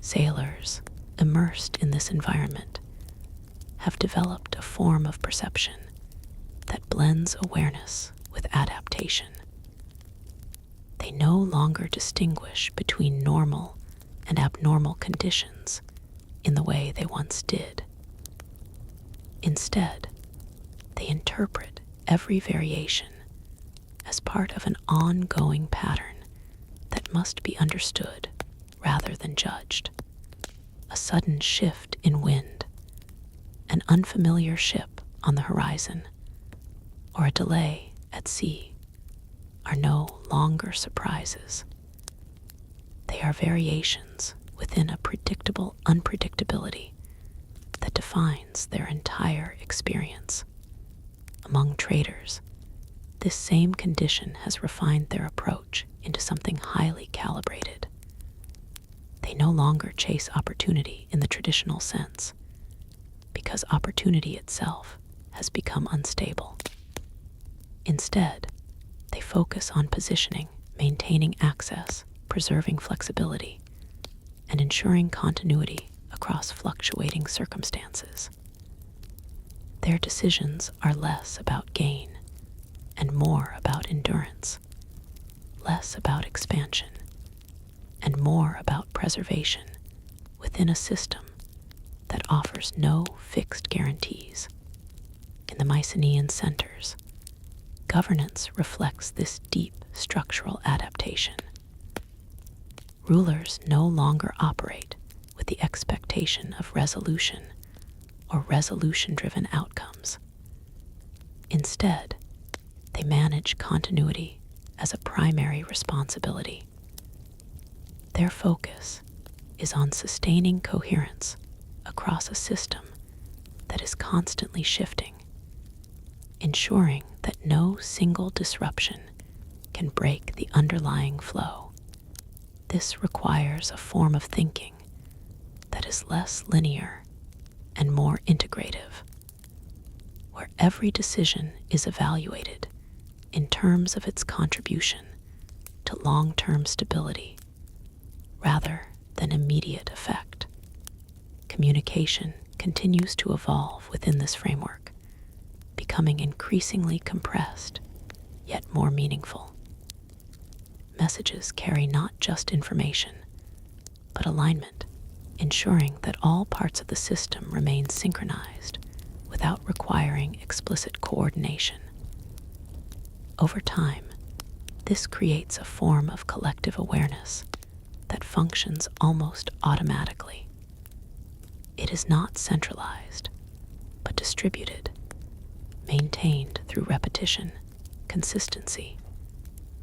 Sailors, immersed in this environment, have developed a form of perception that blends awareness with adaptation. They no longer distinguish between normal and abnormal conditions in the way they once did. Instead, they interpret every variation as part of an ongoing pattern that must be understood rather than judged. A sudden shift in wind, an unfamiliar ship on the horizon, or a delay at sea are no longer surprises. They are variations within a predictable unpredictability that defines their entire experience. Among traders, this same condition has refined their approach into something highly calibrated. They no longer chase opportunity in the traditional sense, because opportunity itself has become unstable. Instead, they focus on positioning, maintaining access, preserving flexibility, and ensuring continuity across fluctuating circumstances. Their decisions are less about gain and more about endurance, less about expansion and more about preservation within a system that offers no fixed guarantees. In the Mycenaean centers, governance reflects this deep structural adaptation. Rulers no longer operate with the expectation of resolution or resolution-driven outcomes. Instead, they manage continuity as a primary responsibility. Their focus is on sustaining coherence across a system that is constantly shifting, ensuring that no single disruption can break the underlying flow. This requires a form of thinking that is less linear and more integrative, where every decision is evaluated in terms of its contribution to long-term stability rather than immediate effect. Communication continues to evolve within this framework, becoming increasingly compressed, yet more meaningful. Messages carry not just information, but alignment, ensuring that all parts of the system remain synchronized without requiring explicit coordination. Over time, this creates a form of collective awareness that functions almost automatically. It is not centralized, but distributed, maintained through repetition, consistency,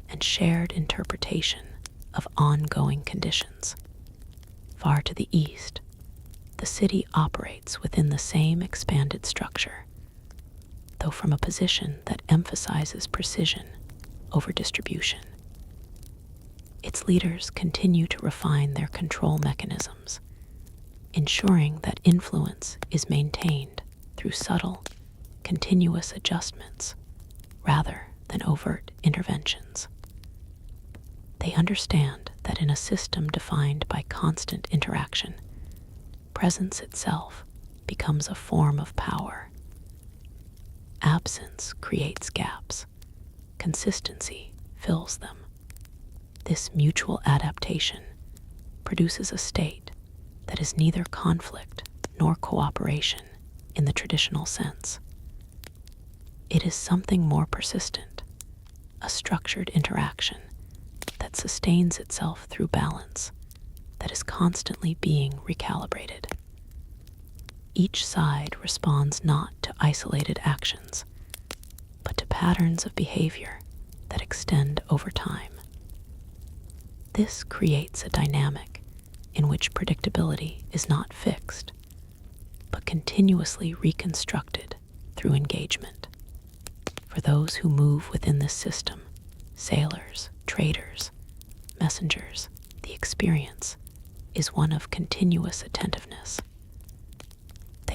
and shared interpretation of ongoing conditions. Far to the east, the city operates within the same expanded structure, though from a position that emphasizes precision over distribution. Its leaders continue to refine their control mechanisms, ensuring that influence is maintained through subtle, continuous adjustments rather than overt interventions. They understand that in a system defined by constant interaction, presence itself becomes a form of power. Absence creates gaps. Consistency fills them. This mutual adaptation produces a state that is neither conflict nor cooperation in the traditional sense. It is something more persistent, a structured interaction that sustains itself through balance, that is constantly being recalibrated. Each side responds not to isolated actions, but to patterns of behavior that extend over time. This creates a dynamic in which predictability is not fixed, but continuously reconstructed through engagement. For those who move within this system, sailors, traders, messengers, the experience is one of continuous attentiveness.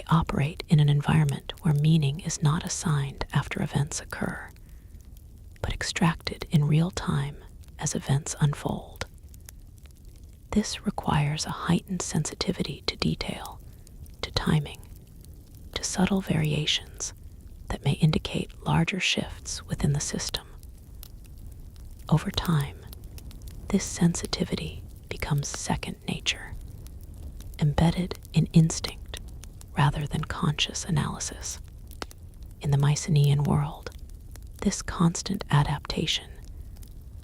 They operate in an environment where meaning is not assigned after events occur, but extracted in real time as events unfold. This requires a heightened sensitivity to detail, to timing, to subtle variations that may indicate larger shifts within the system. Over time, this sensitivity becomes second nature, embedded in instinct rather than conscious analysis. In the Mycenaean world, this constant adaptation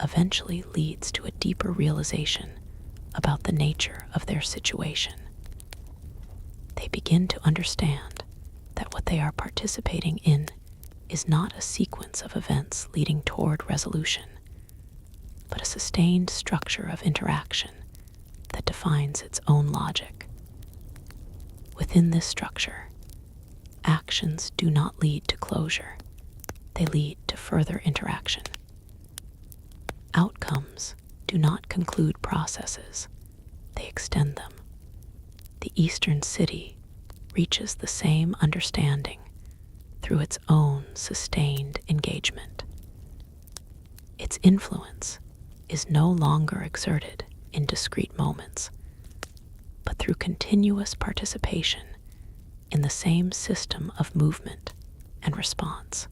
eventually leads to a deeper realization about the nature of their situation. They begin to understand that what they are participating in is not a sequence of events leading toward resolution, but a sustained structure of interaction that defines its own logic. Within this structure, actions do not lead to closure, they lead to further interaction. Outcomes do not conclude processes, they extend them. The Eastern city reaches the same understanding through its own sustained engagement. Its influence is no longer exerted in discrete moments, but through continuous participation in the same system of movement and response.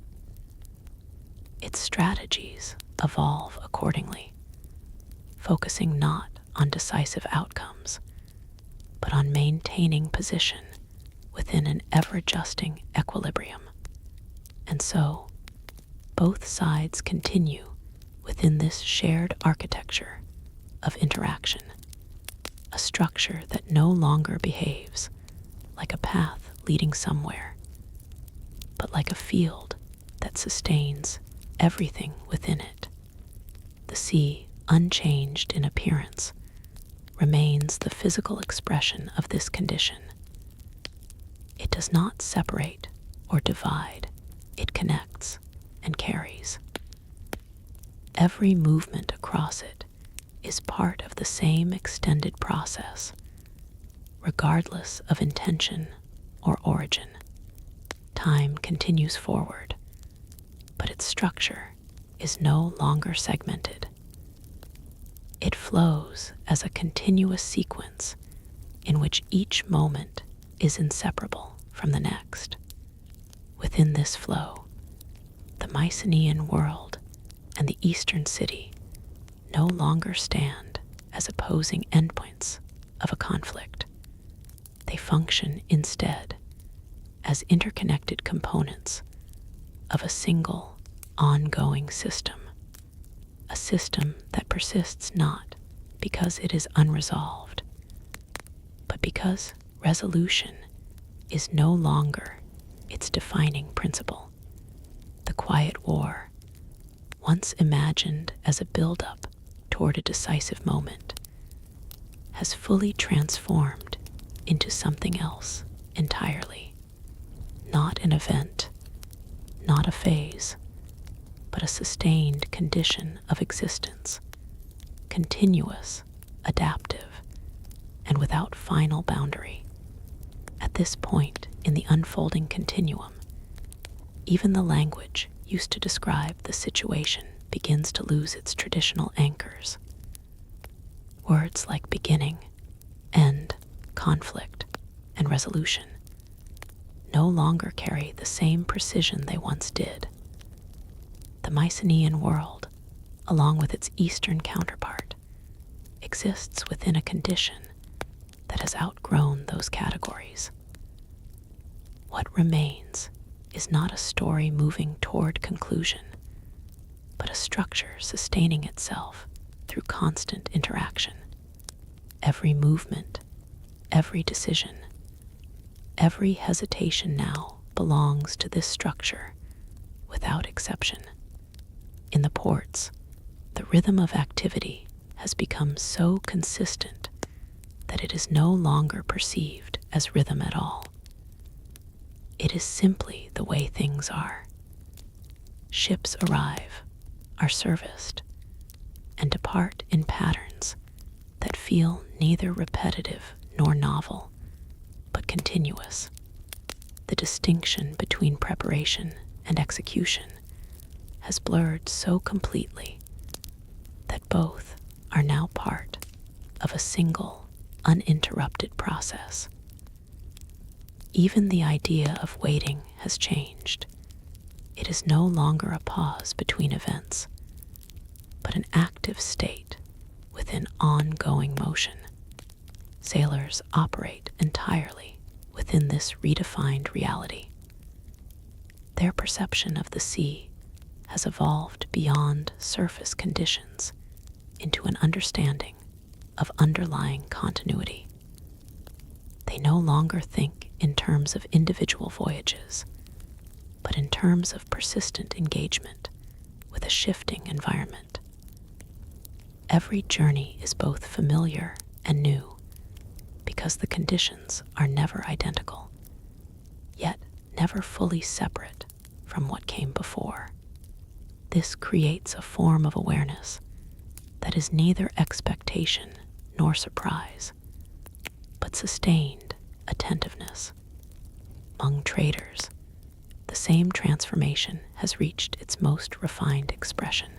Its strategies evolve accordingly, focusing not on decisive outcomes, but on maintaining position within an ever-adjusting equilibrium. And so, both sides continue within this shared architecture of interaction, a structure that no longer behaves like a path leading somewhere, but like a field that sustains everything within it. The sea, unchanged in appearance, remains the physical expression of this condition. It does not separate or divide, it connects and carries. Every movement across it is part of the same extended process, regardless of intention or origin. Time continues forward, but its structure is no longer segmented. It flows as a continuous sequence in which each moment is inseparable from the next. Within this flow, the Mycenaean world and the Eastern city no longer stand as opposing endpoints of a conflict. They function instead as interconnected components of a single, ongoing system, a system that persists not because it is unresolved, but because resolution is no longer its defining principle. The quiet war, once imagined as a build-up toward a decisive moment, has fully transformed into something else entirely. Not an event, not a phase, but a sustained condition of existence, continuous, adaptive, and without final boundary. At this point in the unfolding continuum, even the language used to describe the situation begins to lose its traditional anchors. Words like beginning, end, conflict, and resolution no longer carry the same precision they once did. The Mycenaean world, along with its Eastern counterpart, exists within a condition that has outgrown those categories. What remains is not a story moving toward conclusion, but a structure sustaining itself through constant interaction. Every movement, every decision, every hesitation now belongs to this structure without exception. In the ports, the rhythm of activity has become so consistent that it is no longer perceived as rhythm at all. It is simply the way things are. Ships arrive, are serviced, and depart in patterns that feel neither repetitive nor novel, but continuous. the distinction between preparation and execution has blurred so completely that both are now part of a single, uninterrupted process. Even the idea of waiting has changed. It is no longer a pause between events, but an active state within ongoing motion. Sailors operate entirely within this redefined reality. Their perception of the sea has evolved beyond surface conditions into an understanding of underlying continuity. They no longer think in terms of individual voyages, but in terms of persistent engagement with a shifting environment. Every journey is both familiar and new because the conditions are never identical, yet never fully separate from what came before. This creates a form of awareness that is neither expectation nor surprise, but sustained attentiveness. Among traders, the same transformation has reached its most refined expression.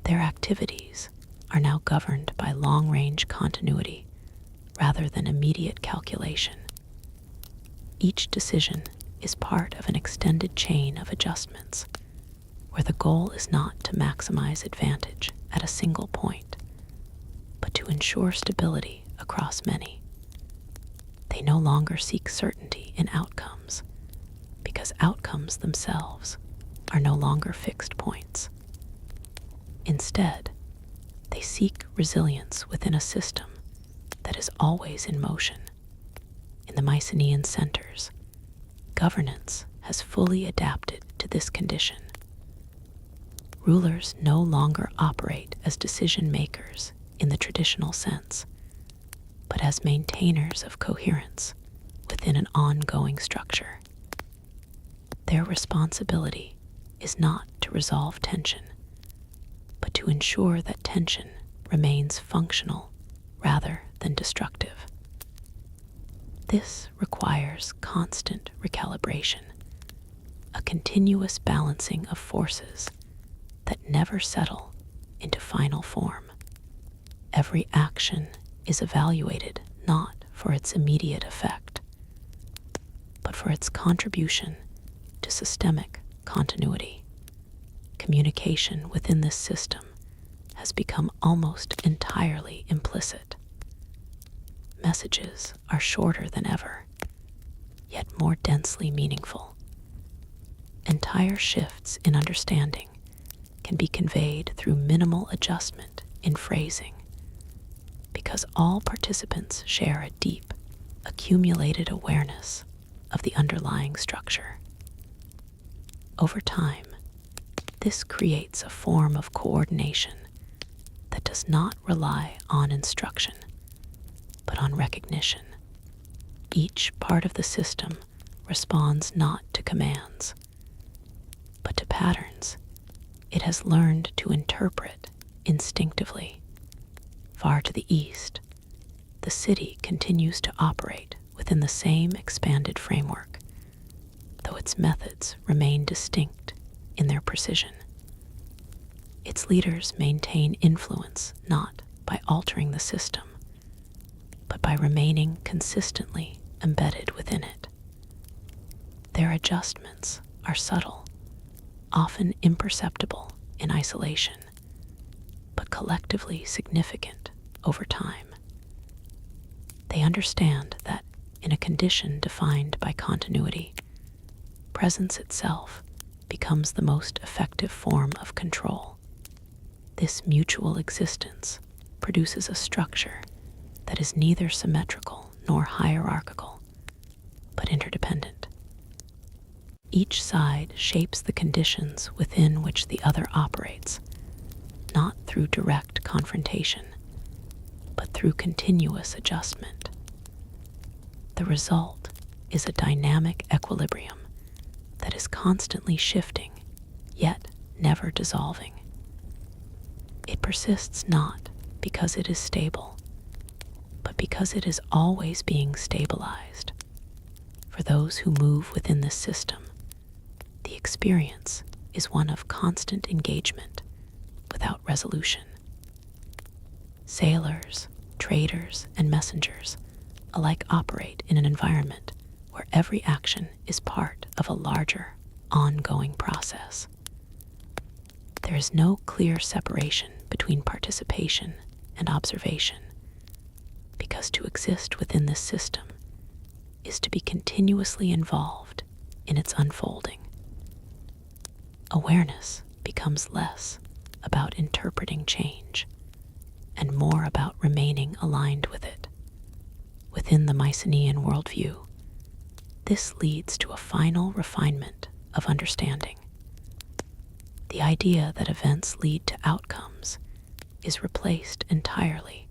Their activities are now governed by long-range continuity rather than immediate calculation. Each decision is part of an extended chain of adjustments, where the goal is not to maximize advantage at a single point, but to ensure stability across many. They no longer seek certainty in outcomes, because outcomes themselves are no longer fixed points. Instead, they seek resilience within a system that is always in motion. In the Mycenaean centers, governance has fully adapted to this condition. Rulers no longer operate as decision makers in the traditional sense, but as maintainers of coherence within an ongoing structure. Their responsibility is not to resolve tension, but to ensure that tension remains functional rather than destructive. This requires constant recalibration, a continuous balancing of forces that never settle into final form. Every action is evaluated not for its immediate effect, but for its contribution to systemic continuity. Communication within this system has become almost entirely implicit. Messages are shorter than ever, yet more densely meaningful. Entire shifts in understanding can be conveyed through minimal adjustment in phrasing, because all participants share a deep, accumulated awareness of the underlying structure. Over time, this creates a form of coordination that does not rely on instruction, but on recognition. Each part of the system responds not to commands, but to patterns it has learned to interpret instinctively. Far to the east, the city continues to operate within the same expanded framework, though its methods remain distinct in their precision. Its leaders maintain influence not by altering the system, but by remaining consistently embedded within it. Their adjustments are subtle, often imperceptible in isolation, but collectively significant over time. They understand that in a condition defined by continuity, presence itself becomes the most effective form of control. This mutual existence produces a structure that is neither symmetrical nor hierarchical, but interdependent. Each side shapes the conditions within which the other operates, not through direct confrontation, but through continuous adjustment. The result is a dynamic equilibrium that is constantly shifting, yet never dissolving. It persists not because it is stable, but because it is always being stabilized. For those who move within this system, the experience is one of constant engagement without resolution. Sailors, traders, and messengers alike operate in an environment where every action is part of a larger, ongoing process. There is no clear separation between participation and observation, because to exist within this system is to be continuously involved in its unfolding. Awareness becomes less about interpreting change and more about remaining aligned with it. Within the Mycenaean worldview, this leads to a final refinement of understanding. The idea that events lead to outcomes is replaced entirely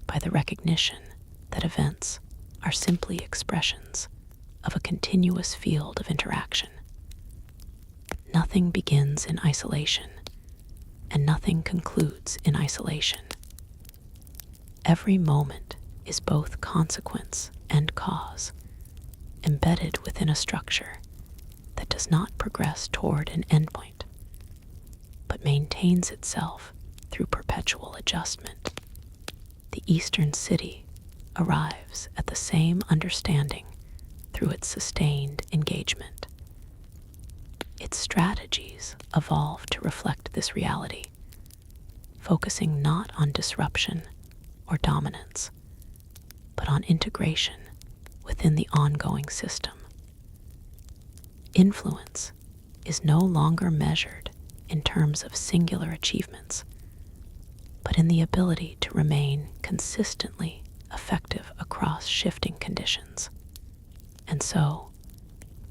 by the recognition that events are simply expressions of a continuous field of interaction. Nothing begins in isolation, and nothing concludes in isolation. Every moment is both consequence and cause, embedded within a structure that does not progress toward an endpoint, but maintains itself through perpetual adjustment. The Eastern city arrives at the same understanding through its sustained engagement. Its strategies evolve to reflect this reality, focusing not on disruption or dominance, but on integration within the ongoing system. Influence is no longer measured in terms of singular achievements, but in the ability to remain consistently effective across shifting conditions. And so,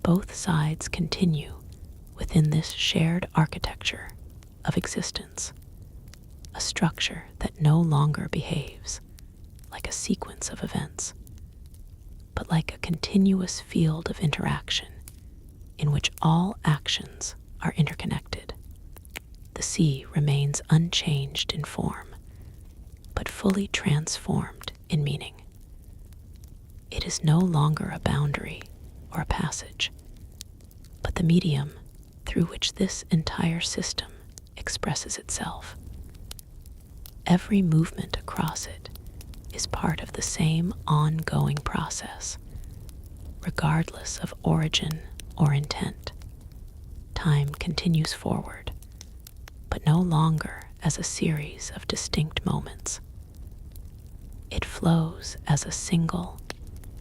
both sides continue within this shared architecture of existence, a structure that no longer behaves like a sequence of events, but like a continuous field of interaction in which all actions are interconnected. The sea remains unchanged in form, but fully transformed in meaning. It is no longer a boundary or a passage, but the medium through which this entire system expresses itself. Every movement across it is part of the same ongoing process, regardless of origin or intent. Time continues forward, but no longer as a series of distinct moments. It flows as a single,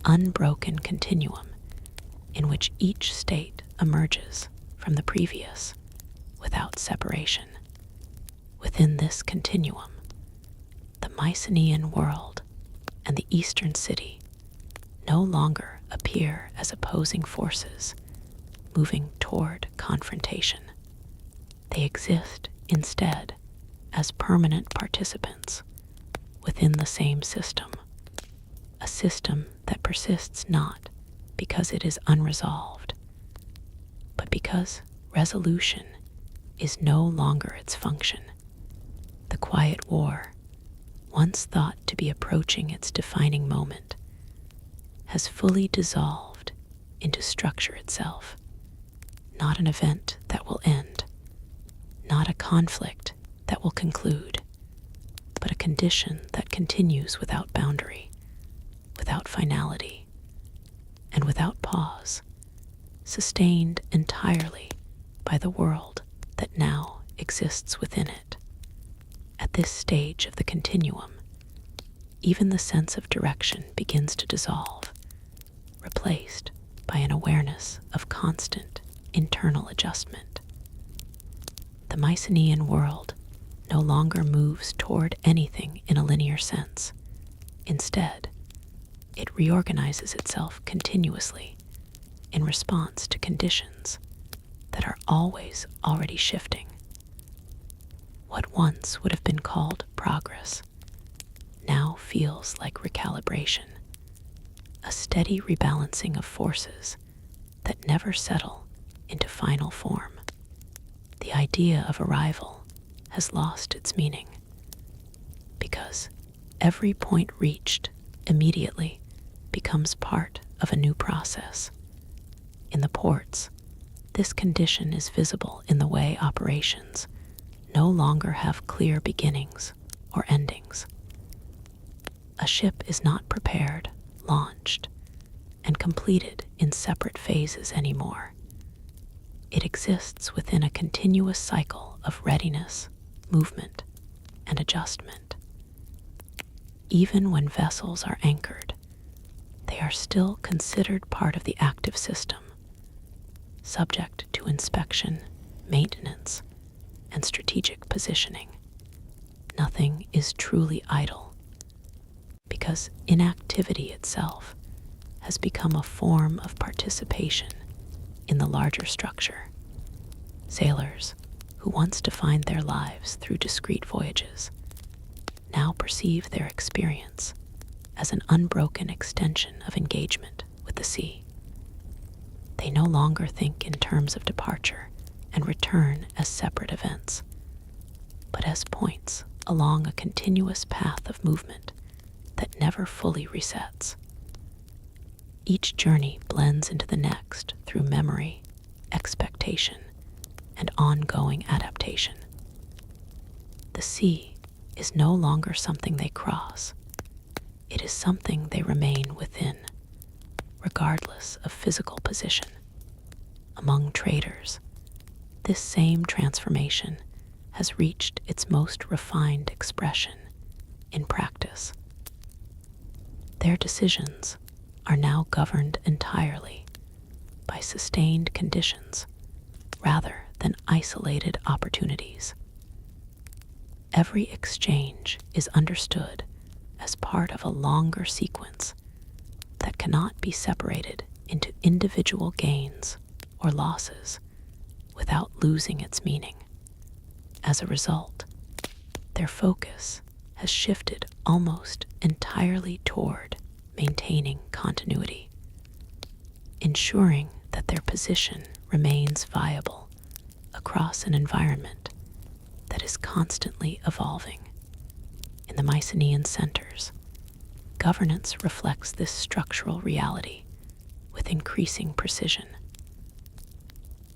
unbroken continuum in which each state emerges from the previous without separation. Within this continuum, the Mycenaean world and the Eastern city no longer appear as opposing forces moving toward confrontation. They exist instead as permanent participants within the same system, a system that persists not because it is unresolved, but because resolution is no longer its function. The quiet war, once thought to be approaching its defining moment, has fully dissolved into structure itself, not an event that will end, not a conflict that will conclude, but a condition that continues without boundary, without finality, and without pause, sustained entirely by the world that now exists within it. At this stage of the continuum, even the sense of direction begins to dissolve, replaced by an awareness of constant internal adjustment. The Mycenaean world no longer moves toward anything in a linear sense. Instead, it reorganizes itself continuously in response to conditions that are always already shifting. What once would have been called progress now feels like recalibration, a steady rebalancing of forces that never settle into final form. The idea of arrival has lost its meaning, because every point reached immediately becomes part of a new process. In the ports, this condition is visible in the way operations no longer have clear beginnings or endings. A ship is not prepared, launched, and completed in separate phases anymore. It exists within a continuous cycle of readiness, movement, and adjustment. Even when vessels are anchored, they are still considered part of the active system, subject to inspection, maintenance, and strategic positioning. Nothing is truly idle, because inactivity itself has become a form of participation in the larger structure. Sailors, who once defined their lives through discrete voyages, now perceive their experience as an unbroken extension of engagement with the sea. They no longer think in terms of departure and return as separate events, but as points along a continuous path of movement that never fully resets. Each journey blends into the next through memory, expectation, and ongoing adaptation. The sea is no longer something they cross. It is something they remain within, regardless of physical position. Among traders, this same transformation has reached its most refined expression in practice. Their decisions are now governed entirely by sustained conditions rather than isolated opportunities. Every exchange is understood as part of a longer sequence that cannot be separated into individual gains or losses without losing its meaning. As a result, their focus has shifted almost entirely toward maintaining continuity, ensuring that their position remains viable across an environment that is constantly evolving. In the Mycenaean centers, governance reflects this structural reality with increasing precision.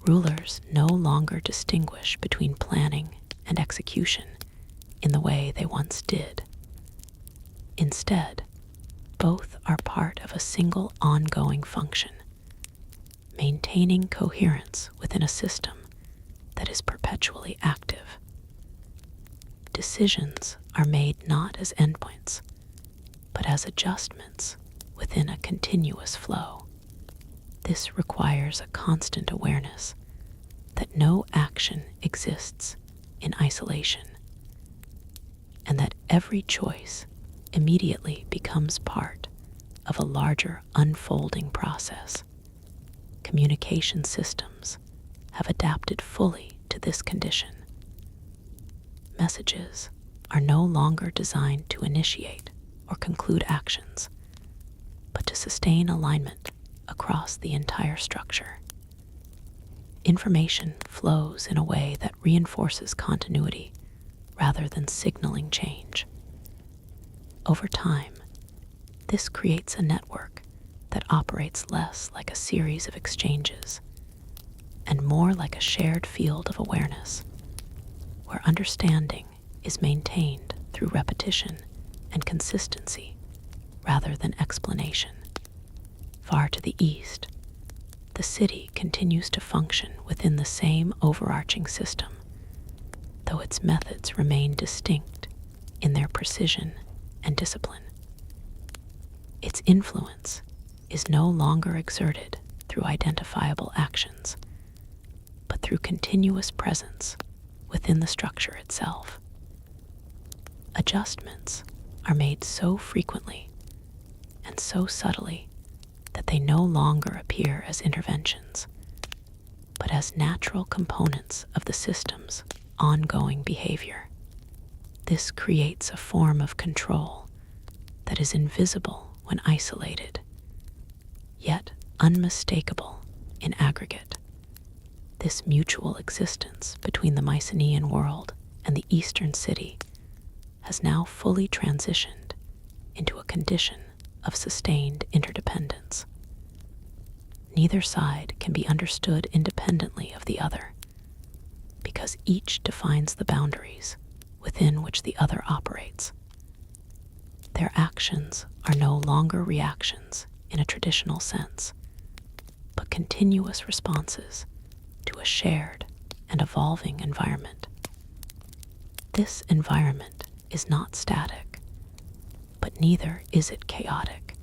Rulers no longer distinguish between planning and execution in the way they once did. Instead, both are part of a single ongoing function, maintaining coherence within a system that is perpetually active. Decisions are made not as endpoints, but as adjustments within a continuous flow. This requires a constant awareness that no action exists in isolation, and that every choice immediately becomes part of a larger unfolding process. Communication systems have adapted fully to this condition. Messages are no longer designed to initiate or conclude actions, but to sustain alignment across the entire structure. Information flows in a way that reinforces continuity rather than signaling change. Over time, this creates a network that operates less like a series of exchanges and more like a shared field of awareness, where understanding is maintained through repetition and consistency rather than explanation. Far to the east, the city continues to function within the same overarching system, though its methods remain distinct in their precision and discipline. Its influence is no longer exerted through identifiable actions, but through continuous presence within the structure itself. Adjustments are made so frequently and so subtly that they no longer appear as interventions, but as natural components of the system's ongoing behavior. This creates a form of control that is invisible when isolated, yet unmistakable in aggregate. This mutual existence between the Mycenaean world and the eastern city has now fully transitioned into a condition of sustained interdependence. Neither side can be understood independently of the other, because each defines the boundaries within which the other operates. Their actions are no longer reactions in a traditional sense, but continuous responses to a shared and evolving environment. This environment is not static, but neither is it chaotic.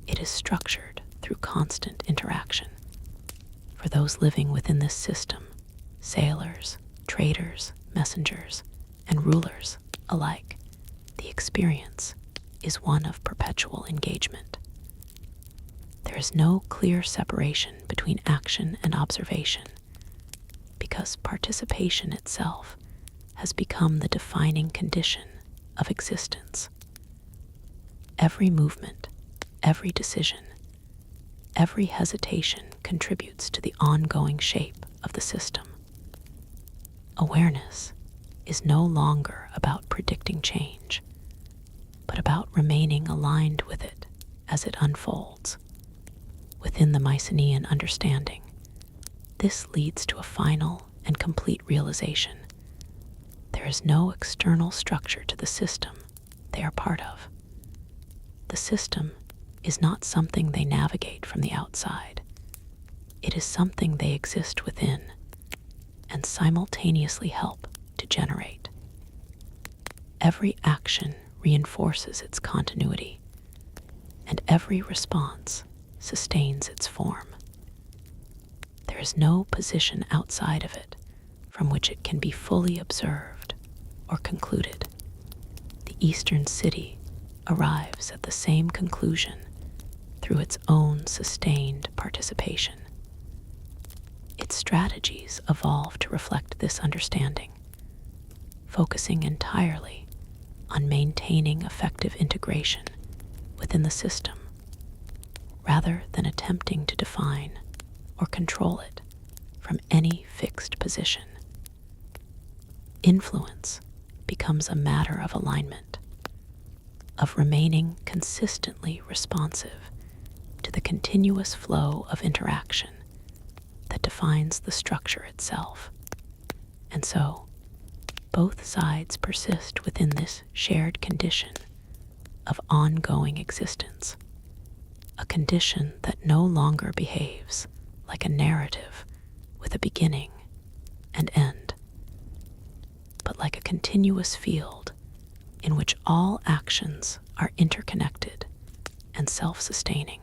It is structured through constant interaction. For those living within this system, sailors, traders, messengers, and rulers alike, the experience is one of perpetual engagement. There is no clear separation between action and observation, because participation itself has become the defining condition of existence. Every movement, every decision, every hesitation contributes to the ongoing shape of the system. Awareness is no longer about predicting change, but about remaining aligned with it as it unfolds. Within the Mycenaean understanding, this leads to a final and complete realization. There is no external structure to the system they are part of. The system is not something they navigate from the outside. It is something they exist within and simultaneously help to generate. Every action reinforces its continuity, and every response sustains its form. There is no position outside of it from which it can be fully observed or concluded. The Eastern city arrives at the same conclusion through its own sustained participation. Its strategies evolve to reflect this understanding, focusing entirely on maintaining effective integration within the system, rather than attempting to define or control it from any fixed position. Influence becomes a matter of alignment, of remaining consistently responsive to the continuous flow of interaction that defines the structure itself. And so, both sides persist within this shared condition of ongoing existence, a condition that no longer behaves like a narrative with a beginning and end, but like a continuous field in which all actions are interconnected and self-sustaining.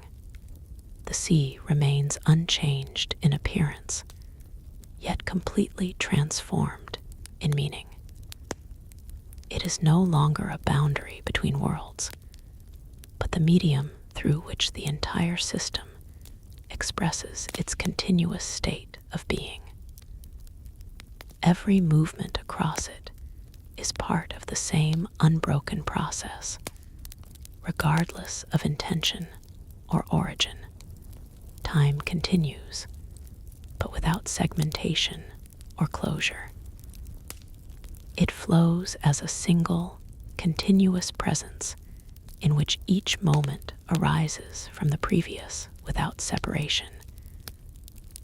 The sea remains unchanged in appearance, yet completely transformed in meaning. It is no longer a boundary between worlds, but the medium through which the entire system expresses its continuous state of being. Every movement across it is part of the same unbroken process, regardless of intention or origin. Time continues, but without segmentation or closure. It flows as a single, continuous presence in which each moment arises from the previous without separation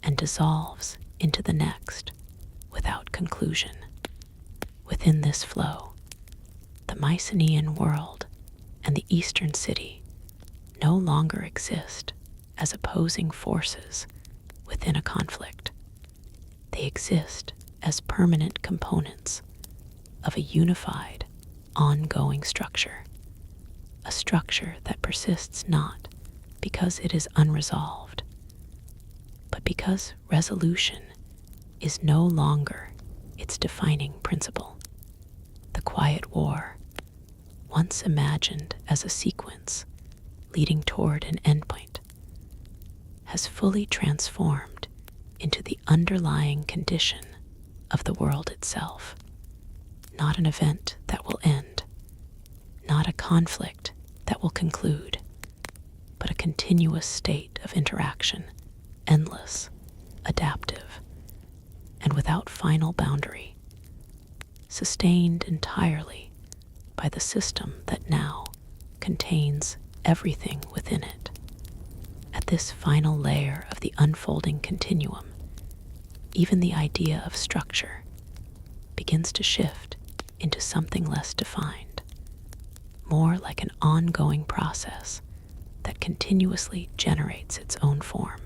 and dissolves into the next without conclusion. Within this flow, the Mycenaean world and the Eastern city no longer exist as opposing forces within a conflict. They exist as permanent components of a unified, ongoing structure, a structure that persists not because it is unresolved, but because resolution is no longer its defining principle. The quiet war, once imagined as a sequence leading toward an endpoint, has fully transformed into the underlying condition of the world itself. Not an event that will end, not a conflict that will conclude, but a continuous state of interaction, endless, adaptive, and without final boundary, sustained entirely by the system that now contains everything within it. At At this final layer of the unfolding continuum, even the idea of structure begins to shift into something less defined, more like an ongoing process that continuously generates its own form.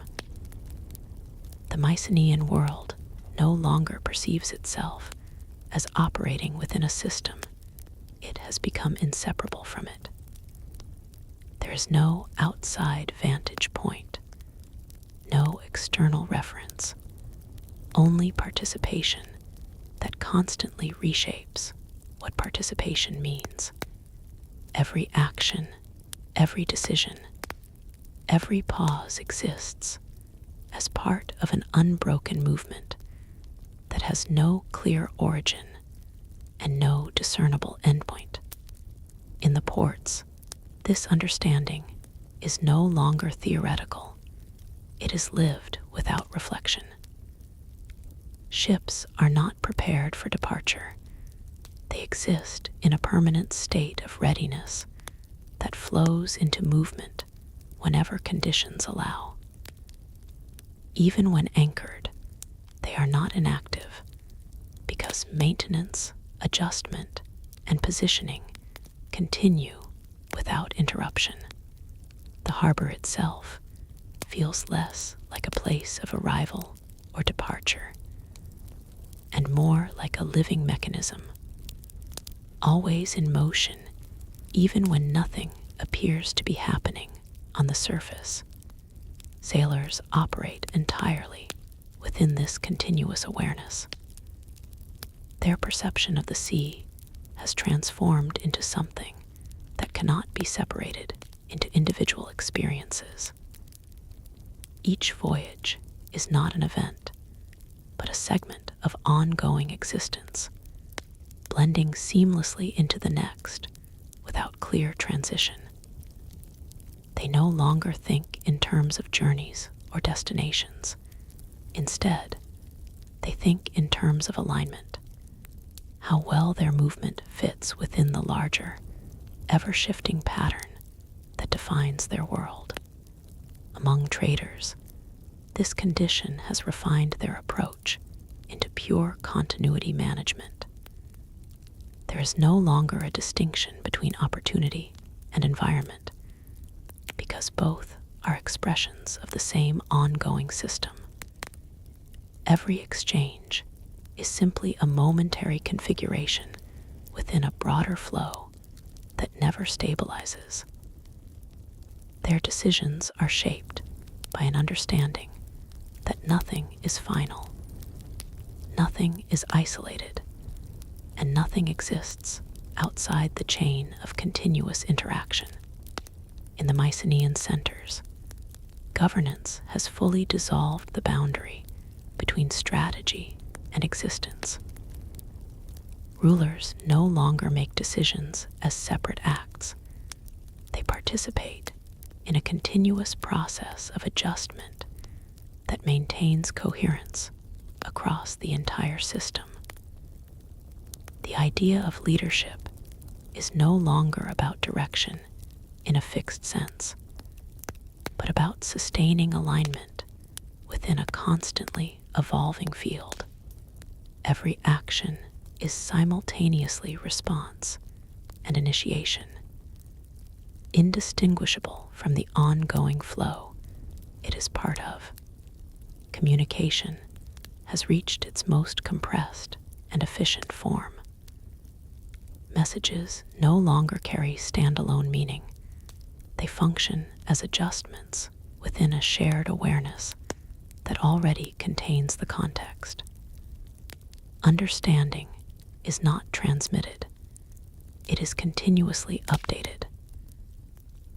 The Mycenaean world no longer perceives itself as operating within a system. It has become inseparable from it. There is no outside vantage point, no external reference, only participation that constantly reshapes what participation means. Every action, every decision, every pause exists as part of an unbroken movement that has no clear origin and no discernible endpoint. In the ports, this understanding is no longer theoretical. It is lived without reflection. Ships are not prepared for departure. They exist in a permanent state of readiness that flows into movement whenever conditions allow. Even when anchored, they are not inactive because maintenance, adjustment, and positioning continue without interruption. The harbor itself feels less like a place of arrival or departure, and more like a living mechanism, always in motion, even when nothing appears to be happening on the surface. Sailors operate entirely within this continuous awareness. Their perception of the sea has transformed into something that cannot be separated into individual experiences. Each voyage is not an event, but a segment of ongoing existence, blending seamlessly into the next without clear transition. They no longer think in terms of journeys or destinations. Instead, they think in terms of alignment, how well their movement fits within the larger, ever-shifting pattern that defines their world. Among traders, this condition has refined their approach into pure continuity management. There is no longer a distinction between opportunity and environment, because both are expressions of the same ongoing system. Every exchange is simply a momentary configuration within a broader flow that never stabilizes. Their decisions are shaped by an understanding that nothing is final, nothing is isolated, and nothing exists outside the chain of continuous interaction. In the Mycenaean centers, governance has fully dissolved the boundary between strategy and existence. Rulers no longer make decisions as separate acts. They participate in a continuous process of adjustment that maintains coherence across the entire system. The idea of leadership is no longer about direction in a fixed sense, but about sustaining alignment within a constantly evolving field. Every action is simultaneously response and initiation, indistinguishable from the ongoing flow it is part of. Communication has reached its most compressed and efficient form. Messages no longer carry standalone meaning. They function as adjustments within a shared awareness that already contains the context. Understanding is not transmitted. It is continuously updated.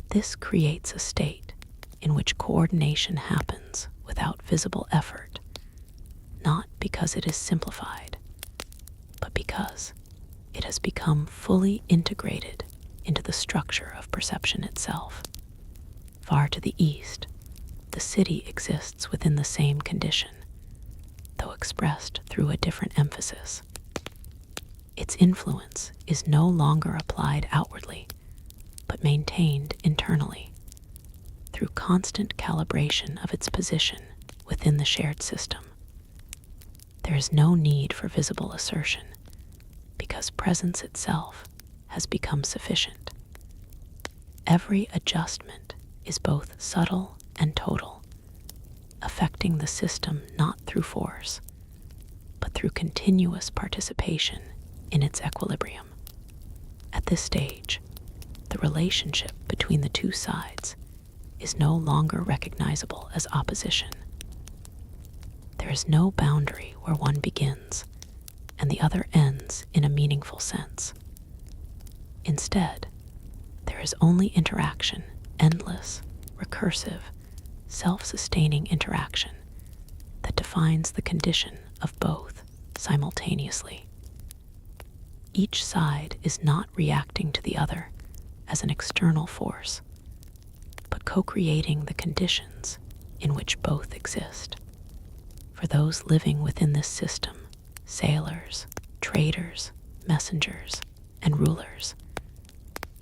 This creates a state in which coordination happens without visible effort, not because it is simplified, but because it has become fully integrated into the structure of perception itself. Far to the east, the city exists within the same condition, though expressed through a different emphasis. Its influence is no longer applied outwardly, but maintained internally. Through through constant calibration of its position within the shared system. There is no need for visible assertion, because presence itself has become sufficient. Every adjustment is both subtle and total, affecting the system not through force, but through continuous participation in its equilibrium. At this stage, the relationship between the two sides is no longer recognizable as opposition. There is no boundary where one begins and the other ends in a meaningful sense. Instead, there is only interaction, endless, recursive, self-sustaining interaction that defines the condition of both simultaneously. Each side is not reacting to the other as an external force, but co-creating the conditions in which both exist. For those living within this system, sailors, traders, messengers, and rulers,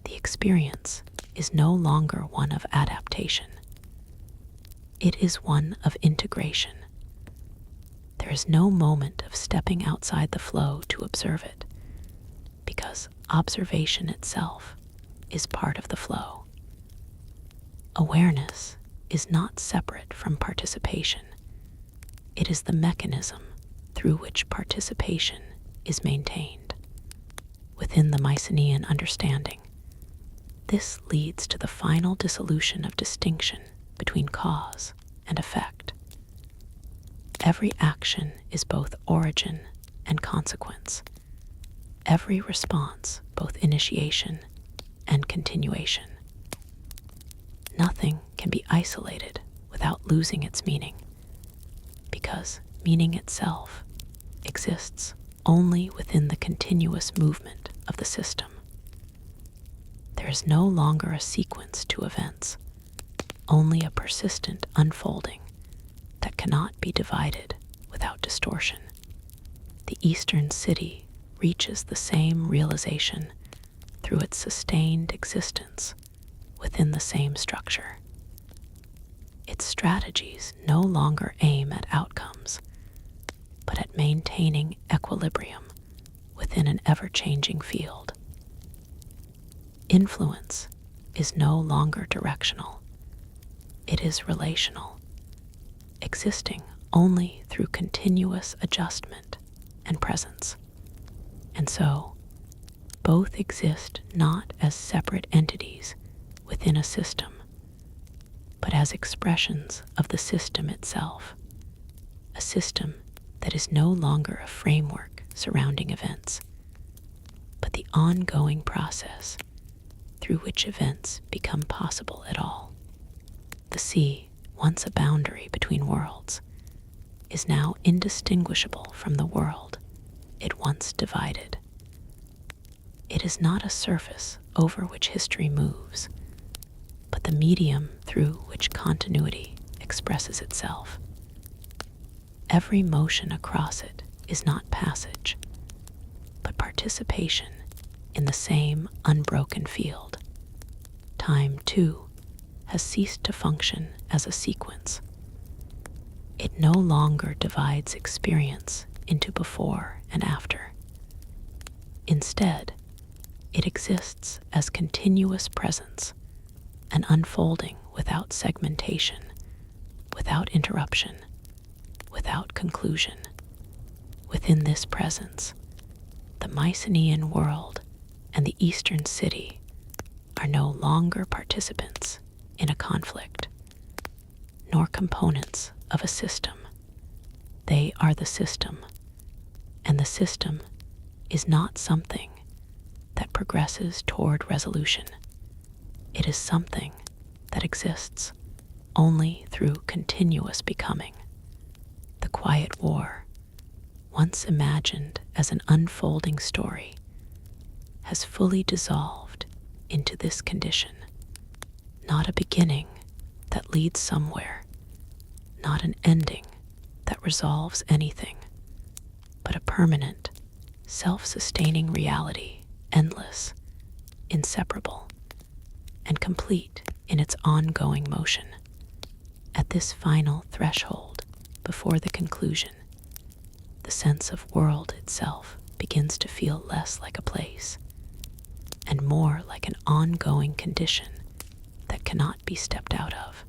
the experience is no longer one of adaptation. It is one of integration. There is no moment of stepping outside the flow to observe it, because observation itself is part of the flow. Awareness is not separate from participation. It is the mechanism through which participation is maintained. Within the Mycenaean understanding, this leads to the final dissolution of distinction between cause and effect. Every action is both origin and consequence. Every response, both initiation and continuation. Nothing can be isolated without losing its meaning, because meaning itself exists only within the continuous movement of the system. There is no longer a sequence to events, only a persistent unfolding that cannot be divided without distortion. The Eastern city reaches the same realization through its sustained existence within the same structure. Its strategies no longer aim at outcomes, but at maintaining equilibrium within an ever-changing field. Influence is no longer directional. It is relational, existing only through continuous adjustment and presence. And so, both exist not as separate entities within a system, but as expressions of the system itself, a system that is no longer a framework surrounding events, but the ongoing process through which events become possible at all. The sea, once a boundary between worlds, is now indistinguishable from the world it once divided. It is not a surface over which history moves, but the medium through which continuity expresses itself. Every motion across it is not passage, but participation in the same unbroken field. Time, too, has ceased to function as a sequence. It no longer divides experience into before and after. Instead, it exists as continuous presence, an unfolding without segmentation, without interruption, without conclusion. Within this presence, the Mycenaean world and the Eastern city are no longer participants in a conflict, nor components of a system. They are the system, and the system is not something that progresses toward resolution. It is something that exists only through continuous becoming. The Quiet War, once imagined as an unfolding story, has fully dissolved into this condition. Not a beginning that leads somewhere, not an ending that resolves anything, but a permanent, self-sustaining reality, endless, inseparable, and complete in its ongoing motion. At this final threshold, before the conclusion, the sense of world itself begins to feel less like a place and more like an ongoing condition that cannot be stepped out of.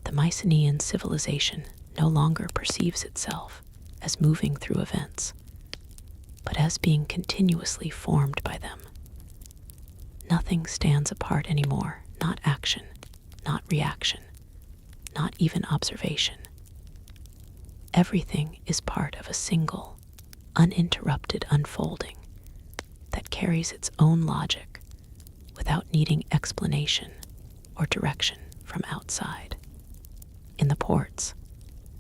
The Mycenaean civilization no longer perceives itself as moving through events, but as being continuously formed by them. Nothing stands apart anymore, not action, not reaction, not even observation. Everything is part of a single, uninterrupted unfolding that carries its own logic without needing explanation or direction from outside. In the ports,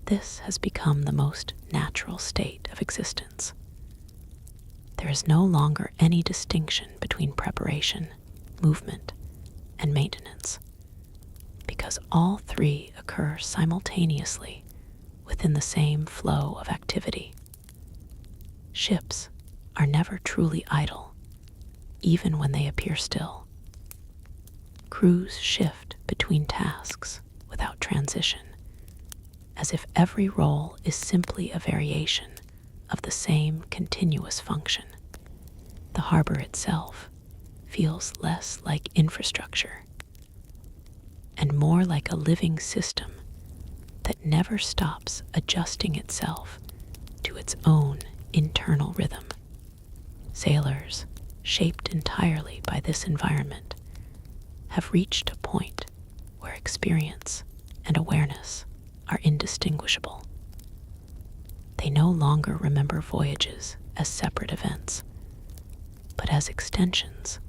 this has become the most natural state of existence. There is no longer any distinction between preparation, movement, and maintenance, because all three occur simultaneously within the same flow of activity. Ships are never truly idle, even when they appear still. Crews shift between tasks without transition, as if every role is simply a variation of the same continuous function. The harbor itself feels less like infrastructure and more like a living system that never stops adjusting itself to its own internal rhythm. Sailors, shaped entirely by this environment, have reached a point where experience and awareness are indistinguishable. They no longer remember voyages as separate events, but as extensions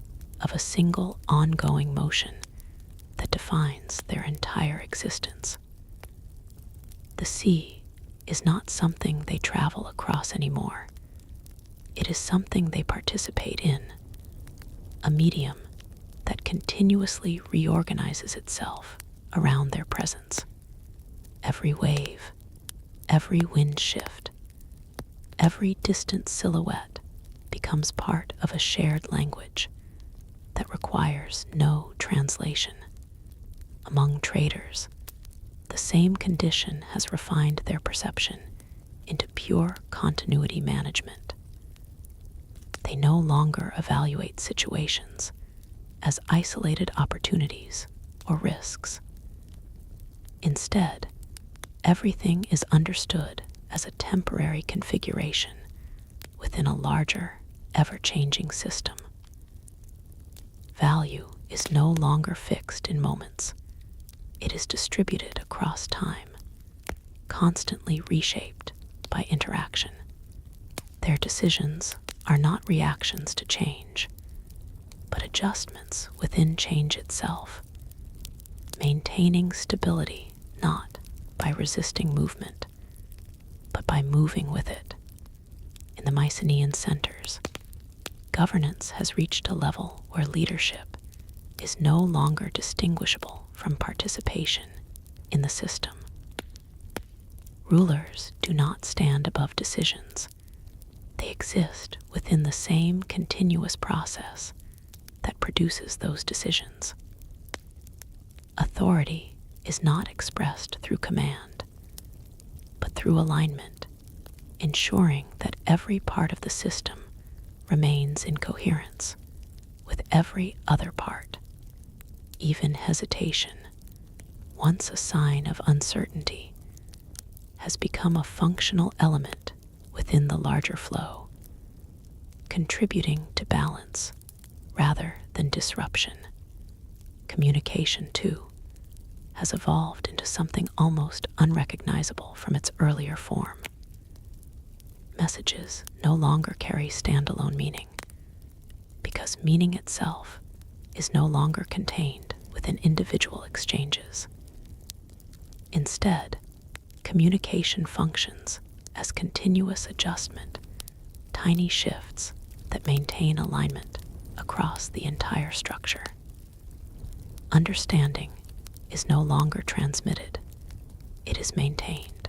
of a single ongoing motion that defines their entire existence. The sea is not something they travel across anymore. It is something they participate in, a medium that continuously reorganizes itself around their presence. Every wave, every wind shift, every distant silhouette becomes part of a shared language that requires no translation. Among traders, the same condition has refined their perception into pure continuity management. They no longer evaluate situations as isolated opportunities or risks. Instead, everything is understood as a temporary configuration within a larger, ever-changing system. Value is no longer fixed in moments. It is distributed across time, constantly reshaped by interaction. Their decisions are not reactions to change, but adjustments within change itself, maintaining stability not by resisting movement, but by moving with it. In the Mycenaean centers, governance has reached a level where leadership is no longer distinguishable from participation in the system. Rulers do not stand above decisions. They exist within the same continuous process that produces those decisions. Authority is not expressed through command, but through alignment, ensuring that every part of the system remains in coherence with every other part. Even hesitation, once a sign of uncertainty, has become a functional element within the larger flow, contributing to balance rather than disruption. Communication, too, has evolved into something almost unrecognizable from its earlier form. Messages no longer carry standalone meaning, because meaning itself is no longer contained within individual exchanges. Instead, communication functions as continuous adjustment, tiny shifts that maintain alignment across the entire structure. Understanding is no longer transmitted, it is maintained.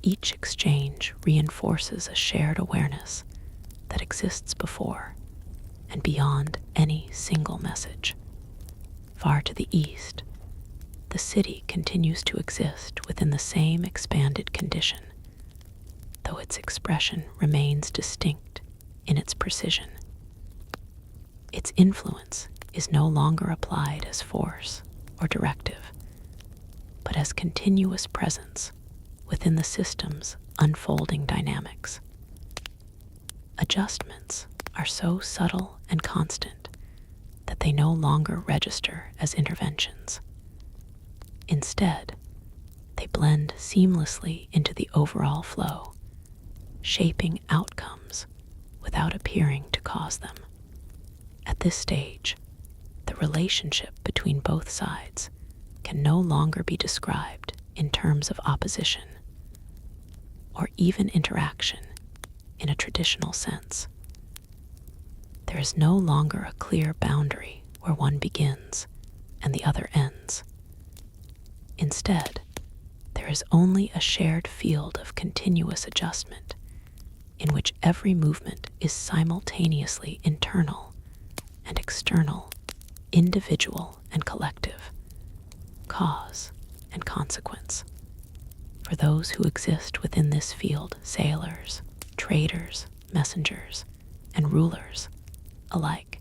Each exchange reinforces a shared awareness that exists before and beyond any single message. Far to the east, the city continues to exist within the same expanded condition, though its expression remains distinct in its precision. Its influence is no longer applied as force or directive, but as continuous presence within the system's unfolding dynamics. Adjustments are so subtle and constant that they no longer register as interventions. Instead, they blend seamlessly into the overall flow, shaping outcomes without appearing to cause them. At this stage, the relationship between both sides can no longer be described in terms of opposition or even interaction in a traditional sense. There is no longer a clear boundary where one begins and the other ends. Instead, there is only a shared field of continuous adjustment in which every movement is simultaneously internal and external, individual and collective, cause and consequence. For those who exist within this field, sailors, traders, messengers, and rulers alike,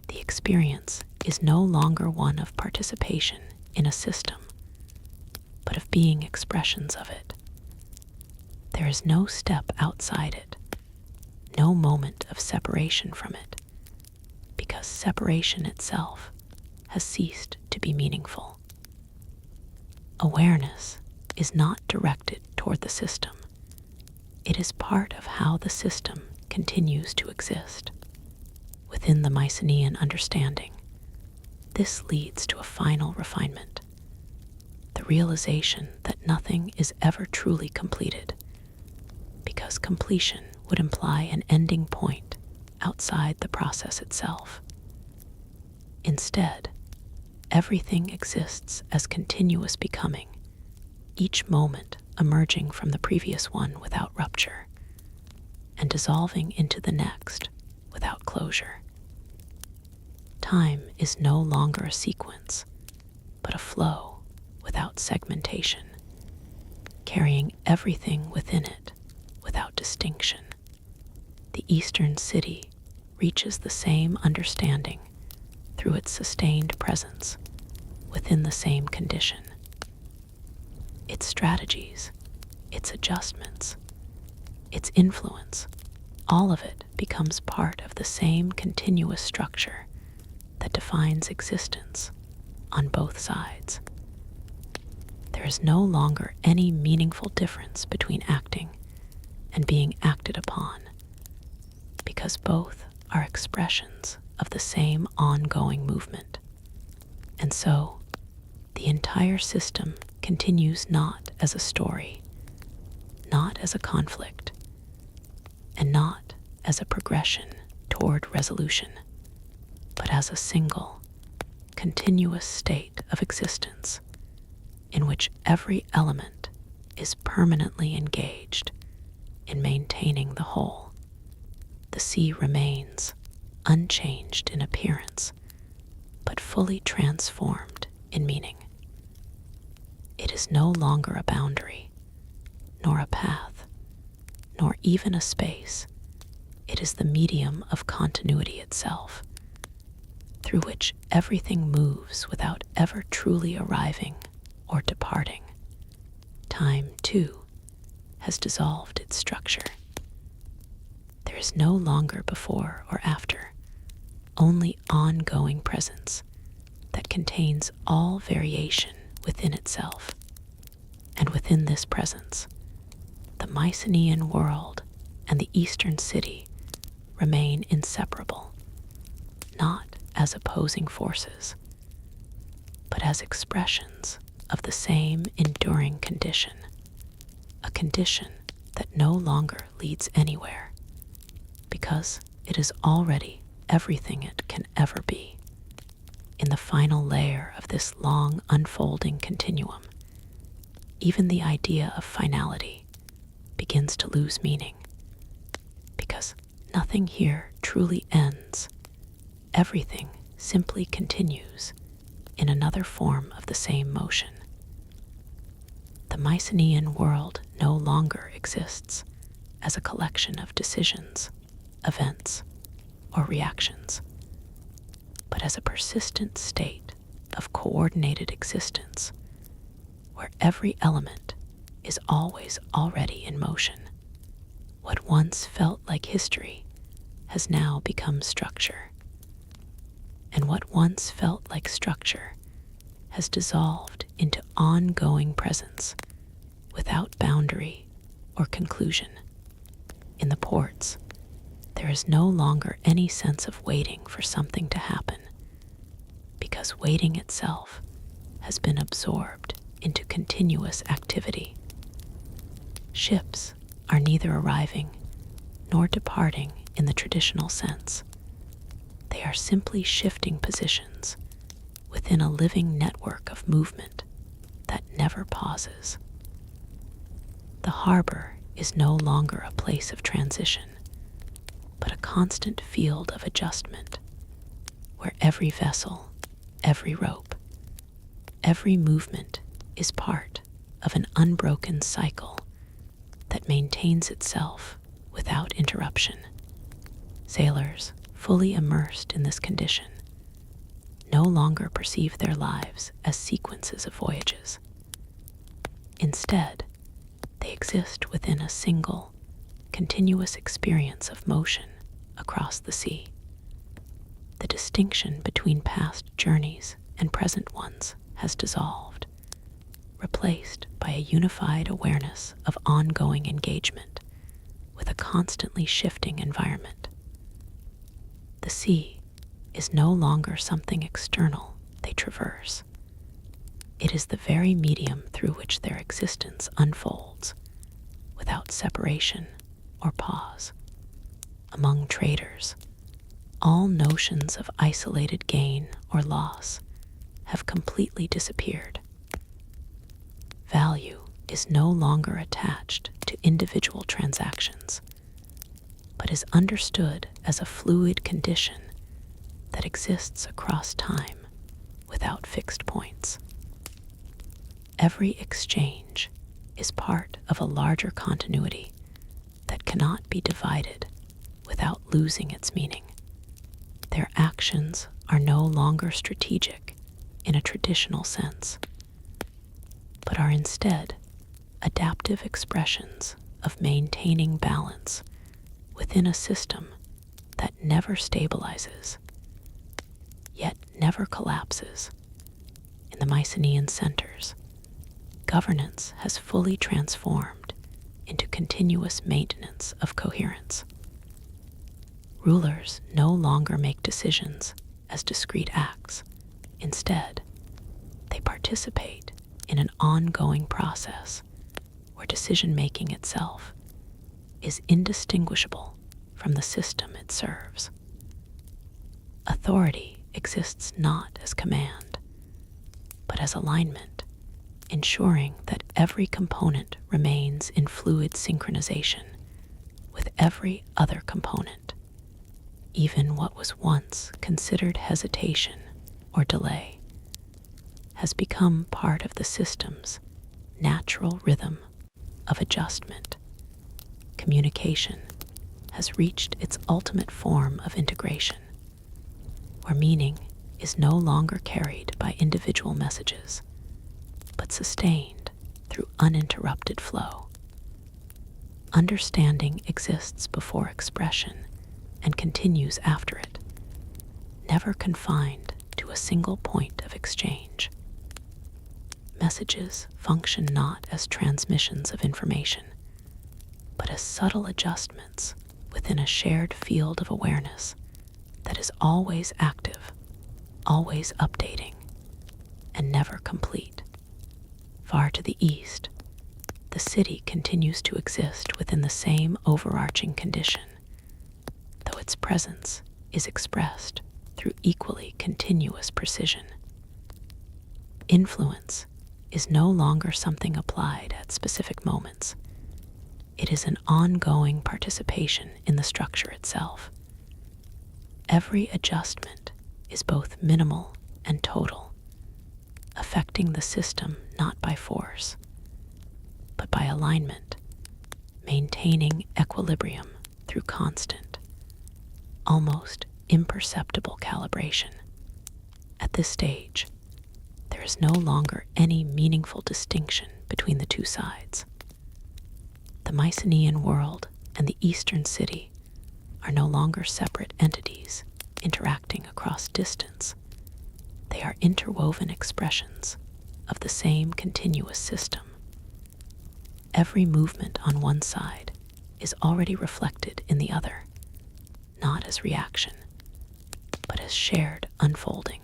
the experience is no longer one of participation in a system, but of being expressions of it. There is no step outside it, no moment of separation from it, because separation itself has ceased to be meaningful. Awareness is not directed toward the system. It is part of how the system continues to exist. Within the Mycenaean understanding, this leads to a final refinement, the realization that nothing is ever truly completed, because completion would imply an ending point outside the process itself. Instead, everything exists as continuous becoming, each moment emerging from the previous one without rupture, and dissolving into the next without closure. Time is no longer a sequence, but a flow without segmentation, carrying everything within it without distinction. The Eastern city reaches the same understanding through its sustained presence within the same condition. Its strategies, its adjustments, its influence, all of it becomes part of the same continuous structure that defines existence on both sides. There is no longer any meaningful difference between acting and being acted upon, because both are expressions of the same ongoing movement. And so, the entire system continues not as a story, not as a conflict, and not as a progression toward resolution, but as a single, continuous state of existence in which every element is permanently engaged in maintaining the whole. The sea remains unchanged in appearance, but fully transformed in meaning. It is no longer a boundary, nor a path, nor even a space. It is the medium of continuity itself, through which everything moves without ever truly arriving or departing. Time, too, has dissolved its structure. There is no longer before or after, only ongoing presence that contains all variation within itself. And within this presence, the Mycenaean world and the Eastern city remain inseparable, not as opposing forces, but as expressions of the same enduring condition, a condition that no longer leads anywhere, because it is already everything it can ever be. In the final layer of this long unfolding continuum, even the idea of finality begins to lose meaning, because nothing here truly ends. Everything simply continues in another form of the same motion. The Mycenaean world no longer exists as a collection of decisions, events, or reactions, but as a persistent state of coordinated existence where every element is always already in motion. What once felt like history has now become structure, and what once felt like structure has dissolved into ongoing presence without boundary or conclusion. In the ports, there is no longer any sense of waiting for something to happen, because waiting itself has been absorbed into continuous activity. Ships are neither arriving nor departing in the traditional sense. They are simply shifting positions within a living network of movement that never pauses. The harbor is no longer a place of transition, but a constant field of adjustment, where every vessel, every rope, every movement is part of an unbroken cycle that maintains itself without interruption. Sailors, fully immersed in this condition, no longer perceive their lives as sequences of voyages. Instead, they exist within a single, continuous experience of motion across the sea. The distinction between past journeys and present ones has dissolved, replaced by a unified awareness of ongoing engagement with a constantly shifting environment. The sea is no longer something external they traverse. It is the very medium through which their existence unfolds, without separation or pause. Among traders, all notions of isolated gain or loss have completely disappeared. Value is no longer attached to individual transactions, but is understood as a fluid condition that exists across time without fixed points. Every exchange is part of a larger continuity that cannot be divided without losing its meaning. Their actions are no longer strategic in a traditional sense, but are instead adaptive expressions of maintaining balance within a system that never stabilizes, yet never collapses. In the Mycenaean centers, governance has fully transformed into continuous maintenance of coherence. Rulers no longer make decisions as discrete acts. Instead, they participate in an ongoing process where decision-making itself is indistinguishable from the system it serves. Authority exists not as command, but as alignment, ensuring that every component remains in fluid synchronization with every other component. Even what was once considered hesitation or delay has become part of the system's natural rhythm of adjustment. Communication has reached its ultimate form of integration, where meaning is no longer carried by individual messages, but sustained through uninterrupted flow. Understanding exists before expression and continues after it, never confined to a single point of exchange. Messages function not as transmissions of information, but as subtle adjustments within a shared field of awareness that is always active, always updating, and never complete. Far to the east, the city continues to exist within the same overarching condition, though its presence is expressed through equally continuous precision. Influence is no longer something applied at specific moments. It is an ongoing participation in the structure itself. Every adjustment is both minimal and total, affecting the system not by force, but by alignment, maintaining equilibrium through constant, almost imperceptible calibration. At this stage, there is no longer any meaningful distinction between the two sides. The Mycenaean world and the Eastern city are no longer separate entities interacting across distance. They are interwoven expressions of the same continuous system. Every movement on one side is already reflected in the other, not as reaction, but as shared unfolding.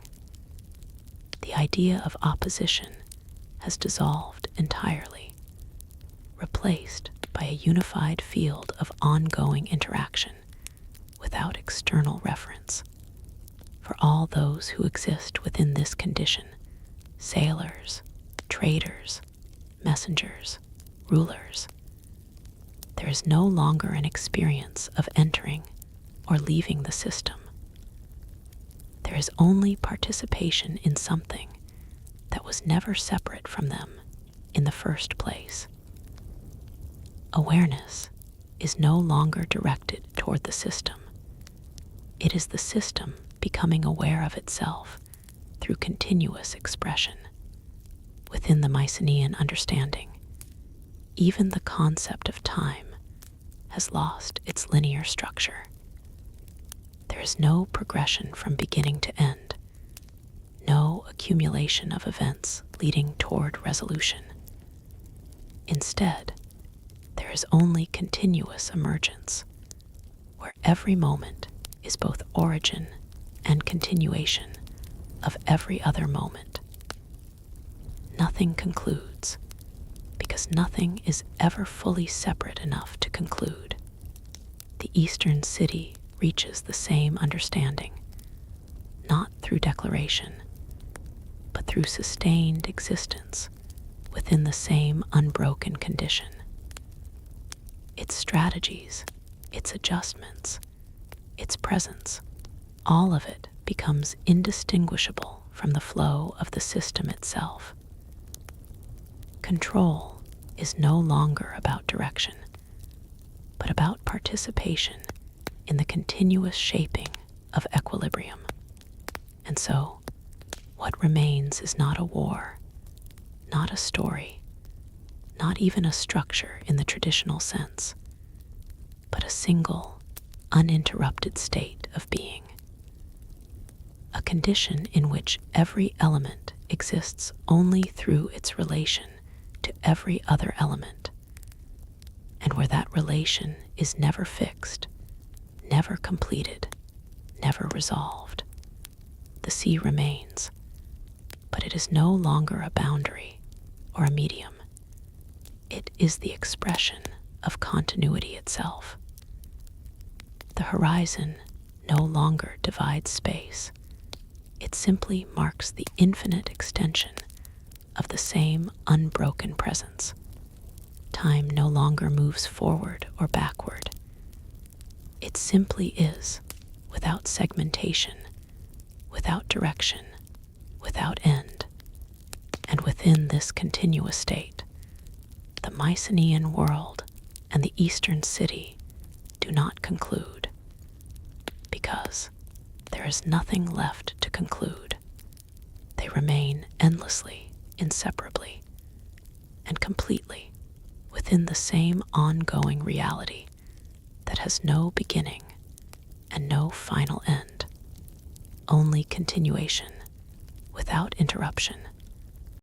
The idea of opposition has dissolved entirely, replaced by a unified field of ongoing interaction without external reference. For all those who exist within this condition, sailors, traders, messengers, rulers, there is no longer an experience of entering or leaving the system. There is only participation in something that was never separate from them in the first place. Awareness is no longer directed toward the system. It is the system becoming aware of itself through continuous expression. Within the Mycenaean understanding, even the concept of time has lost its linear structure. There is no progression from beginning to end, no accumulation of events leading toward resolution. Instead, there is only continuous emergence, where every moment is both origin and continuation of every other moment. Nothing concludes, because nothing is ever fully separate enough to conclude. The Eastern city reaches the same understanding, not through declaration, but through sustained existence within the same unbroken condition. Its strategies, its adjustments, its presence, all of it becomes indistinguishable from the flow of the system itself. Control is no longer about direction, but about participation in the continuous shaping of equilibrium. And so, what remains is not a war, not a story, not even a structure in the traditional sense, but a single, uninterrupted state of being. A condition in which every element exists only through its relation to every other element, and where that relation is never fixed, never completed, never resolved. The sea remains, but it is no longer a boundary or a medium. It is the expression of continuity itself. The horizon no longer divides space. It simply marks the infinite extension of the same unbroken presence. Time no longer moves forward or backward. It simply is, without segmentation, without direction, without end. And within this continuous state, the Mycenaean world and the Eastern city do not conclude, because there is nothing left to conclude. They remain endlessly, inseparably, and completely within the same ongoing reality that has no beginning and no final end, only continuation without interruption.